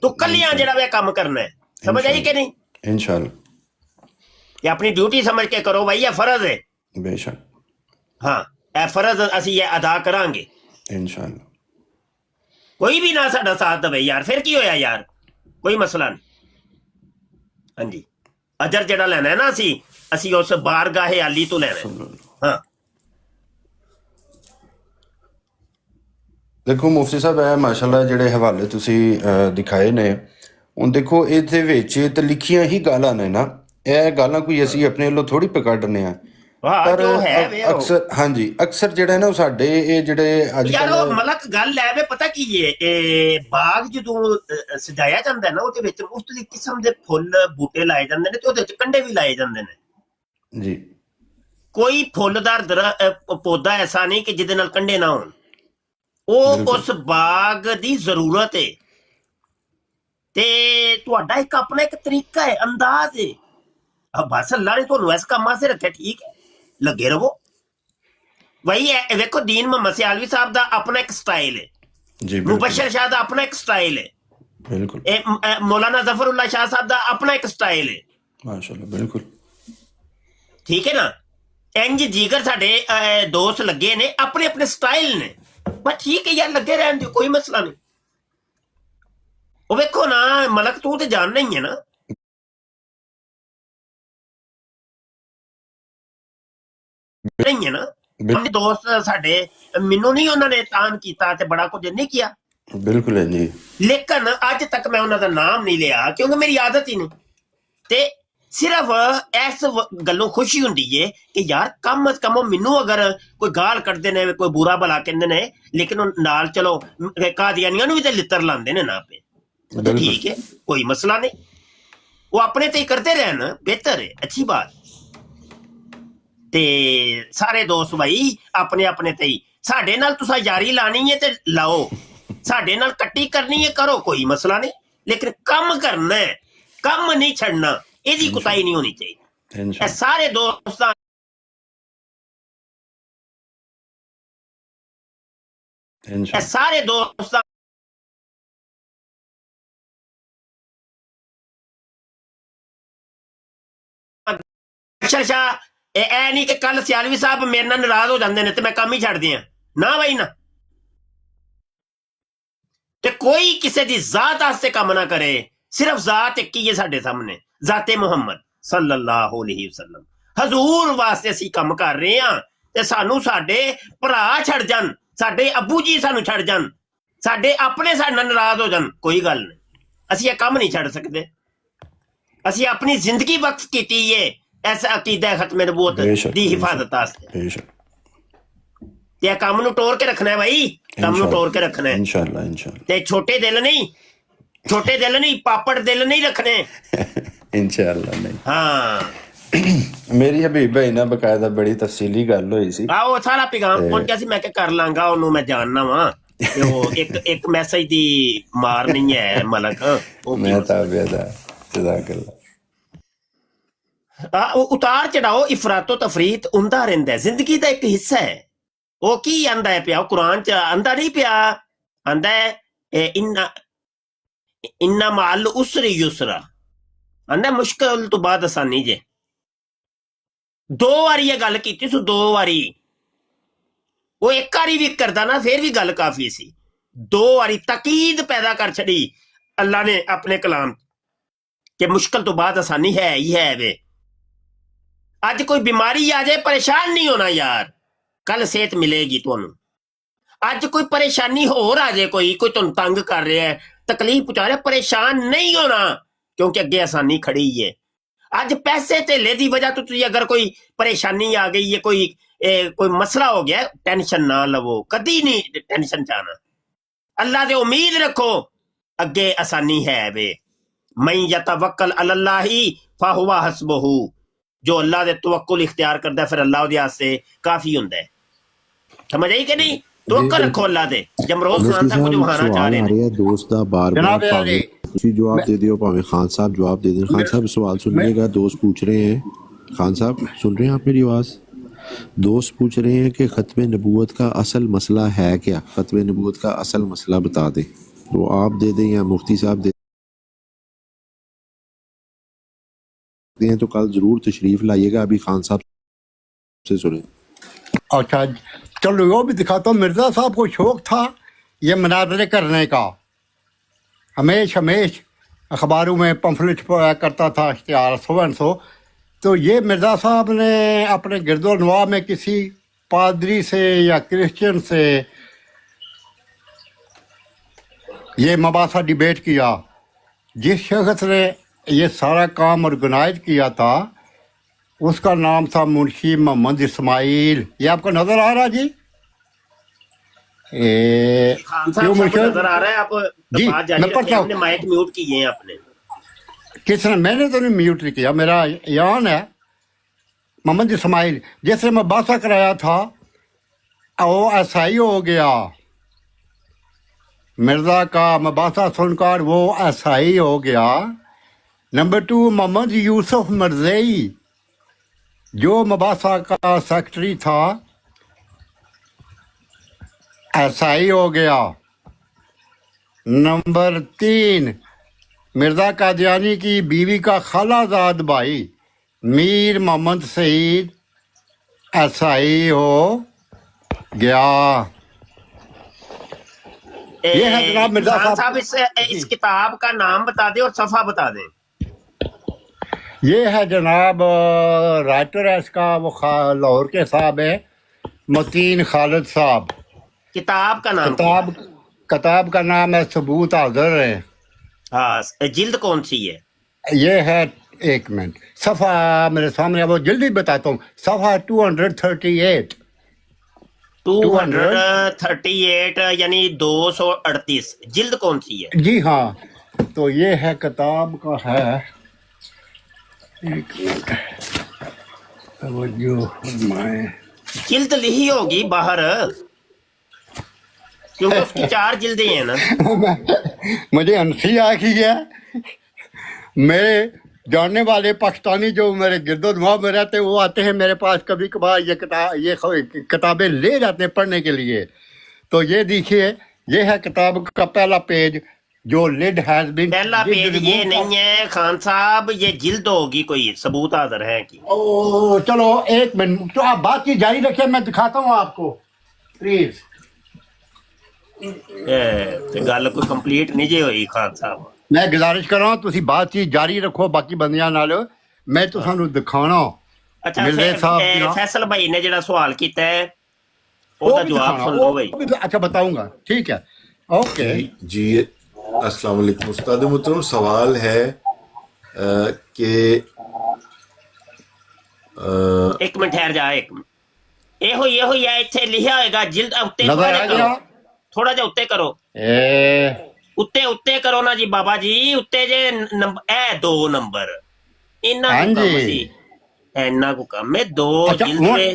ਤੂੰ ਕੱਲਿਆਂ ਜਿਹੜਾ ਵੇ ਕੰਮ ਕਰਨਾ ਹੈ। ਸਮਝ ਆਈ ਕਿ ਨਹੀਂ? ਇਨਸ਼ਾਅੱਲਾ। ਇਹ ਆਪਣੀ ਡਿਊਟੀ ਸਮਝ ਕੇ ਕਰੋ ਭਾਈ, ਇਹ ਫਰਜ਼ ਹੈ। ਬੇਸ਼ੱਕ। ਹਾਂ, ਇਹ ਫਰਜ਼ ਅਸੀਂ ਇਹ ਅਦਾ ਕਰਾਂਗੇ ਇਨਸ਼ਾਅੱਲਾ। ਕੋਈ ਵੀ ਨਾ ਸਾਡਾ ਸਾਥ ਦੇਵੇ ਯਾਰ, ਫਿਰ ਕੀ ਹੋਇਆ ਯਾਰ? ਕੋਈ ਮਸਲਾ ਨਹੀਂ। ਹਾਂਜੀ, ਅਜਰ ਜਿਹੜਾ ਲੈਣਾ ਹੈ ਨਾ ਅਸੀਂ ਉਸ ਬਾਰਗਾਹੇ ਆਲੀ ਤੋਂ ਲੈਣਾ। ਹਾਂ, ਦੇਖੋ ਮੁਫਤੀ ਸਾਹਿਬ, ਇਹ ਮਾਸ਼ਾਅੱਲਾ ਜਿਹੜੇ ਹਵਾਲੇ ਤੁਸੀਂ ਦਿਖਾਏ ਨੇ, ਹੁਣ ਦੇਖੋ ਇਹਦੇ ਵਿੱਚ ਤਾਂ ਲਿਖੀਆਂ ਹੀ ਗਾਲਾਂ ਨੇ ਨਾ, ਇਹ ਗਾਲਾਂ ਕੋਈ ਅਸੀਂ ਆਪਣੇ ਵੱਲੋਂ ਥੋੜੀ ਪਕੜਨੇ ਆ, ਪਰ ਅਕਸਰ ਹਾਂਜੀ ਅਕਸਰ ਜਿਹੜਾ ਨਾ ਉਹ ਸਾਡੇ ਇਹ ਜਿਹੜੇ ਅੱਜ ਯਾਰ ਉਹ ਕੱਲ੍ਹ ਮਲਕ ਗੱਲ ਲੈ ਵੇ, ਪਤਾ ਕੀ ਹੈ, ਇਹ ਬਾਗ ਜਦੋਂ ਸਜਾਇਆ ਜਾਂਦਾ ਨਾ ਉਹਦੇ ਵਿੱਚ ਮੁਖਤਲਿਫ ਕਿਸਮ ਦੇ ਫੁੱਲ ਬੂਟੇ ਲਾਏ ਜਾਂਦੇ ਨੇ ਤੇ ਉਹਦੇ ਵਿੱਚ ਕੰਡੇ ਵੀ ਲਾਏ ਜਾਂਦੇ ਨੇ ਜੀ। ਕੋਈ ਫੁੱਲਦਾਰ ਪੌਦਾ ਐਸਾ ਨਹੀਂ ਕਿ ਜਿਹਦੇ ਨਾਲ ਕੰਡੇ ਨਾ ਹੋਣ। ਉਹ ਉਸ ਬਾਗ ਦੀ ਜ਼ਰੂਰਤ ਹੈ ਤੇ ਤੁਹਾਡਾ ਇੱਕ ਆਪਣਾ ਇੱਕ ਤਰੀਕਾ ਹੈ, ਅੰਦਾਜ਼ ਹੈ। ਬਸ ਅੱਲਾ ਨੇ ਤੁਹਾਨੂੰ ਇਸ ਕੰਮ ਵਾਸਤੇ ਰੱਖਿਆ, ਠੀਕ ਹੈ, ਲੱਗੇ ਰਹੋ। ਵਹੀ ਹੈ, ਵੇਖੋ ਦੀਨ ਮੁਹੰਮਦ ਸਿਆਲਵੀ ਸਾਹਿਬ ਦਾ ਆਪਣਾ ਇੱਕ ਸਟਾਈਲ ਹੈ ਜੀ, ਮੁਬਸ਼ਰ ਸ਼ਾਹ ਦਾ ਆਪਣਾ ਇੱਕ ਸਟਾਈਲ ਹੈ, ਬਿਲਕੁਲ ਮੌਲਾਨਾ ਜ਼ਫਰੁल्लाह ਸ਼ਾਹ ਸਾਹਿਬ ਦਾ ਆਪਣਾ ਇੱਕ ਸਟਾਈਲ ਹੈ। ਮਾਸ਼ਾਅੱਲਾ, ਬਿਲਕੁਲ ਠੀਕ ਹੈ ਨਾ? ਇੰਜ ਜੀਗਰ ਸਾਡੇ ਦੋਸਤ ਲੱਗੇ ਨੇ, ਆਪਣੇ ਆਪਣੇ ਸਟਾਈਲ ਨੇ, ਬਸ ਠੀਕ ਹੈ ਯਾਰ, ਲੱਗੇ ਰਹਿਣ ਦਿਓ, ਕੋਈ ਮਸਲਾ ਨਹੀਂ। ਉਹ ਵੇਖੋ ਨਾ ਮਲਕ, ਤੂੰ ਤੇ ਜਾਣਨਾ ਹੀ ਹੈ ਨਾ, ਨਹੀਂ ਹੈ ਨਾ? ਆਪਣੇ ਦੋਸਤ ਸਾਡੇ, ਮੈਨੂੰ ਨਹੀਂ ਉਹਨਾਂ ਨੇ ਤਾਨ ਕੀਤਾ ਤੇ ਬੜਾ ਕੁਝ ਨਹੀਂ ਕੀਤਾ, ਬਿਲਕੁਲ ਹੈ ਜੀ। ਲੇਕਿਨ ਅੱਜ ਤੱਕ ਮੈਂ ਉਹਨਾਂ ਦਾ ਨਾਮ ਨਹੀਂ ਲਿਆ ਕਿਉਂਕਿ ਮੇਰੀ ਆਦਤ ਹੀ ਨਹੀਂ। ਤੇ ਸਿਰਫ ਇਸ ਗੱਲੋਂ ਖੁਸ਼ੀ ਹੁੰਦੀ ਏ ਕਿ ਯਾਰ ਕਮ ਅਜ਼ ਕਮ ਮੈਨੂੰ ਅਗਰ ਕੋਈ ਗਾਲ ਕੱਢਦੇ ਨੇ, ਕੋਈ ਬੁਰਾ ਭਲਾ ਕਹਿੰਦੇ ਨੇ, ਲੇਕਿਨ ਉਹ ਨਾਲ ਚਲੋ ਕਾਦੀਆਨੀਆਂ ਨੂੰ ਵੀ ਤੇ ਲਿੱਤਰ ਲਾਉਂਦੇ ਨੇ ਨਾ ਪੇ, ਠੀਕ ਹੈ, ਕੋਈ ਮਸਲਾ ਨਹੀਂ। ਉਹ ਆਪਣੇ ਤੇ ਹੀ ਕਰਦੇ ਰਹਿਣ, ਬਿਹਤਰ ਹੈ, ਅੱਛੀ ਬਾਤ। ਤੇ ਸਾਰੇ ਦੋਸਤ ਭਾਈ ਆਪਣੇ ਆਪਣੇ ਤੇ ਹੀ, ਸਾਡੇ ਨਾਲ ਤੁਸੀਂ ਯਾਰੀ ਲਾਣੀ ਹੈ ਤੇ ਲਾਓ, ਸਾਡੇ ਨਾਲ ਕੱਟੀ ਕਰਨੀ ਹੈ ਕਰੋ, ਕੋਈ ਮਸਲਾ ਨਹੀਂ, ਲੇਕਿਨ ਕੰਮ ਕਰਨਾ ਹੈ, ਕੰਮ ਨਹੀਂ ਛੱਡਣਾ, ਇਹਦੀ ਕੁਤਾਈ ਨਹੀਂ ਹੋਣੀ ਚਾਹੀਦੀ। ਇਹ ਸਾਰੇ ਦੋਸਤਾਂ ਇਹ ਸਾਰੇ ਦੋਸਤਾਂ ਸ਼ਾਹ ਇਹ ਨਹੀਂ ਕਿ ਕੱਲ ਸਿਆਲਵੀ ਸਾਹਿਬ ਮੇਰੇ ਨਾਲ ਨਾਰਾਜ਼ ਹੋ ਜਾਂਦੇ ਨੇ ਤੇ ਮੈਂ ਕੰਮ ਹੀ ਛੱਡ ਦਿਆਂ, ਨਾ ਬਾਈ ਨਾ। ਤੇ ਕੋਈ ਕਿਸੇ ਦੀ ਜ਼ਾਤ ਵਾਸਤੇ ਕੰਮ ਨਾ ਕਰੇ, ਸਿਰਫ ਜ਼ਾਤ ਇੱਕ ਹੀ ਹੈ ਸਾਡੇ ਸਾਹਮਣੇ, ਜ਼ਾਤੇ ਮੁਹੰਮਦ ਸੱਲੱਲਾਹੁ ਅਲੈਹਿ ਵਸੱਲਮ। ਹਜ਼ੂਰ ਵਾਸਤੇ ਅਸੀਂ ਕੰਮ ਕਰ ਰਹੇ ਹਾਂ ਤੇ ਸਾਨੂੰ ਸਾਡੇ ਭਰਾ ਛੱਡ ਜਾਣ, ਸਾਡੇ ਅੱਬੂ ਜੀ ਸਾਨੂੰ ਛੱਡ ਜਾਣ, ਸਾਡੇ ਆਪਣੇ ਸਾਡੇ ਨਾਲ ਨਾਰਾਜ਼ ਹੋ ਜਾਣ, ਕੋਈ ਗੱਲ ਨਹੀਂ, ਅਸੀਂ ਇਹ ਕੰਮ ਨਹੀਂ ਛੱਡ ਸਕਦੇ। ਅਸੀਂ ਆਪਣੀ ਜ਼ਿੰਦਗੀ ਵਕਫ ਕੀਤੀ ਹੈ ਇਸ ਅਕੀਦਾ ਖਤਮੇ ਨਬੂਵਤ ਦੀ ਹਿਫਾਜ਼ਤ ਵਾਸਤੇ, ਤੇ ਇਹ ਕੰਮ ਨੂੰ ਟੋਰ ਕੇ ਰੱਖਣਾ ਹੈ ਭਾਈ, ਕੰਮ ਨੂੰ ਟੋਰ ਕੇ ਰੱਖਣਾ ਹੈ ਇਨਸ਼ਾਅੱਲਾ, ਇਨਸ਼ਾਅੱਲਾ। ਤੇ ਛੋਟੇ ਦਿਲ ਨਹੀਂ, ਪਾਪੜ ਦਿਲ ਨਹੀਂ ਰੱਖਣੇ ਇਨਸ਼ਾਅੱਲਾ। ਨਹੀਂ, ਹਾਂ, ਮੇਰੀ ਹਬੀਬ ਭਾਈ ਨਾਲ ਬਕਾਇਦਾ ਬੜੀ ਤਫਸੀਲੀ ਗੱਲ ਹੋਈ ਸੀ। ਆਹ ਸਾਰਾ ਪੈਗਾਮ ਪਹੁੰਚਿਆ ਸੀ, ਮੈਂ ਕਿ ਕਰ ਲਾਂਗਾ ਉਹਨੂੰ, ਮੈਂ ਜਾਣਨਾ ਵਾਂ। ਉਹ ਇੱਕ ਮੈਸੇਜ ਦੀ ਮਾਰ ਨਹੀਂ ਹੈ ਮਲਕ, ਮੈਂ ਤਾਂ ਬੇਦਾ ਜਜ਼ਾਕੱਲਾ। ਉਹ ਉਤਾਰ ਚੜਾਓ ਇਫਰਾਤੋ ਤਫਰੀਤ ਹੁੰਦਾ ਰਹਿੰਦਾ, ਜ਼ਿੰਦਗੀ ਦਾ ਇੱਕ ਹਿੱਸਾ ਹੈ। ਉਹ ਕੀ ਆਂਦਾ ਹੈ ਪਿਆ, ਕੁਰਾਨ ਚ ਆਂਦਾ ਨਹੀਂ ਪਿਆ, ਆਂਦਾ ਹੈ ਇੰਨਾ ਮਾਲ ਉਸਰੀ ਯੁਸਰਾ, ਆਂਦਾ ਮੁਸ਼ਕਲ ਤੋਂ ਬਾਅਦ ਆਸਾਨੀ ਜੇ। 2 ਵਾਰੀ ਇਹ ਗੱਲ ਕੀਤੀ ਸੀ, 2 ਵਾਰੀ। ਉਹ ਇੱਕ ਵਾਰੀ ਵੀ ਕਰਦਾ ਨਾ ਫਿਰ ਵੀ ਗੱਲ ਕਾਫੀ ਸੀ, 2 ਵਾਰੀ ਤਕੀਦ ਪੈਦਾ ਕਰ ਛੜੀ ਅੱਲਾ ਨੇ ਆਪਣੇ ਕਲਾਮ ਕਿ ਮੁਸ਼ਕਲ ਤੋਂ ਬਾਅਦ ਆਸਾਨੀ ਹੈ ਹੀ ਹੈ ਵੇ। ਅੱਜ ਕੋਈ ਬਿਮਾਰੀ ਆ ਜਾਏ ਪਰੇਸ਼ਾਨ ਨਹੀਂ ਹੋਣਾ ਯਾਰ, ਕੱਲ ਸਿਹਤ ਮਿਲੇਗੀ ਤੁਹਾਨੂੰ। ਅੱਜ ਕੋਈ ਪਰੇਸ਼ਾਨੀ ਹੋਰ ਆ ਜਾਏ, ਕੋਈ ਤੁਹਾਨੂੰ ਤੰਗ ਕਰ ਰਿਹਾ ਹੈ, ਤਕਲੀਫ ਪਹੁੰਚਾ ਰਿਹਾ, ਪਰੇਸ਼ਾਨ ਨਹੀਂ ਹੋਣਾ ਕਿਉਂਕਿ ਅੱਗੇ ਆਸਾਨੀ ਖੜੀ ਹੈ। ਅੱਜ ਪੈਸੇ ਧੇਲੇ ਦੀ ਵਜ੍ਹਾ ਤੋਂ ਤੁਸੀਂ ਅਗਰ ਕੋਈ ਪਰੇਸ਼ਾਨੀ ਆ ਗਈ ਹੈ, ਕੋਈ ਮਸਲਾ ਹੋ ਗਿਆ, ਟੈਨਸ਼ਨ ਨਾ ਲਵੋ, ਕਦੀ ਨਹੀਂ ਟੈਨਸ਼ਨ ਚਾਹਣਾ। ਅੱਲਾ ਦੇ ਉਮੀਦ ਰੱਖੋ, ਅੱਗੇ ਆਸਾਨੀ ਹੈ ਵੇ। ਮਨ ਯਤਵਕਲ ਅਲੱਲਾਹੀ ਫਹੁਵਾ ਹਸਬੁਹੂ, ਜੋ ਅੱਲਾ ਦੇ ਤਵੱਕੁਲ ਇਖਤਿਆਰ ਕਰਦਾ ਫਿਰ ਅੱਲਾ ਉਹਦੇ ਵਾਸਤੇ ਕਾਫੀ ਹੁੰਦਾ ਹੈ। ਸਮਝ ਆਈ ਕਿ ਨਹੀਂ? ਤਵੱਕਲ ਰੱਖੋ ਅੱਲਾ ਤੇ। ਜਮਰੋਜ਼ ਖਾਨ ਸਾਹਿਬ ਕੁਝ ਵਹਾਣਾ ਚਾਹ ਰਹੇ ਨੇ। दोस्त का बार बार भावे ਤੁਸੀਂ जवाब दे दियो, भावे खान साहब जवाब दे दें। खान साहब सवाल सुनिएगा। दोस्त पूछ रहे हैं, खान साहब सुन रहे हैं आप मेरी आवाज़? दोस्त पूछ रहे हैं कि ख़त्म नबूवत का असल मसला है क्या? ख़त्म नबूवत का असल मसला बता दें। तो आप दे दें या मुफ्ती साहब दे हैं, तो कल ज़रूर तशरीफ़ लाइएगा। अभी खान साहब से सुने। अच्छा चलो वो भी दिखाता हूँ। मिर्ज़ा साहब को शौक़ था ये मुनाज़रे करने का, हमेश अखबारों में पम्फलेट करता था, इश्तिहार सो। तो ये मिर्ज़ा साहब ने अपने गिरदोनवा में किसी पादरी से या क्रिश्चियन से ये मबासा डिबेट किया। जिस शख्स ने ये सारा काम ऑर्गेनाइज किया था उसका नाम था मुंशी मोहम्मद इस्माइल। ये आपको नजर आ रहा जी? खान साहब सबको नजर आ रहा है? आप जी, बात जारी मैं रखें, पढ़ता हूँ। हमने माइक म्यूट किए हैं आपने। किसने? मैंने तो नहीं म्यूट नहीं किया, मेरा यान है मोहम्मद इस्माइल। जैसे मैं बासा कराया था वो ऐसा ही हो गया। मिर्ज़ा का मबासा सुनकर वो ऐसा ही हो गया। नंबर 2 मोहम्मद यूसुफ मरज़ई जो मबासा का सेक्रेटरी था, ऐसा ही हो गया। नंबर 3 मिर्ज़ा कादियानी की बीवी का खालाजाद भाई मीर मोहम्मद सईद, ऐसा ही हो गया। ये है जनाब मिर्ज़ा खान साहब। साहब इस किताब का नाम बता दें और सफ़ा बता दें। ये है जनाब राइटर है इसका, वो लाहौर के साहब है, मतीन खालिद साहब। किताब का नाम क्या है? किताब का नाम है सबूत हाज़िर है। हाँ, जिल्द कौन सी है? ये है, एक मिनट, सफ़ा मेरे सामने, वो जल्दी बताता हूँ। सफ़ा 238 238 यानी 238। जिल्द कौन सी है? जी हाँ। तो ये है किताब का है, एक मिनट, तवज्जो फरमाएं। जिल्द लिखी होगी बाहर, क्योंकि उसकी 4 जिल्दें हैं ना। मुझे हंसी आ गई है। मेरे जानने वाले पाकिस्तानी जो मेरे गिरदोनवा में रहते हैं वो आते हैं मेरे पास कभी कभार, ये किताबें ले जाते हैं पढ़ने के लिए। तो ये देखिए, ये है किताब का पहला पेज, जो लिड हैज बीन। पहला पेज ये नहीं है खान साहब, ये जिल्द होगी कोई, सबूत हाज़िर है की। ओ चलो एक मिनट, तो आप बात की जारी रखिए, मैं दिखाता हूँ आपको प्लीज। ਤੇ ਗੱਲ ਕੋਈ ਕੰਪਲੀਟ ਨਹੀਂ ਜੇ ਹੋਈ ਖਾਨ ਸਾਹਿਬ। मैं गुजारिश कर रहा हूँ तुसी बातचीत जारी रखो बाकी बंदियां नाल, मैं तुसानू दिखाना। ਅੱਛਾ, मिर्ज़ा साहब की ना- फैसल भाई ने ਜਿਹੜਾ ਸਵਾਲ ਕੀਤਾ ਹੈ ਉਹਦਾ भी ਜਵਾਬ दिखाना, ਸੁਣ लो भाई। वो भी अच्छा बताऊंगा, ठीक है, ओके। जी अस्सलाम वालेकुम उस्ताद मुहतरम, सवाल है कि ਇੱਕ ਮਿੰਟ ਠਹਿਰ ਜਾ, ਇੱਕ ਮਿੰਟ। ਇਹੋ ਹੀ ਹੈ, ਇੱਥੇ ਲਿਖਿਆ ਹੋਏਗਾ ਜਿਲਦ ਉੱਤੇ। नजर आ गया? ਥੋੜਾ ਜਿਹਾ ਉੱਤੇ ਕਰੋ, ਉੱਤੇ ਕਰੋ ਨਾ ਜੀ ਬਾਬਾ ਜੀ, ਉੱਤੇ ਜੇ ਨੰਬਰ ਇਹ 2 ਨੰਬਰ, ਇੰਨਾ ਕੁ ਕੰਮ ਹਾਂਜੀ। ਸੀ, ਇੰਨਾ ਕੁ ਕੰਮ ਹੈ। 2 ਅੱਛਾ, ਜਿਲਦੇ।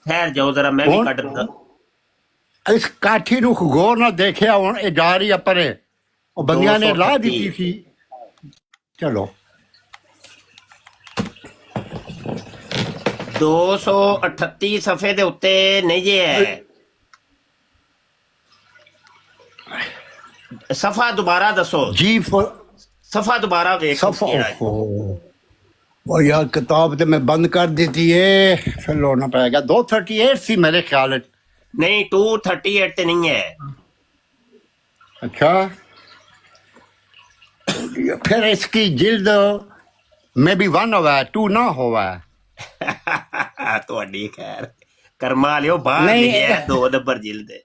ਠਹਿਰ ਜਾਓ ਜਰਾ, ਮੈਂ ਵੀ ਕੱਢ ਦਿੰਦਾ। इस काठी नू गौर ना देखिया हुण ये जा रही है परे, और बंदियां ने ला दी थी। चलो 238 ਸਫੇ ਦੇ ਉੱਤੇ ਨਹੀਂ ਜੇ ਹੈ। ਸਫਾ ਦੁਬਾਰਾ ਦੱਸੋ जी ਸਫਾ ਦੁਬਾਰਾ ਵੇਖ सफा। ਕਿਹੜਾ ਹੈ। ओ यार किताब तो मैं बंद कर दी थी, ये फिर लोना पड़ेगा। 238 सी मेरे ख्याल। नहीं 238 ਤੇ ਨਹੀਂ ਹੈ। अच्छा, फिर इसकी जिल्द में भी 1 हुआ है, 2 ना हुआ है। ਤੁਹਾਡੀ ਖੈਰ ਕਰਮਾ ਲਿਓ, ਬਾਹਰ ਨਹੀਂ। ਲਿਖਿਆ 2 ਨੰਬਰ ਜਿਲਦ ਹੈ।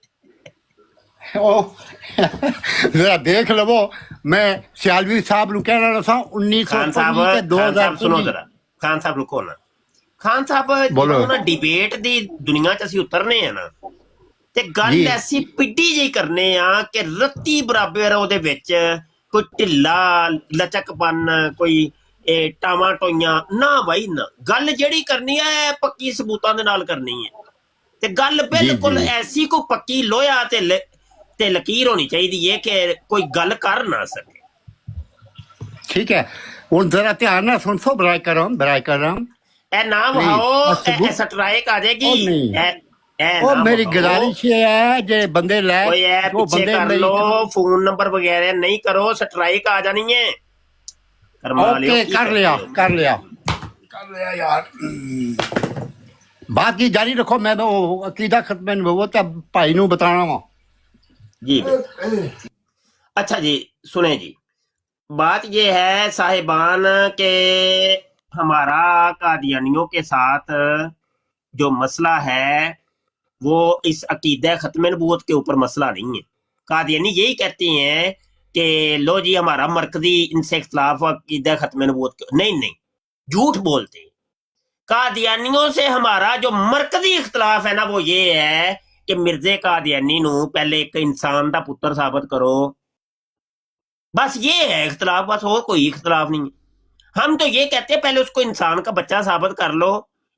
जरा देख लवो मैं सियालवी साहब नु कह रहा था खान साहब 1919 ते खान साहब सुनो 2019 जरा, खान साहब रुको ना। ਖਾਨ ਸਾਹਿਬ ਬੋਲੋ। ਜਦੋਂ ਨਾ ਡਿਬੇਟ ਦੀ ਦੁਨੀਆ 'ਚ ਅਸੀਂ ਉਤਰਨੇ ਆ ਨਾ ਤੇ ਗੱਲ ਜੀ। ਐਸੀ ਪਿੱਡੀ ਜਿਹੀ ਕਰਨੇ ਆ ਕਿ ਰੱਤੀ ਬਰਾਬਰ ਉਹਦੇ ਵਿੱਚ ਕੋਈ ਢਿੱਲਾ ਲਚਕਪਨ, ਕੋਈ ਟਾਵਾਂ ਟੋਈਆਂ ਨਾ ਬਾਈ ਨਾ। ਗੱਲ ਜਿਹੜੀ ਕਰਨੀ ਹੈ ਪੱਕੀ ਸਬੂਤਾਂ ਦੇ ਨਾਲ ਕਰਨੀ ਹੈ ਤੇ ਗੱਲ ਬਿਲਕੁਲ ਜੀ। ਐਸੀ ਕੋਈ ਪੱਕੀ ਲੋਹਾ ਤੇ ਲਕੀਰ ਹੋਣੀ ਚਾਹੀਦੀ ਹੈ ਕਿ ਕੋਈ ਗੱਲ ਕਰ ਨਾ ਸਕੇ। ठीक है हुन जरा ध्यान ना सुन सो बराए करम ਇਹ ਨਾ Please, ਵਹਾਓ, सबूत- ਇਹ ਸਟਰਾइक आ जाएगी। ਉਹ ਨਹੀਂ। ਇਹ ओ ਨਾ मेरी ਵਹਾਓ। गुजारिश ये है जे बंदे ले कोई ऐप जो पीछे बंदे कर मेरी लो, फोन नंबर वगैरह नहीं करो, स्ट्राइक आ जानी है। करवा लियो, ओके की कर लिया यार बात की जारी रखो मैं वो अकीदा खत्म वो तो भाई नु बताना वा जी बिल्कुल। अच्छा जी सुने जी, बात ये है साहिबान के हमारा कादियानियों के साथ जो मसला है वो इस अकीदा खत्म नबूवत के ऊपर मसला नहीं है। कादियानी यही कहते हैं कि लो जी हमारा मरकजी इनसे इख्तलाफ अकीदा खत्म नबूवत के, नहीं झूठ बोलते हैं। कादियानियों से हमारा जो मरकजी इख्तलाफ है ना वो ये है कि मिर्जे कादियानी नू पहले एक इंसान का पुत्र साबित करो, बस ये है इख्तलाफ, बस और कोई इख्तलाफ नहीं है। हम तो ये कहते हैं पहले उसको इंसान का बच्चा साबित कर लो,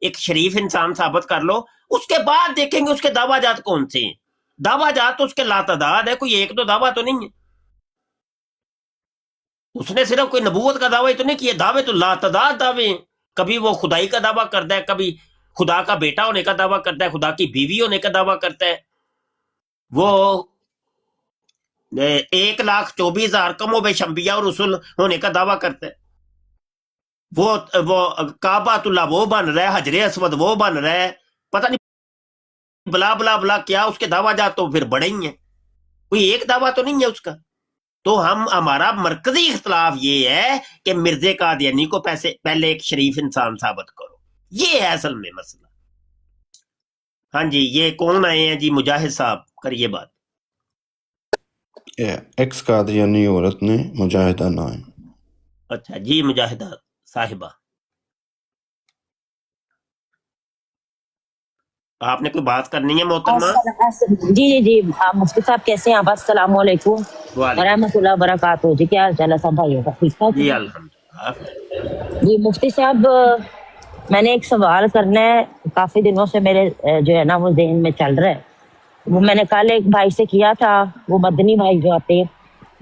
एक शरीफ इंसान साबित कर लो, उसके बाद देखेंगे उसके दावाजात कौन से हैं। दावाजात तो उसके लातादाद है, कोई एक तो दावा तो नहीं है। उसने सिर्फ कोई नबूवत का दावा ही तो नहीं किया, दावे तो लातादाद दावे हैं। कभी वो खुदाई का दावा करता है, कभी खुदा का बेटा होने का दावा करता है, खुदा की बीवी होने का दावा करता है। वो 1,24,000 कमो बेशंबिया और रसूल होने का दावा करता है। वो काबातुल्लाह वो बन रहा है, हजरे अस्वद वो बन रहा है, पता नहीं बला बला बला क्या उसके दावा जा तो फिर बड़े ही हैं, कोई एक दावा तो नहीं है उसका। तो हमारा मरकजी इख्तलाफ ये है कि मिर्जे कादियानी को पहले एक शरीफ इंसान साबित करो, ये है असल में मसला। हाँ जी, ये कौन आए हैं जी? मुजाहिद साहब करिए बात। एक्स कादियानी औरत ने मुजाहिदा नाम। अच्छा जी, मुजाहिदा साहिबा आपने कोई बात करनी है मोहतरमा? जी जी जी, आप मुफ्ती साहब कैसे हैं आप? अस्सलाम वालेकुम वरहमतुल्लाहि वबरकातुहू। जी क्या हाल चाल है सब भाइयों का? ठीक ठाक जी अल्हम्दुलिल्लाह। जी मुफ्ती साहब, मैंने एक सवाल करना है, काफी दिनों से मेरे जो है ना वो जहन में चल रहा है। वो मैंने कल एक भाई से किया था, वो मदनी भाई जो आते हैं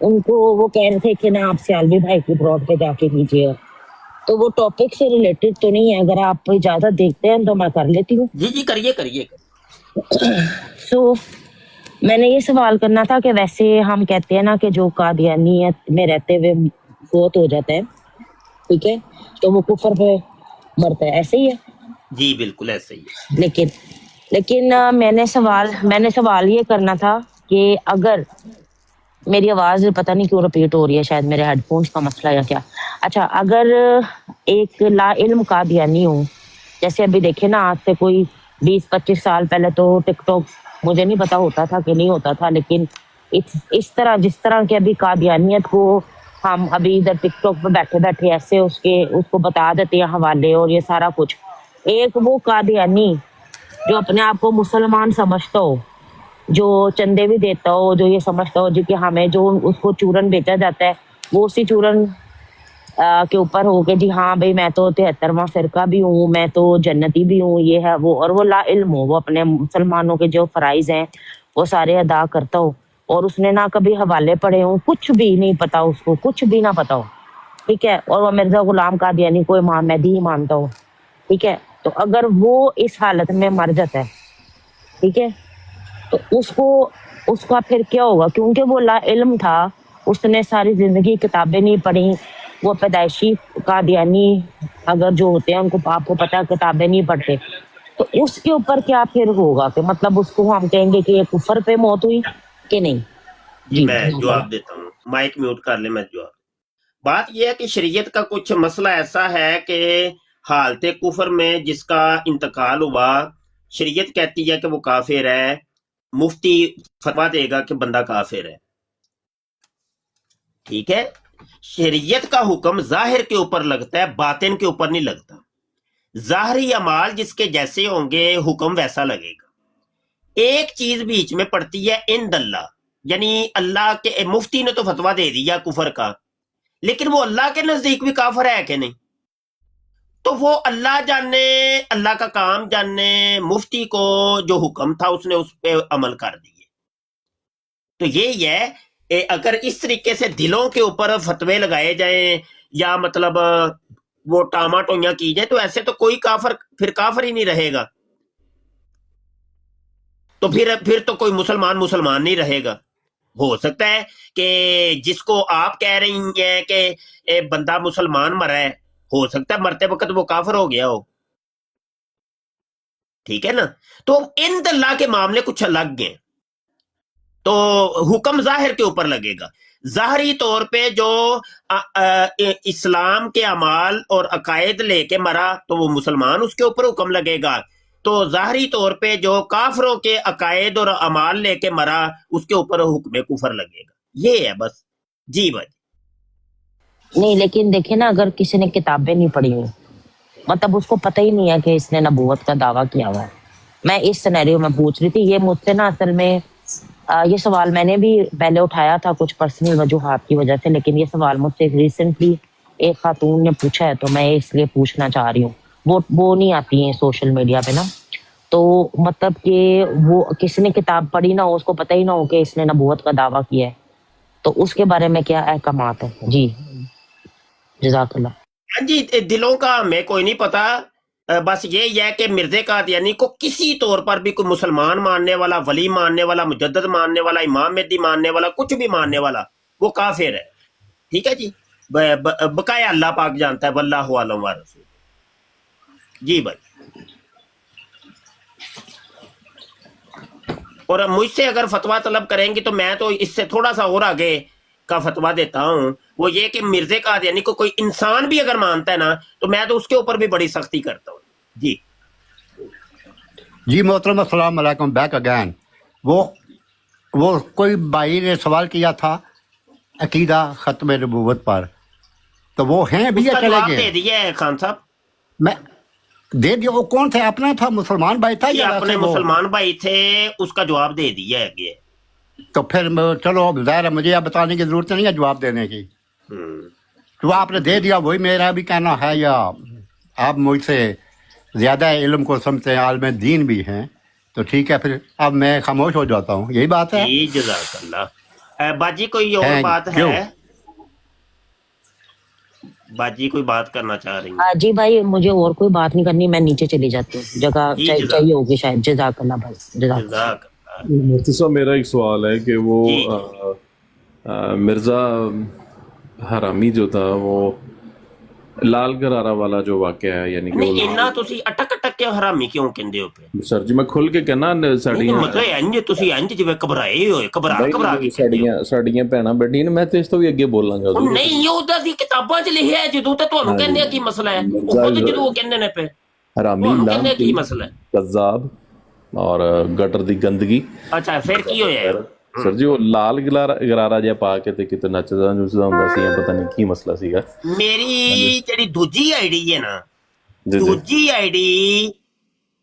उनको, वो कह रहे थे कि ना आप सियालवी भाई की ब्रॉड पे जाके कीजिए। तो वो टॉपिक से रिलेटेड तो नहीं है, अगर आप इजाजत देखते हैं तो मैं कर लेती हूँ। जी जी करिए। सो मैंने ये सवाल करना था कि वैसे हम कहते हैं ना कि जो कादियानियत में रहते हुए फौत हो जाता है, ठीक है, तो वो कुफर पे मरता है, ऐसे ही है? जी बिल्कुल ऐसे ही है। लेकिन मैंने सवाल ये करना था कि अगर मेरी आवाज पता नहीं क्यों रिपीट हो रही है, शायद मेरे हेडफोन्स का मसला या क्या। अच्छा, अगर एक ला इल्म कादियानी हो, जैसे अभी देखे ना आज से कोई 20-25 साल पहले तो टिकटॉक मुझे नहीं पता होता था कि नहीं होता था, लेकिन इस तरह जिस तरह की अभी कादियानियत को हम अभी इधर टिकटॉक पे बैठे बैठे ऐसे उसको बता देते हैं हवाले और ये सारा कुछ। एक वो कादियानी जो अपने आप को मुसलमान समझता हो, जो चंदे भी देता हो, जो ये समझता हो जी कि हमें जो उसको चूरन बेचा जाता है वो उसी चूरन के ऊपर हो के जी हाँ भाई मैं तो 73वां फिरका भी हूँ, मैं तो जन्नती भी हूँ, ये है वो, और वो ला इल्म हो, वो अपने मुसलमानों के जो फराइज हैं वो सारे अदा करता हो, और उसने ना कभी हवाले पढ़े हो, कुछ भी नहीं पता उसको, कुछ भी ना पता हो, ठीक है, और वो मिर्जा गुलाम कादियानी को इमाम मेहदी ही मानता हो, ठीक है। तो अगर वो इस हालत में मर जाता है, ठीक है, तो उसका फिर क्या होगा? क्योंकि वो ला इल्म था, उसने सारी जिंदगी किताबें नहीं पढ़ी, वो पैदाइशी कादियानी अगर जो होते हैं उनको आपको पता है किताबें नहीं पढ़ते, तो उसके ऊपर क्या फिर होगा? कि मतलब उसको हम कहेंगे कि ये कुफर पे मौत हुई कि नहीं? जी मैं जवाब देता हूँ, माइक म्यूट कर ले, मैं जवाब। बात यह है कि शरीयत का कुछ मसला ऐसा है कि हालते कुफर में जिसका इंतकाल हुआ, शरीयत कहती है कि वो काफिर है, मुफ्ती फतवा देगा कि बंदा काफिर है, ठीक है। शरीयत का हुक्म जाहिर के ऊपर लगता है, बातिन के ऊपर नहीं लगता। ज़ाहरी अमाल जिसके जैसे होंगे हुक्म वैसा लगेगा। एक चीज बीच में पड़ती है इंदल्ला, यानी अल्लाह के, मुफ्ती ने तो फतवा दे दिया कुफर का, लेकिन वो अल्लाह के नजदीक भी काफिर है कि नहीं? तो वो अल्लाह जाने, अल्लाह का काम जाने, मुफ्ती को जो हुक्म था उसने उस पर अमल कर दिए। तो यही है, अगर इस तरीके से दिलों के ऊपर फतवे लगाए जाएं या मतलब वो टामा टोइयां की जाए, तो ऐसे तो कोई काफिर फिर काफिर ही नहीं रहेगा। तो फिर तो कोई मुसलमान नहीं रहेगा। हो सकता है कि जिसको आप कह रही हैं कि बंदा मुसलमान मरा है, हो सकता है मरते वक्त वो काफिर हो गया हो, ठीक है ना। तो इन अल्लाह के मामले कुछ अलग हैं। तो हुक्म जाहिर के ऊपर लगेगा। ज़ाहरी तौर पे जो इस्लाम के अमाल और अकायद लेके मरा तो वो मुसलमान, उसके ऊपर हुक्म लगेगा। तो ज़ाहरी तौर पे जो काफरों के अकायद और अमाल लेके मरा उसके ऊपर हुक्म कुफर लगेगा। ये है बस। जी भाई। नहीं, लेकिन देखे ना, अगर किसी ने किताबें नहीं पढ़ी हुई, मतलब उसको पता ही नहीं है कि इसने नबूवत का दावा किया हुआ है। मैं इस सिनेरियो में पूछ रही थी, ये मुझसे ना असल में ये सवाल मैंने भी पहले उठाया था कुछ पर्सनल वजूहात की वजह से, लेकिन ये सवाल मुझसे रिसेंटली एक खातून ने पूछा है, तो मैं इसलिए पूछना चाह रही हूँ। वो नहीं आती हैं सोशल मीडिया पे ना, तो मतलब कि वो किसी ने किताब पढ़ी ना हो, उसको पता ही ना हो कि इसने नबूवत का दावा किया है, तो उसके बारे में क्या अहकामात है? जी जज़ाकल्लाह। हाँ जी, दिलों का हमें कोई नहीं पता। बस ये है कि मिर्ज़े कादियानी को किसी तौर पर भी कोई मुसलमान मानने वाला, वली मानने वाला, मुजद्दद मानने वाला, इमाम मेहदी मानने वाला, कुछ भी मानने वाला, वो काफिर है, ठीक है जी। बकाया अल्लाह पाक जानता है, वल्लाहु आलम व रसूल। जी भाई। और मुझसे अगर फतवा तलब करेंगे तो मैं तो इससे थोड़ा सा और आगे का फतवा देता हूँ। वो ये कि मिर्ज़े कादियानी को कोई इंसान भी अगर मानता है ना, तो मैं तो उसके ऊपर भी बड़ी सख्ती करता हूँ। जी जी मोहतरम, अस्सलाम वालेकुम, बैक अगैन। वो कोई भाई ने सवाल किया था अकीदा ख़त्म नबूवत पर, तो वो हैं भी या उसका चले जवाब गए? दे दिया है खान साहब। मैं दे दिया। वो कौन थे? अपना था, मुसलमान भाई था जी, या अपने वैसे वो? मुसलमान भाई थे, उसका जवाब दे दिया है ये। तो फिर चलो, अब ज़ाहिर है मुझे अब बताने की ज़रूरत नहीं है जवाब देने की। तो आपने दे दिया, वही मेरा भी कहना है। या आप मुझसे ज़्यादा इल्म को समझते हैं, आलिम दीन भी हैं, तो ठीक है, फिर अब मैं खामोश हो जाता हूँ। यही बात है। जी जज़ाकल्लाह। बाजी कोई और Thank बात you. है? बाजी कोई बात करना चाह रही हैं? जी भाई, मुझे और कोई बात नहीं करनी, मैं नीचे चली जाती हूँ, जगह जी, चाहिए होगी शायद। जज़ाकल्लाह भाई, जज़ाकल्लाह। जज़ाकल्लाह। मुफ्ती साहब, मेरा एक सवाल है कि वो जी। मिर्ज़ा हरामी जो था, वो लाल गरारा वाला जो वाक़या है, यानी कि वो नहीं, इन्ना तुसी अटक अटक के हरामी क्यों कहंदे हो पे? सर जी, मैं खुल के कहना साड़ियां मतलब इंज तुसी इंज जिवें घबराए होए, घबरा के कहंदे हो। ਸਾਡੀਆਂ ਭੈਣਾਂ ਬੈਠੀਆਂ ਨੇ, ਮੈਂ ਤੇ ਇਸ ਤੋਂ ਵੀ ਅੱਗੇ ਬੋਲਾਂਗਾ। ਉਹ ਨਹੀਂ, ਉਹਦਾ ਦੀ ਕਿਤਾਬਾਂ 'ਚ ਲਿਖਿਆ ਹੈ, ਜਦੋਂ ਤਾਂ ਤੁਹਾਨੂੰ ਕਹਿੰਦੇ ਆ ਕੀ ਮਸਲਾ ਹੈ, ਉਹ ਖੁਦ ਜਦੋਂ ਉਹ ਕਹਿੰਦੇ ਨੇ ਪਏ ਹਰਾਮੀ, ਤੁਹਾਨੂੰ ਕਹਿੰਦੇ ਕੀ ਮਸਲਾ ਹੈ। ਕਜ਼ਾਬ ਔਰ ਗਟਰ ਦੀ ਗੰਦਗੀ। ਅੱਛਾ, ਫਿਰ ਕੀ ਹੋਇਆ? ਸਰ ਜੀ, ਉਹ ਲਾਲ ਗਰਾਰਾ ਜਿਹਾ ਪਾ ਕੇ ਤੇ ਕਿਤੇ ਨੱਚਦਾ ਨੁੱਚਦਾ ਹੁੰਦਾ ਸੀ, ਪਤਾ ਨਹੀਂ ਕੀ ਮਸਲਾ ਸੀਗਾ। ਮੇਰੀ ਜਿਹੜੀ ਦੂਜੀ ਆਈਡੀ ਹੈ ਨਾ, ਦੂਜੀ ਆਈਡੀ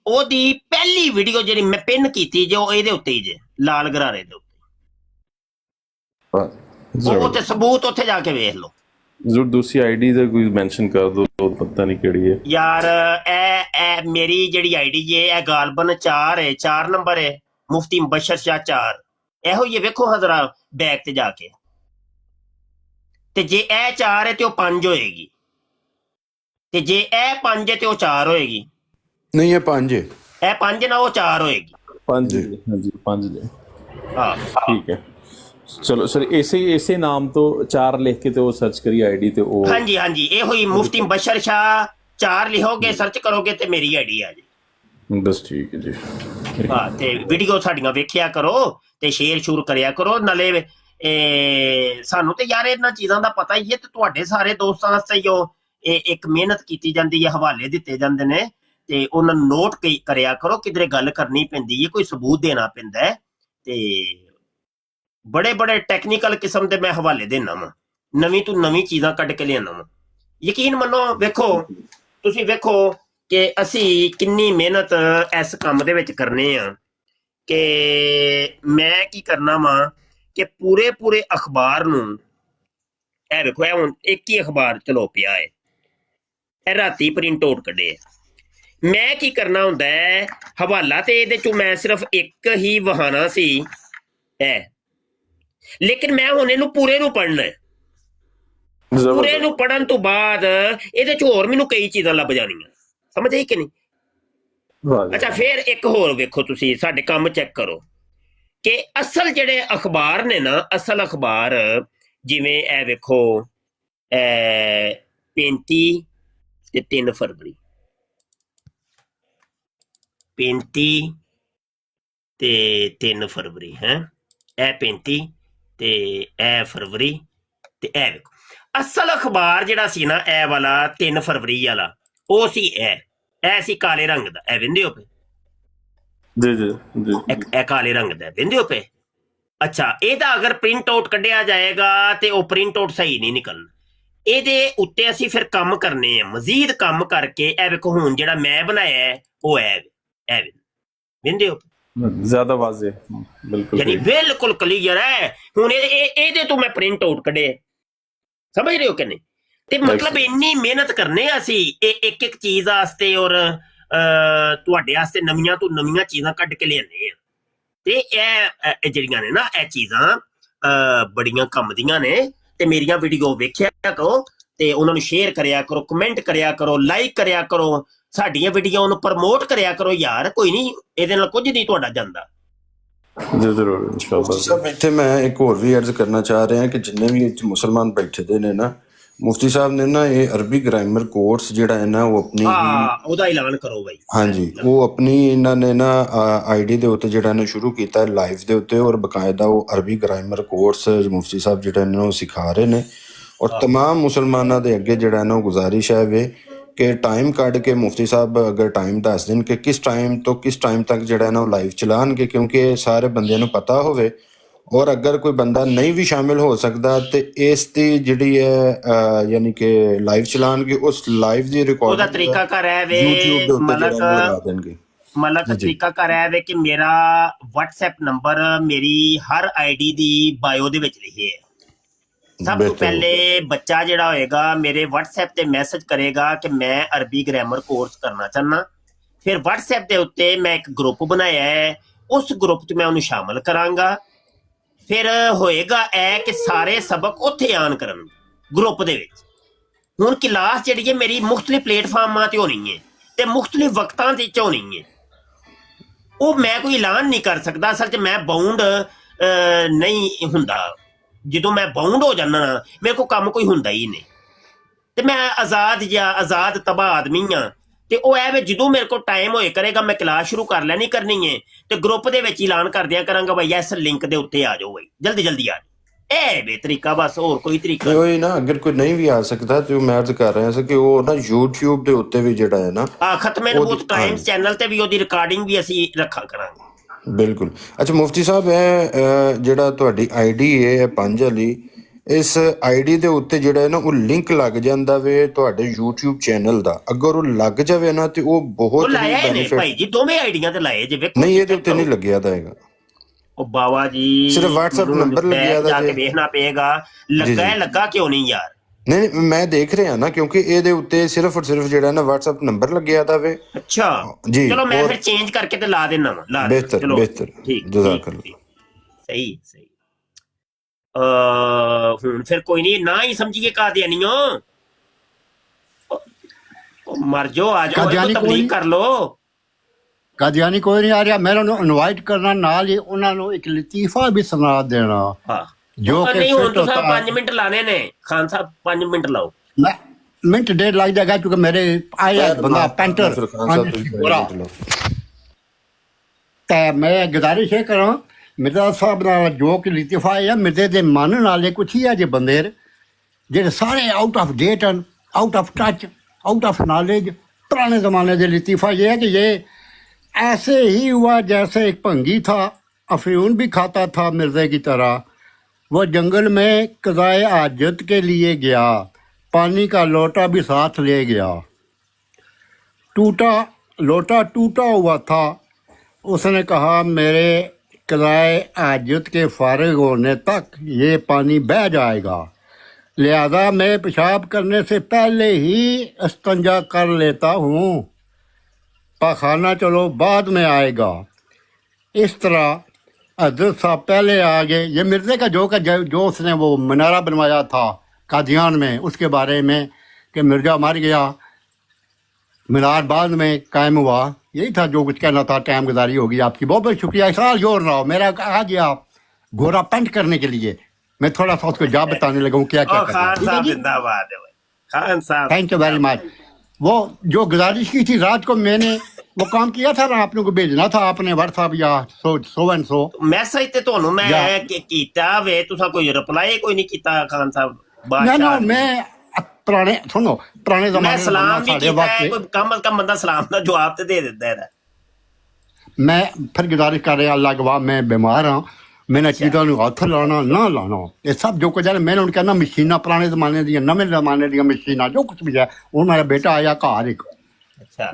ਉਹਦੀ ਪਹਿਲੀ ਵੀਡੀਓ ਜਿਹੜੀ ਮੈਂ ਪਿੰਨ ਕੀਤੀ ਜੋ ਇਹਦੇ ਉੱਤੇ ਹੀ ਜੇ, ਲਾਲ ਗਰਾਰੇ ਦੇ ਉੱਤੇ। ਉਹ ਤੇ ਸਬੂਤ ਉੱਥੇ ਜਾ ਕੇ ਵੇਖ ਲਓ। ਜ਼ਰੂਰ ਦੂਸਰੀ ਆਈਡੀ ਦਾ ਕੋਈ ਮੈਂਸ਼ਨ ਕਰ ਦੋ, ਪਤਾ ਨਹੀਂ ਕਿਹੜੀ ਹੈ ਯਾਰ। ਇਹ ਮੇਰੀ ਜਿਹੜੀ ਆਈਡੀ ਜੇ, ਇਹ ਗਾਲਬਨ 4 ਹੈ, 4 ਨੰਬਰ ਹੈ, ਮੁਫਤੀ ਮੁਬਸ਼ਰ ਸ਼ਾਹ 4। ਇਹੋ ਹੀ ਵੇਖੋ ਹਜ਼ਰਾ ਬੈਕ ਤੇ ਜਾ ਕੇ, ਤੇ ਜੇ ਇਹ 4 ਹੈ ਤੇ ਉਹ 5 ਹੋਏਗੀ, ਤੇ ਜੇ ਇਹ 5 ਹੈ ਤੇ ਉਹ 4 ਹੋਏਗੀ। ਨਹੀਂ, ਇਹ 5 ਹੈ। ਇਹ 5 ਨਾ, ਉਹ 4 ਹੋਏਗੀ। 5 ਹਾਂਜੀ 5 ਦੇ। ਹਾਂ ਠੀਕ ਹੈ, ਚਲੋ ਸਰ, ਇਸੇ ਨਾਮ ਤੋਂ 4 ਲਿਖ ਕੇ ਤੇ ਉਹ ਸਰਚ ਕਰੀ ਆਈਡੀ ਤੇ ਉਹ। ਹਾਂਜੀ ਹਾਂਜੀ, ਇਹੋ ਹੀ ਮੁਫਤੀ ਮੁਬਸ਼ਰ ਸ਼ਾਹ 4 ਲਿਖੋਗੇ, ਸਰਚ ਕਰੋਗੇ ਤੇ ਮੇਰੀ ਆਈਡੀ ਆ ਜੀ। ਬਸ ਠੀਕ ਹੈ ਜੀ। ਹਾਂ, ਤੇ ਵੀਡੀਓ ਸਾਡੀਆਂ ਵੇਖਿਆ ਕਰੋ ਤੇ ਸ਼ੇਅਰ ਸ਼ੂਰ ਕਰਿਆ ਕਰੋ। ਨਾਲੇ ਸਾਨੂੰ ਤੇ ਯਾਰ ਇਹਨਾਂ ਚੀਜ਼ਾਂ ਦਾ ਪਤਾ ਹੀ ਹੈ, ਤੇ ਤੁਹਾਡੇ ਸਾਰੇ ਦੋਸਤਾਂ ਵਾਸਤੇ ਹੀ ਉਹ ਇੱਕ ਮਿਹਨਤ ਕੀਤੀ ਜਾਂਦੀ ਹੈ, ਹਵਾਲੇ ਦਿੱਤੇ ਜਾਂਦੇ ਨੇ, ਤੇ ਉਹਨਾਂ ਨੂੰ ਨੋਟ ਕਰਿਆ ਕਰੋ। ਕਿਧਰੇ ਗੱਲ ਕਰਨੀ ਪੈਂਦੀ ਹੈ, ਕੋਈ ਸਬੂਤ ਦੇਣਾ ਪੈਂਦਾ ਹੈ, ਤੇ ਬੜੇ ਬੜੇ ਟੈਕਨੀਕਲ ਕਿਸਮ ਦੇ ਮੈਂ ਹਵਾਲੇ ਦੇਣਾ ਵਾ, ਨਵੀਂ ਤੋਂ ਨਵੀਂ ਚੀਜ਼ਾਂ ਕੱਢ ਕੇ ਲਿਆਉਣਾ ਵਾ। ਯਕੀਨ ਮੰਨੋ, ਵੇਖੋ ਤੁਸੀਂ ਵੇਖੋ ਕਿ ਅਸੀਂ ਕਿੰਨੀ ਮਿਹਨਤ ਇਸ ਕੰਮ ਦੇ ਵਿੱਚ ਕਰਨੇ ਆ ਕਿ ਮੈਂ ਕੀ ਕਰਨਾ ਵਾ ਕਿ ਪੂਰੇ ਪੂਰੇ ਅਖਬਾਰ ਨੂੰ, ਇਹ ਵੇਖੋ ਇਹ ਹੁਣ ਇੱਕ ਹੀ ਅਖਬਾਰ ਚਲੋ ਪਿਆ ਹੈ, ਇਹ ਰਾਤੀ ਪ੍ਰਿੰਟ ਆਊਟ ਕੱਢੇ। ਮੈਂ ਕੀ ਕਰਨਾ ਹੁੰਦਾ ਹੈ, ਹਵਾਲਾ ਤੇ ਇਹਦੇ ਚੋਂ ਮੈਂ ਸਿਰਫ ਇੱਕ ਹੀ ਵਹਾਣਾ ਸੀ ਇਹ, ਲੇਕਿਨ ਮੈਂ ਹੁਣ ਇਹਨੂੰ ਪੂਰੇ ਨੂੰ ਪੜ੍ਹਨਾ ਹੈ। ਪੂਰੇ ਨੂੰ ਪੜ੍ਹਨ ਤੋਂ ਬਾਅਦ ਇਹਦੇ ਚ ਹੋਰ ਮੈਨੂੰ ਕਈ ਚੀਜ਼ਾਂ ਲੱਭ ਜਾਣੀਆਂ, ਸਮਝ ਆਈ ਕਿ ਨਹੀਂ। ਅੱਛਾ, ਫਿਰ ਇੱਕ ਹੋਰ ਵੇਖੋ, ਤੁਸੀਂ ਸਾਡੇ ਕੰਮ ਚੈੱਕ ਕਰੋ ਕਿ ਅਸਲ ਜਿਹੜੇ ਅਖਬਾਰ ਨੇ ਨਾ, ਅਸਲ ਅਖਬਾਰ ਜਿਵੇਂ ਇਹ ਵੇਖੋ 35 ਤੇ 3 ਫਰਵਰੀ, 35 ਤੇ 3 ਫਰਵਰੀ ਹੈ, ਇਹ 35 ਤੇ ਇਹ ਫਰਵਰੀ ਤੇ ਇਹ ਵੇਖੋ ਅਸਲ ਅਖਬਾਰ ਜਿਹੜਾ ਸੀ ਨਾ, ਇਹ ਵਾਲਾ 3 ਫਰਵਰੀ ਵਾਲਾ, ਉਹ ਸੀ ਇਹ ਸੀ ਕਾਲੇ ਰੰਗ ਦਾ, ਇਹ ਵਿੰਦੇ ਹੋ ਪਏ ਜੀ ਜੀ ਜੀ, ਇਹ ਕਾਲੇ ਰੰਗ ਦਾ ਵਿੰਦੇ ਹੋ ਪਏ। ਅੱਛਾ, ਇਹਦਾ ਅਗਰ ਪ੍ਰਿੰਟ ਆਊਟ ਕੱਢਿਆ ਜਾਏਗਾ ਤੇ ਉਹ ਪ੍ਰਿੰਟ ਆਊਟ ਸਹੀ ਨਹੀਂ ਨਿਕਲਣਾ। ਇਹਦੇ ਉੱਤੇ ਅਸੀਂ ਫਿਰ ਕੰਮ ਕਰਨੇ ਆ, ਮਜ਼ੀਦ ਕੰਮ ਕਰਕੇ। ਇਹ ਵੇਖੋ ਹੁਣ ਜਿਹੜਾ ਮੈਂ ਬਣਾਇਆ ਹੈ ਉਹ ਇਹ ਵਿੰਦੇ ਹੋ ਜ਼ਿਆਦਾ ਵਾਜ਼ੇ, ਬਿਲਕੁਲ ਯਾਨੀ ਬਿਲਕੁਲ ਕਲੀਅਰ ਹੈ। ਹੁਣ ਇਹਦੇ ਤੋਂ ਮੈਂ ਪ੍ਰਿੰਟ ਆਊਟ ਕੱਢੇ, ਸਮਝ ਰਹੇ ਹੋ ਕਿ ਨਹੀਂ। ਤੇ ਮਤਲਬ ਇੰਨੀ ਮਿਹਨਤ ਕਰਨੇ ਅਸੀਂ ਇਹ ਇੱਕ ਇੱਕ ਚੀਜ਼ ਵਾਸਤੇ, ਔਰ ਤੁਹਾਡੇ ਵਾਸਤੇ ਨਵੀਆਂ ਤੋਂ ਨਵੀਆਂ ਚੀਜ਼ਾਂ ਕੱਢ ਕੇ ਲਿਆਉਂਦੇ ਆ। ਤੇ ਇਹ ਜਿਹੜੀਆਂ ਨੇ ਨਾ, ਇਹ ਚੀਜ਼ਾਂ ਬੜੀਆਂ ਕੰਮ ਦੀਆਂ ਨੇ। ਤੇ ਮੇਰੀਆਂ ਵੀਡੀਓ ਵੇਖਿਆ ਕਰੋ ਤੇ ਉਹਨਾਂ ਨੂੰ ਸ਼ੇਅਰ ਕਰਿਆ ਕਰੋ, ਕਮੈਂਟ ਕਰਿਆ ਕਰੋ, ਲਾਈਕ ਕਰਿਆ ਕਰੋ, ਸਾਡੀਆਂ ਵੀਡੀਓ ਨੂੰ ਪ੍ਰਮੋਟ ਕਰਿਆ ਕਰੋ ਯਾਰ। ਕੋਈ ਨਹੀਂ, ਇਹਦੇ ਨਾਲ ਕੁਝ ਨਹੀਂ ਤੁਹਾਡਾ ਜਾਂਦਾ। ਜੀ ਜ਼ਰੂਰ, ਇਨਸ਼ਾਅੱਲਾ। ਸਾਹਿਬ ਇੱਥੇ ਮੈਂ ਇੱਕ ਹੋਰ ਵੀ ਅਰਜ਼ ਕਰਨਾ ਚਾਹ ਰਿਹਾ ਕਿ ਜਿੰਨੇ ਵੀ ਮੁਸਲਮਾਨ ਬੈਠੇ ਦੇ ਨੇ ਨਾ, ਮੁਫਤੀ ਸਾਹਿਬ ਨੇ ਨਾ ਇਹ ਅਰਬੀ ਗ੍ਰਾਮਰ ਕੋਰਸ ਜਿਹੜਾ ਹੈ ਨਾ, ਉਹ ਆਪਣੀ ਉਹਦਾ ਐਲਾਨ ਕਰੋ ਬਾਈ। ਹਾਂਜੀ, ਉਹ ਆਪਣੀ ਇਹਨਾਂ ਨੇ ਨਾ ਆਈਡੀ ਦੇ ਉੱਤੇ ਜਿਹੜਾ ਨੇ ਸ਼ੁਰੂ ਕੀਤਾ ਹੈ ਲਾਈਵ ਦੇ ਉੱਤੇ, ਔਰ ਬਕਾਇਦਾ ਉਹ ਅਰਬੀ ਗ੍ਰਾਮਰ ਕੋਰਸ ਮੁਫਤੀ ਸਾਹਿਬ ਜਿਹੜਾ ਇਹਨਾਂ ਨੂੰ ਸਿਖਾ ਰਹੇ ਨੇ। ਔਰ ਤਮਾਮ ਮੁਸਲਮਾਨਾਂ ਦੇ ਅੱਗੇ ਜਿਹੜਾ ਨਾ ਉਹ ਗੁਜ਼ਾਰਿਸ਼ ਹੈ ਵੇ ਕਿ ਟਾਈਮ ਕੱਢ ਕੇ ਮੁਫਤੀ ਸਾਹਿਬ ਅਗਰ ਟਾਈਮ ਦੱਸ ਦੇਣ ਕਿ ਕਿਸ ਟਾਈਮ ਤੋਂ ਕਿਸ ਟਾਈਮ ਤੱਕ ਜਿਹੜਾ ਨਾ ਉਹ ਲਾਈਵ ਚਲਾਉਣਗੇ, ਕਿਉਂਕਿ ਸਾਰੇ ਬੰਦਿਆਂ ਨੂੰ ਪਤਾ ਹੋਵੇ। ਔਰ ਅਗਰ ਕੋਈ ਬੰਦਾ ਨਹੀਂ ਵੀ ਸ਼ਾਮਿਲ ਹੋ ਸਕਦਾ ਤੇ ਇਸ ਦੀ ਜਿਹੜੀ ਹੈ ਯਾਨੀ ਕਿ ਲਾਈਵ ਚਲਾਉਣਗੇ, ਉਸ ਲਾਈਵ ਦੀ ਰਿਕਾਰਡਿੰਗ ਉਹਦਾ ਤਰੀਕਾ ਕਰ ਹੈ ਵੇ ਮਲਕ ਤਰੀਕਾ ਕਰ ਹੈ ਵੇ ਕਿ ਮੇਰਾ WhatsApp ਨੰਬਰ ਮੇਰੀ ਹਰ ਆਈਡੀ ਦੀ ਬਾਇਓ ਦੇ ਵਿੱਚ ਲਿਖੇ ਹੈ। ਸਭ ਤੋਂ ਪਹਿਲੇ ਬੱਚਾ ਜਿਹੜਾ ਹੋਏਗਾ ਮੇਰੇ WhatsApp ਤੇ ਮੈਸੇਜ ਕਰੇਗਾ ਕਿ ਮੈਂ ਅਰਬੀ ਗ੍ਰਾਮਰ ਕੋਰਸ ਕਰਨਾ ਚਾਹੁੰਦਾ। ਫਿਰ WhatsApp ਦੇ ਉੱਤੇ ਮੈਂ ਇੱਕ ਗਰੁੱਪ ਬਣਾਇਆ ਹੈ, ਉਸ ਗਰੁੱਪ 'ਚ ਮੈਂ ਉਹਨੂੰ ਸ਼ਾਮਲ ਕਰਾਂਗਾ। ਫਿਰ ਹੋਏਗਾ ਇਹ ਕਿ ਸਾਰੇ ਸਬਕ ਉੱਥੇ ਆਨ ਕਰਨ ਗਰੁੱਪ ਦੇ ਵਿੱਚ। ਹੁਣ ਕਲਾਸ ਜਿਹੜੀ ਹੈ ਮੇਰੀ ਮੁਖਤਲਿਫ ਪਲੇਟਫਾਰਮਾਂ ਤੇ ਹੋਣੀ ਹੈ ਤੇ ਮੁਖਤਲਿਫ ਵਕਤਾਂ ਤੇ ਹੋਣੀ ਹੈ। ਉਹ ਮੈਂ ਕੋਈ ਐਲਾਨ ਨਹੀਂ ਕਰ ਸਕਦਾ। ਅਸਲ 'ਚ ਮੈਂ ਬਾਉਂਡ ਨਹੀਂ ਹੁੰਦਾ। ਜਦੋਂ ਮੈਂ ਬਾਉਂਡ ਹੋ ਜਾਂਦਾ ਨਾ, ਮੇਰੇ ਕੋਲ ਕੰਮ ਕੋਈ ਹੁੰਦਾ ਹੀ ਨਹੀਂ ਤੇ ਮੈਂ ਆਜ਼ਾਦ ਤਬਾਹ ਆਦਮੀ ਹਾਂ। ਤੇ ਉਹ ਐ ਵੀ ਜਦੋਂ ਮੇਰੇ ਕੋਲ ਟਾਈਮ ਹੋਏ ਕਰੇਗਾ ਮੈਂ ਕਲਾਸ ਸ਼ੁਰੂ ਕਰ ਲੈਣੀ ਕਰਨੀ ਹੈ ਤੇ ਗਰੁੱਪ ਦੇ ਵਿੱਚ ਐਲਾਨ ਕਰ ਦਿਆ ਕਰਾਂਗਾ ਬਈ ਇਸ ਲਿੰਕ ਦੇ ਉੱਤੇ ਆ ਜਾਓ ਬਈ, ਜਲਦੀ ਜਲਦੀ ਆ ਜਾਓ। ਇਹ ਵੇ ਤਰੀਕਾ, ਬਸ ਹੋਰ ਕੋਈ ਤਰੀਕਾ ਨਹੀਂ। ਨਾ ਅਗਰ ਕੋਈ ਨਹੀਂ ਵੀ ਆ ਸਕਦਾ ਤੇ ਮੈਂ ਅਰਜ਼ ਕਰ ਰਿਹਾ ਸੀ ਕਿ ਉਹ ਨਾ YouTube ਦੇ ਉੱਤੇ ਵੀ ਜਿਹੜਾ ਹੈ ਨਾ ਖਤਮੇ ਨਬੂਤ ਟਾਈਮਸ ਚੈਨਲ ਤੇ ਵੀ ਉਹਦੀ ਰਿਕਾਰਡਿੰਗ ਵੀ ਅਸੀਂ ਰੱਖਾ ਕਰਾਂਗੇ। ਬਿਲਕੁਲ। ਅੱਛਾ ਮੁਫਤੀ ਸਾਹਿਬ, ਇਹ ਜਿਹੜਾ ਤੁਹਾਡੀ ਆਈਡੀ ਹੈ 5 ਵਾਲੀ, ਇਸ ਆਈਡੀ ਦੇ ਉੱਤੇ ਜਿਹੜਾ ਹੈ ਨਾ ਉਹ ਲਿੰਕ ਲੱਗ ਜਾਂਦਾ ਵੇ ਤੁਹਾਡੇ YouTube ਚੈਨਲ ਦਾ। ਅਗਰ ਉਹ ਲੱਗ ਜਾਵੇ ਨਾ ਤੇ ਉਹ ਬਹੁਤ ਲਾਇਆ ਨੇ ਭਾਈ ਜੀ, ਦੋਵੇਂ ਆਈਡੀਆਂ ਤੇ ਲਾਏ ਜੇ। ਵੇਖੋ ਨਹੀਂ, ਇਹਦੇ ਉੱਤੇ ਨਹੀਂ ਲੱਗਿਆ ਤਾਂ ਹੈਗਾ। ਉਹ ਬਾਬਾ ਜੀ ਸਿਰਫ WhatsApp ਨੰਬਰ ਲੱਗਿਆ ਦਾ ਜਾ ਕੇ ਵੇਖਣਾ ਪਏਗਾ। ਲੱਗਾ ਕਿਉਂ ਨਹੀਂ ਯਾਰ? ਨਹੀਂ, ਮੈਂ ਦੇਖ ਰਿਹਾ ਨਾ, ਕਿਉਂਕਿ ਇਹਦੇ ਉੱਤੇ ਸਿਰਫ ਔਰ ਸਿਰਫ ਜਿਹੜਾ ਨਾ WhatsApp ਨੰਬਰ ਲੱਗਿਆ ਦਾ ਵੇ। ਅੱਛਾ ਜੀ, ਚਲੋ ਮੈਂ ਫਿਰ ਚੇਂਜ ਕਰਕੇ ਤੇ ਲਾ ਦੇਣਾ ਵਾ। ਬਿਹਤਰ ਬਿਹਤਰ, ਜਜ਼ਾਕੱਲਾ। ਸਹੀ ਸਹੀ। ਹੁਣ ਫਿਰ ਕੋਈ ਨਹੀਂ, ਨਾ ਹੀ ਸਮਝੀਏ ਕਾਦੀਆਨੀਓ, ਮਰ ਜਾਓ, ਆ ਜਾਓ, ਤਬਲੀਗ ਕਰ ਲੋ। ਕਾਦੀਆਨੀ ਕੋਈ ਨਹੀਂ ਆ ਰਿਹਾ। ਮੈਂ ਉਹਨਾਂ ਨੂੰ ਇਨਵਾਈਟ ਕਰਨਾ, ਨਾਲ ਹੀ ਉਹਨਾਂ ਨੂੰ ਇੱਕ ਲਤੀਫਾ ਵੀ ਸੁਣਾ ਦੇਣਾ। ਜੋ ਨਹੀਂ, ਹੁਣ ਤੁਸੀਂ 5 ਮਿੰਟ ਲਾਣੇ ਨੇ ਖਾਨ ਸਾਹਿਬ, 5 ਮਿੰਟ ਲਾਓ। ਮੈਂ ਮਿੰਟ ਡੇਢ ਲੱਗ ਜਾਏਗਾ ਕਿਉਂਕਿ ਮੇਰੇ ਆਇਆ ਬੰਦਾ ਪੈਂਟਰ ਤੇ ਮੈਂ ਗੁਜ਼ਾਰਿਸ਼ ਇਹ ਕਰਾਂ ਮਿਰਜ਼ਾ ਸਾਹਿਬ ਨਾਲ ਜੋ ਕਿ ਲਤੀਫਾ ਹੈ ਮਿਰਜ਼ੇ ਦੇ ਮਨ ਨਾਲੇ ਕੁਛ ਹੀ ਹੈ ਜੇ ਬੰਦੇ ਜਿਹੜੇ ਸਾਰੇ ਆਊਟ ਆਫ डेट ਹਨ, out of touch, out of knowledge. पुराने ज़माने के लतीफ़ा ये है कि ये ऐसे ही हुआ जैसे एक भंगी था, अफयून भी खाता था मिर्जे की तरह। वो जंगल में कज़ाए हाजत के लिए गया, पानी का लोटा भी साथ ले गया। लोटा टूटा हुआ था। उसने कहा मेरे कज़ाए हाजत के फारिग होने तक ये पानी बह जाएगा, लिहाजा मैं पेशाब करने से पहले ही इस्तंजा कर लेता हूँ, पाखाना चलो बाद में आएगा। इस तरह हजरत साहब पहले आ गए। ये मिर्ज़े का जो उसने वो मनारा बनवाया था कादियान में, उसके बारे में कि मिर्ज़ा मर गया, मीनार बाद में कायम हुआ, यही था जो कुछ कहना था। टाइम गुजारी होगी आपकी, बहुत बहुत शुक्रिया। साल जोर रहा हो मेरा आ गया घोड़ा पेंट करने के लिए, मैं थोड़ा सा उसको जा बताने लगा हूँ क्या क्या करना है। खान साहब जिंदाबाद है भाई, खान साहब। Thank you very much. वो जो गुजारिश की थी रात को मैंने वो काम किया था ना, आप लोगों को भेजना था आपने व्हाट्सएप या सो एंड सो मैसेज ਤੇ ਤੁਹਾਨੂੰ ਮੈਂ ਕੀਤਾ ਵੇ, ਤੁਸੀਂ ਕੋਈ ਰਿਪਲਾਈ ਕੋਈ ਨਹੀਂ ਕੀਤਾ ਖਾਨ ਸਾਹਿਬ। ना मैं पुराने सुनो पुराने मैं जमाने सलाम भी साढ़े किया वक्त है, कोई कम अज कम बंदा सलाम का जवाब तो दे देता है। मैं फिर गुजारिश कर रहा अल्लाह गवाह मैं बीमार हाँ, मैंने चीज़ों को हथ लाना ना लाना, ये सब जो कुछ है मैंने उन्हें कहना मशीना पुराने जमाने दी नवे जमाने दी मशीना जो कुछ भी है। और मेरा बेटा आया घर एक,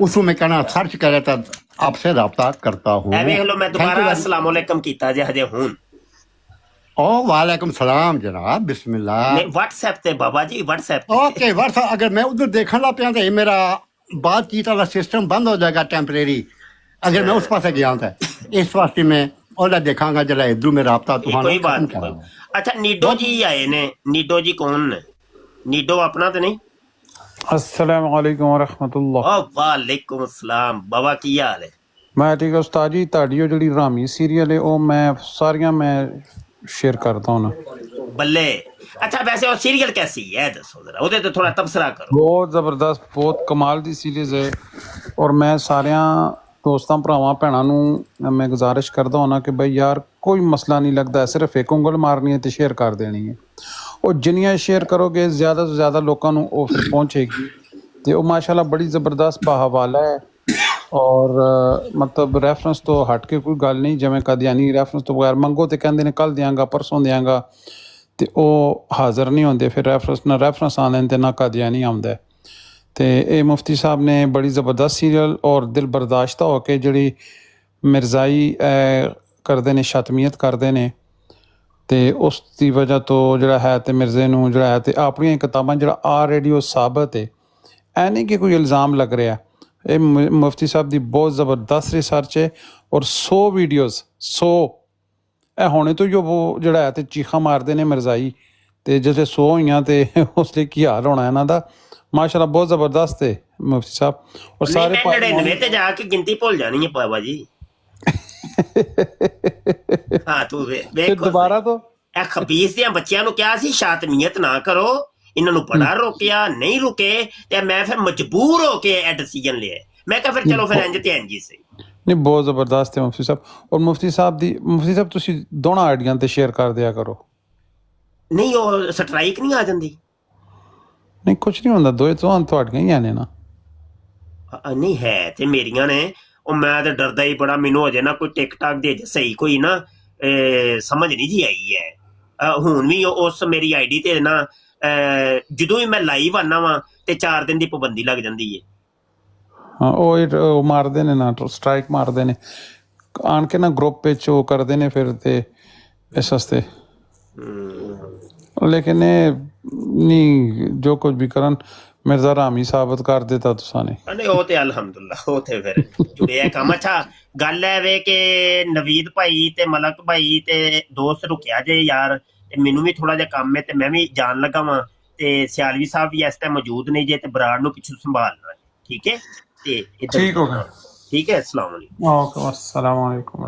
उसको मैं कहना सर्च करे तो आपसे रब्ता करता हूँ। मैं दोबारा अस्सलाम वालेकुम कीता जे हजे हुन। ओ वालेकुम सलाम जनाब, बिस्मिल्लाह। व्हाट्सएप ते बाबा जी व्हाट्सएप ओके व्हाट्सएप अगर मैं उधर देखने लग पिया तो मेरा बातचीत वाला सिस्टम बंद हो जाएगा टेम्परेरी, अगर मैं उस पास गया था। इस वास्ते मैं और देखांगा जरा इधर में राब्ता कोई बात नहीं। अच्छा नीडो जी आए ने, नीडो जी कौन ने? नीडो अपना तो नहीं? अस्सलाम वालेकुम रहमतुल्लाह। वालेकुम अस्सलाम बाबा की हाल है? मैं ठीक है उस्ताद जी, ਤੁਹਾਡੀ ਜਿਹੜੀ ਰਾਮੀ ਸੀਰੀਅਲ ਹੈ ਉਹ ਮੈਂ ਸਾਰੀਆਂ ਮੈਂ शेयर करता हूँ ना। बल्ले अच्छा वैसे वो सीरियल कैसी है दसो जरा, ਉਹਦੇ ਤੇ ਥੋੜਾ ਤਬਸਰਾ ਕਰੋ। बहुत ज़बरदस्त, बहुत कमाल ਦੀ सीरीज़ है। और मैं ਸਾਰਿਆਂ ਦੋਸਤਾਂ ਭਰਾਵਾਂ ਭੈਣਾਂ ਨੂੰ ਮੈਂ ਗੁਜ਼ਾਰਿਸ਼ ਕਰਦਾ ਹਾਂ ਕਿ ਬਈ ਯਾਰ ਕੋਈ ਮਸਲਾ ਨਹੀਂ ਲੱਗਦਾ, ਸਿਰਫ ਇੱਕ ਉਂਗਲ ਮਾਰਨੀ ਹੈ ਤੇ ਸ਼ੇਅਰ ਕਰ ਦੇਣੀ ਹੈ। ਉਹ ਜਿੰਨੀਆਂ ਸ਼ੇਅਰ ਕਰੋਗੇ ਜ਼ਿਆਦਾ ਤੋਂ ਜ਼ਿਆਦਾ ਲੋਕਾਂ ਨੂੰ ਉਹ ਫਿਰ ਪਹੁੰਚੇਗੀ। ਤੇ ਉਹ ਮਾਸ਼ਾਅੱਲਾ ਬੜੀ ਜ਼ਬਰਦस्त ਬਾਹਵਾਲਾ ਹੈ। और मतलब ਰੈਫਰੈਂਸ ਤੋਂ ਹਟ ਕੇ ਕੋਈ ਗੱਲ ਨਹੀਂ, ਜਿਵੇਂ ਕਾਦੀਆਨੀ ਰੈਫਰੈਂਸ ਤੋਂ ਬਗੈਰ ਮੰਗੋ ਤੇ ਕਹਿੰਦੇ ਨੇ ਕੱਲ੍ਹ ਦਿਆਂਗਾ ਪਰਸੋਂ ਦਿਆਂਗਾ ਤੇ ਉਹ ਹਾਜ਼ਰ ਨਹੀਂ ਹੁੰਦੇ, ਫਿਰ ਰੈਫਰੈਂਸ ਆਉਂਦੇ ਨੇ ਤੇ ਨਾ ਕਾਦੀਆਨੀ ਆਉਂਦਾ। ਤੇ ਇਹ ਮੁਫਤੀ ਸਾਹਿਬ ਨੇ ਬੜੀ ਜ਼ਬਰਦਸਤ ਸੀਰੀਅਲ ਔਰ ਦਿਲ ਬਰਦਾਸ਼ਤਾ ਹੋ ਕੇ ਜਿਹੜੀ ਮਿਰਜ਼ਾਈ ਕਰਦੇ ਨੇ, ਸ਼ਤਮੀਅਤ ਕਰਦੇ ਨੇ ਤੇ ਉਸ ਦੀ ਵਜ੍ਹਾ ਤੋਂ ਜਿਹੜਾ ਹੈ ਤੇ ਮਿਰਜ਼ੇ ਨੂੰ ਜਿਹੜਾ ਹੈ ਤੇ ਆਪਣੀਆਂ ਕਿਤਾਬਾਂ ਜਿਹੜਾ ਆਲਰੇਡੀ ਉਹ ਸਾਬਤ ਹੈ, ਐ ਨਹੀਂ ਕਿ ਕੋਈ ਇਲਜ਼ਾਮ ਲੱਗ ਰਿਹਾ। ਇਹ ਮੁਫਤੀ ਸਾਹਿਬ ਦੀ ਬਹੁਤ ਜ਼ਬਰਦਸਤ ਰਿਸਰਚ ਹੈ ਔਰ 100 ਵੀਡੀਓਜ਼ 100 ਇਹ ਹੋਣੇ ਤੋਂ ਜੋ ਜਿਹੜਾ ਹੈ ਤੇ ਚੀਖਾਂ ਮਾਰਦੇ ਨੇ ਮਿਰਜ਼ਾਈ, ਤੇ ਜਿਹੜੇ 100 ਹੋਈਆਂ ਤੇ ਉਸ ਲਈ ਕੀ ਹਾਲ ਹੋਣਾ ਇਹਨਾਂ ਦਾ। ਮਾਸ਼ਾਅੱਲਾ ਬਹੁਤ ਜ਼ਬਰਦਸਤ ਹੈ ਮੁਫਤੀ ਸਾਹਿਬ। ਔਰ ਸਾਰੇ 99 ਤੇ ਜਾ ਕੇ ਗਿਣਤੀ ਭੁੱਲ ਜਾਣੀ ਹੈ ਬਾਬਾ ਜੀ। ਹਾਂ ਤੂੰ ਵੇਖ ਦੁਬਾਰਾ ਤੋਂ ਇਹ ਖਬੀਸ ਦੀਆਂ ਬੱਚਿਆਂ ਨੂੰ ਕਿਹਾ ਸੀ ਸ਼ਾਤਮੀਅਤ ਨਾ ਕਰੋ, ਇਹਨਾਂ ਨੂੰ ਬੜਾ ਰੋਕਿਆ, ਨਹੀਂ ਰੁਕੇ ਤੇ ਮੈਂ ਫਿਰ ਮਜਬੂਰ ਹੋ ਕੇ ਇਹ ਡਿਸੀਜਨ ਲਿਆ। ਮੈਂ ਕਿਹਾ ਫਿਰ ਚਲੋ ਫਿਰ ਇੰਜ ਤੇ ਇੰਜ ਹੀ ਸਹੀ। ਨਹੀਂ ਬਹੁਤ ਜ਼ਬਰਦਸਤ ਹੈ ਮੁਫਤੀ ਸਾਹਿਬ। ਔਰ ਮੁਫਤੀ ਸਾਹਿਬ ਤੁਸੀਂ ਦੋਨਾਂ ਆਈਡੀਆਂ ਤੇ ਸ਼ੇਅਰ ਕਰ ਦਿਆ ਕਰੋ। ਨਹੀਂ ਉਹ ਸਟ੍ਰਾਈਕ ਨਹੀਂ ਆ ਜਾਂਦੀ? ਨਹੀਂ ਕੁਛ ਨਹੀਂ ਹੁੰਦਾ, ਦੋਏ ਤੋਂ ਤੁਹਾਡੀਆਂ ਹੀ ਆਨੇ ਨਾ। ਨਹੀਂ ਹੈ ਤੇ ਮੇਰੀਆਂ ਨੇ। ਉਹ ਮੈਂ ਤਾਂ ਡਰਦਾ ਹੀ ਬੜਾ, ਮੈਨੂੰ ਹੋ ਜਾਏ ਨਾ ਕੋਈ ਟਿਕ ਟਾਕ ਦੇ ਸਹੀ ਕੋਈ ਨਾ ਸਮਝ ਨਹੀਂ ਜੀ ਆਈ ਹੈ। ਹੁਣ ਵੀ ਉਸ ਮੇਰੀ ਆਈਡੀ ਤੇ ਨਾ ਜਦੋਂ ਵੀ ਮੈਂ ਲਾਈਵ ਆਨਾ ਵਾਂ ਤੇ 4 ਦਿਨ ਦੀ ਪਾਬੰਦੀ ਲੱਗ ਜਾਂਦੀ ਹੈ। ਹਾਂ ਉਹ ਮਾਰਦੇ ਨੇ ਨਾ, ਸਟ੍ਰਾਈਕ ਮਾਰਦੇ ਨੇ ਆਣ ਕੇ ਨਾ ਗਰੁੱਪ ਵਿੱਚ, ਉਹ ਕਰਦੇ ਨੇ ਫਿਰ ਤੇ ਇਸ ਵਾਸਤੇ। ਲੇਕਿਨ ਇਹ ਨਹੀਂ ਜੋ ਕੁਝ ਵੀ ਕਰਨ ਮਿਰਜ਼ਾ ਰਾਮੀ ਸਾਬਤ ਕਰ ਦਿੱਤਾ ਤੁਸਾਂ ਨੇ। ਨਹੀਂ ਉਹ ਤੇ ਅਲਹਮਦੁਲਿਲਾ ਉਹ ਤੇ ਫਿਰ ਜੁੜਿਆ ਕੰਮ। ਅੱਛਾ ਗੱਲ ਹੈ ਵੇ ਕਿ ਨਵੀਦ ਭਾਈ ਤੇ ਮਲਕ ਭਾਈ ਤੇ ਦੋਸਤ ਰੁਕਿਆ ਜੇ ਯਾਰ, ਤੇ ਮੈਨੂੰ ਵੀ ਥੋੜਾ ਜਿਹਾ ਕੰਮ ਹੈ ਤੇ ਮੈਂ ਵੀ ਜਾਣ ਲੱਗਾ ਵਾਂ। ਤੇ ਸਿਆਲਵੀ ਸਾਹਿਬ ਵੀ ਇਸ ਟਾਈਮ ਮੌਜੂਦ ਨਹੀਂ ਜੇ, ਤੇ ਬਰਾੜ ਨੂੰ ਪਿੱਛੋਂ ਸੰਭਾਲਣਾ। ਠੀਕ ਹੈ ਤੇ ਠੀਕ ਹੋ ਗਿਆ। ਠੀਕ ਹੈ। अस्सलाम वालेकुम। ओके अस्सलाम वालेकुम।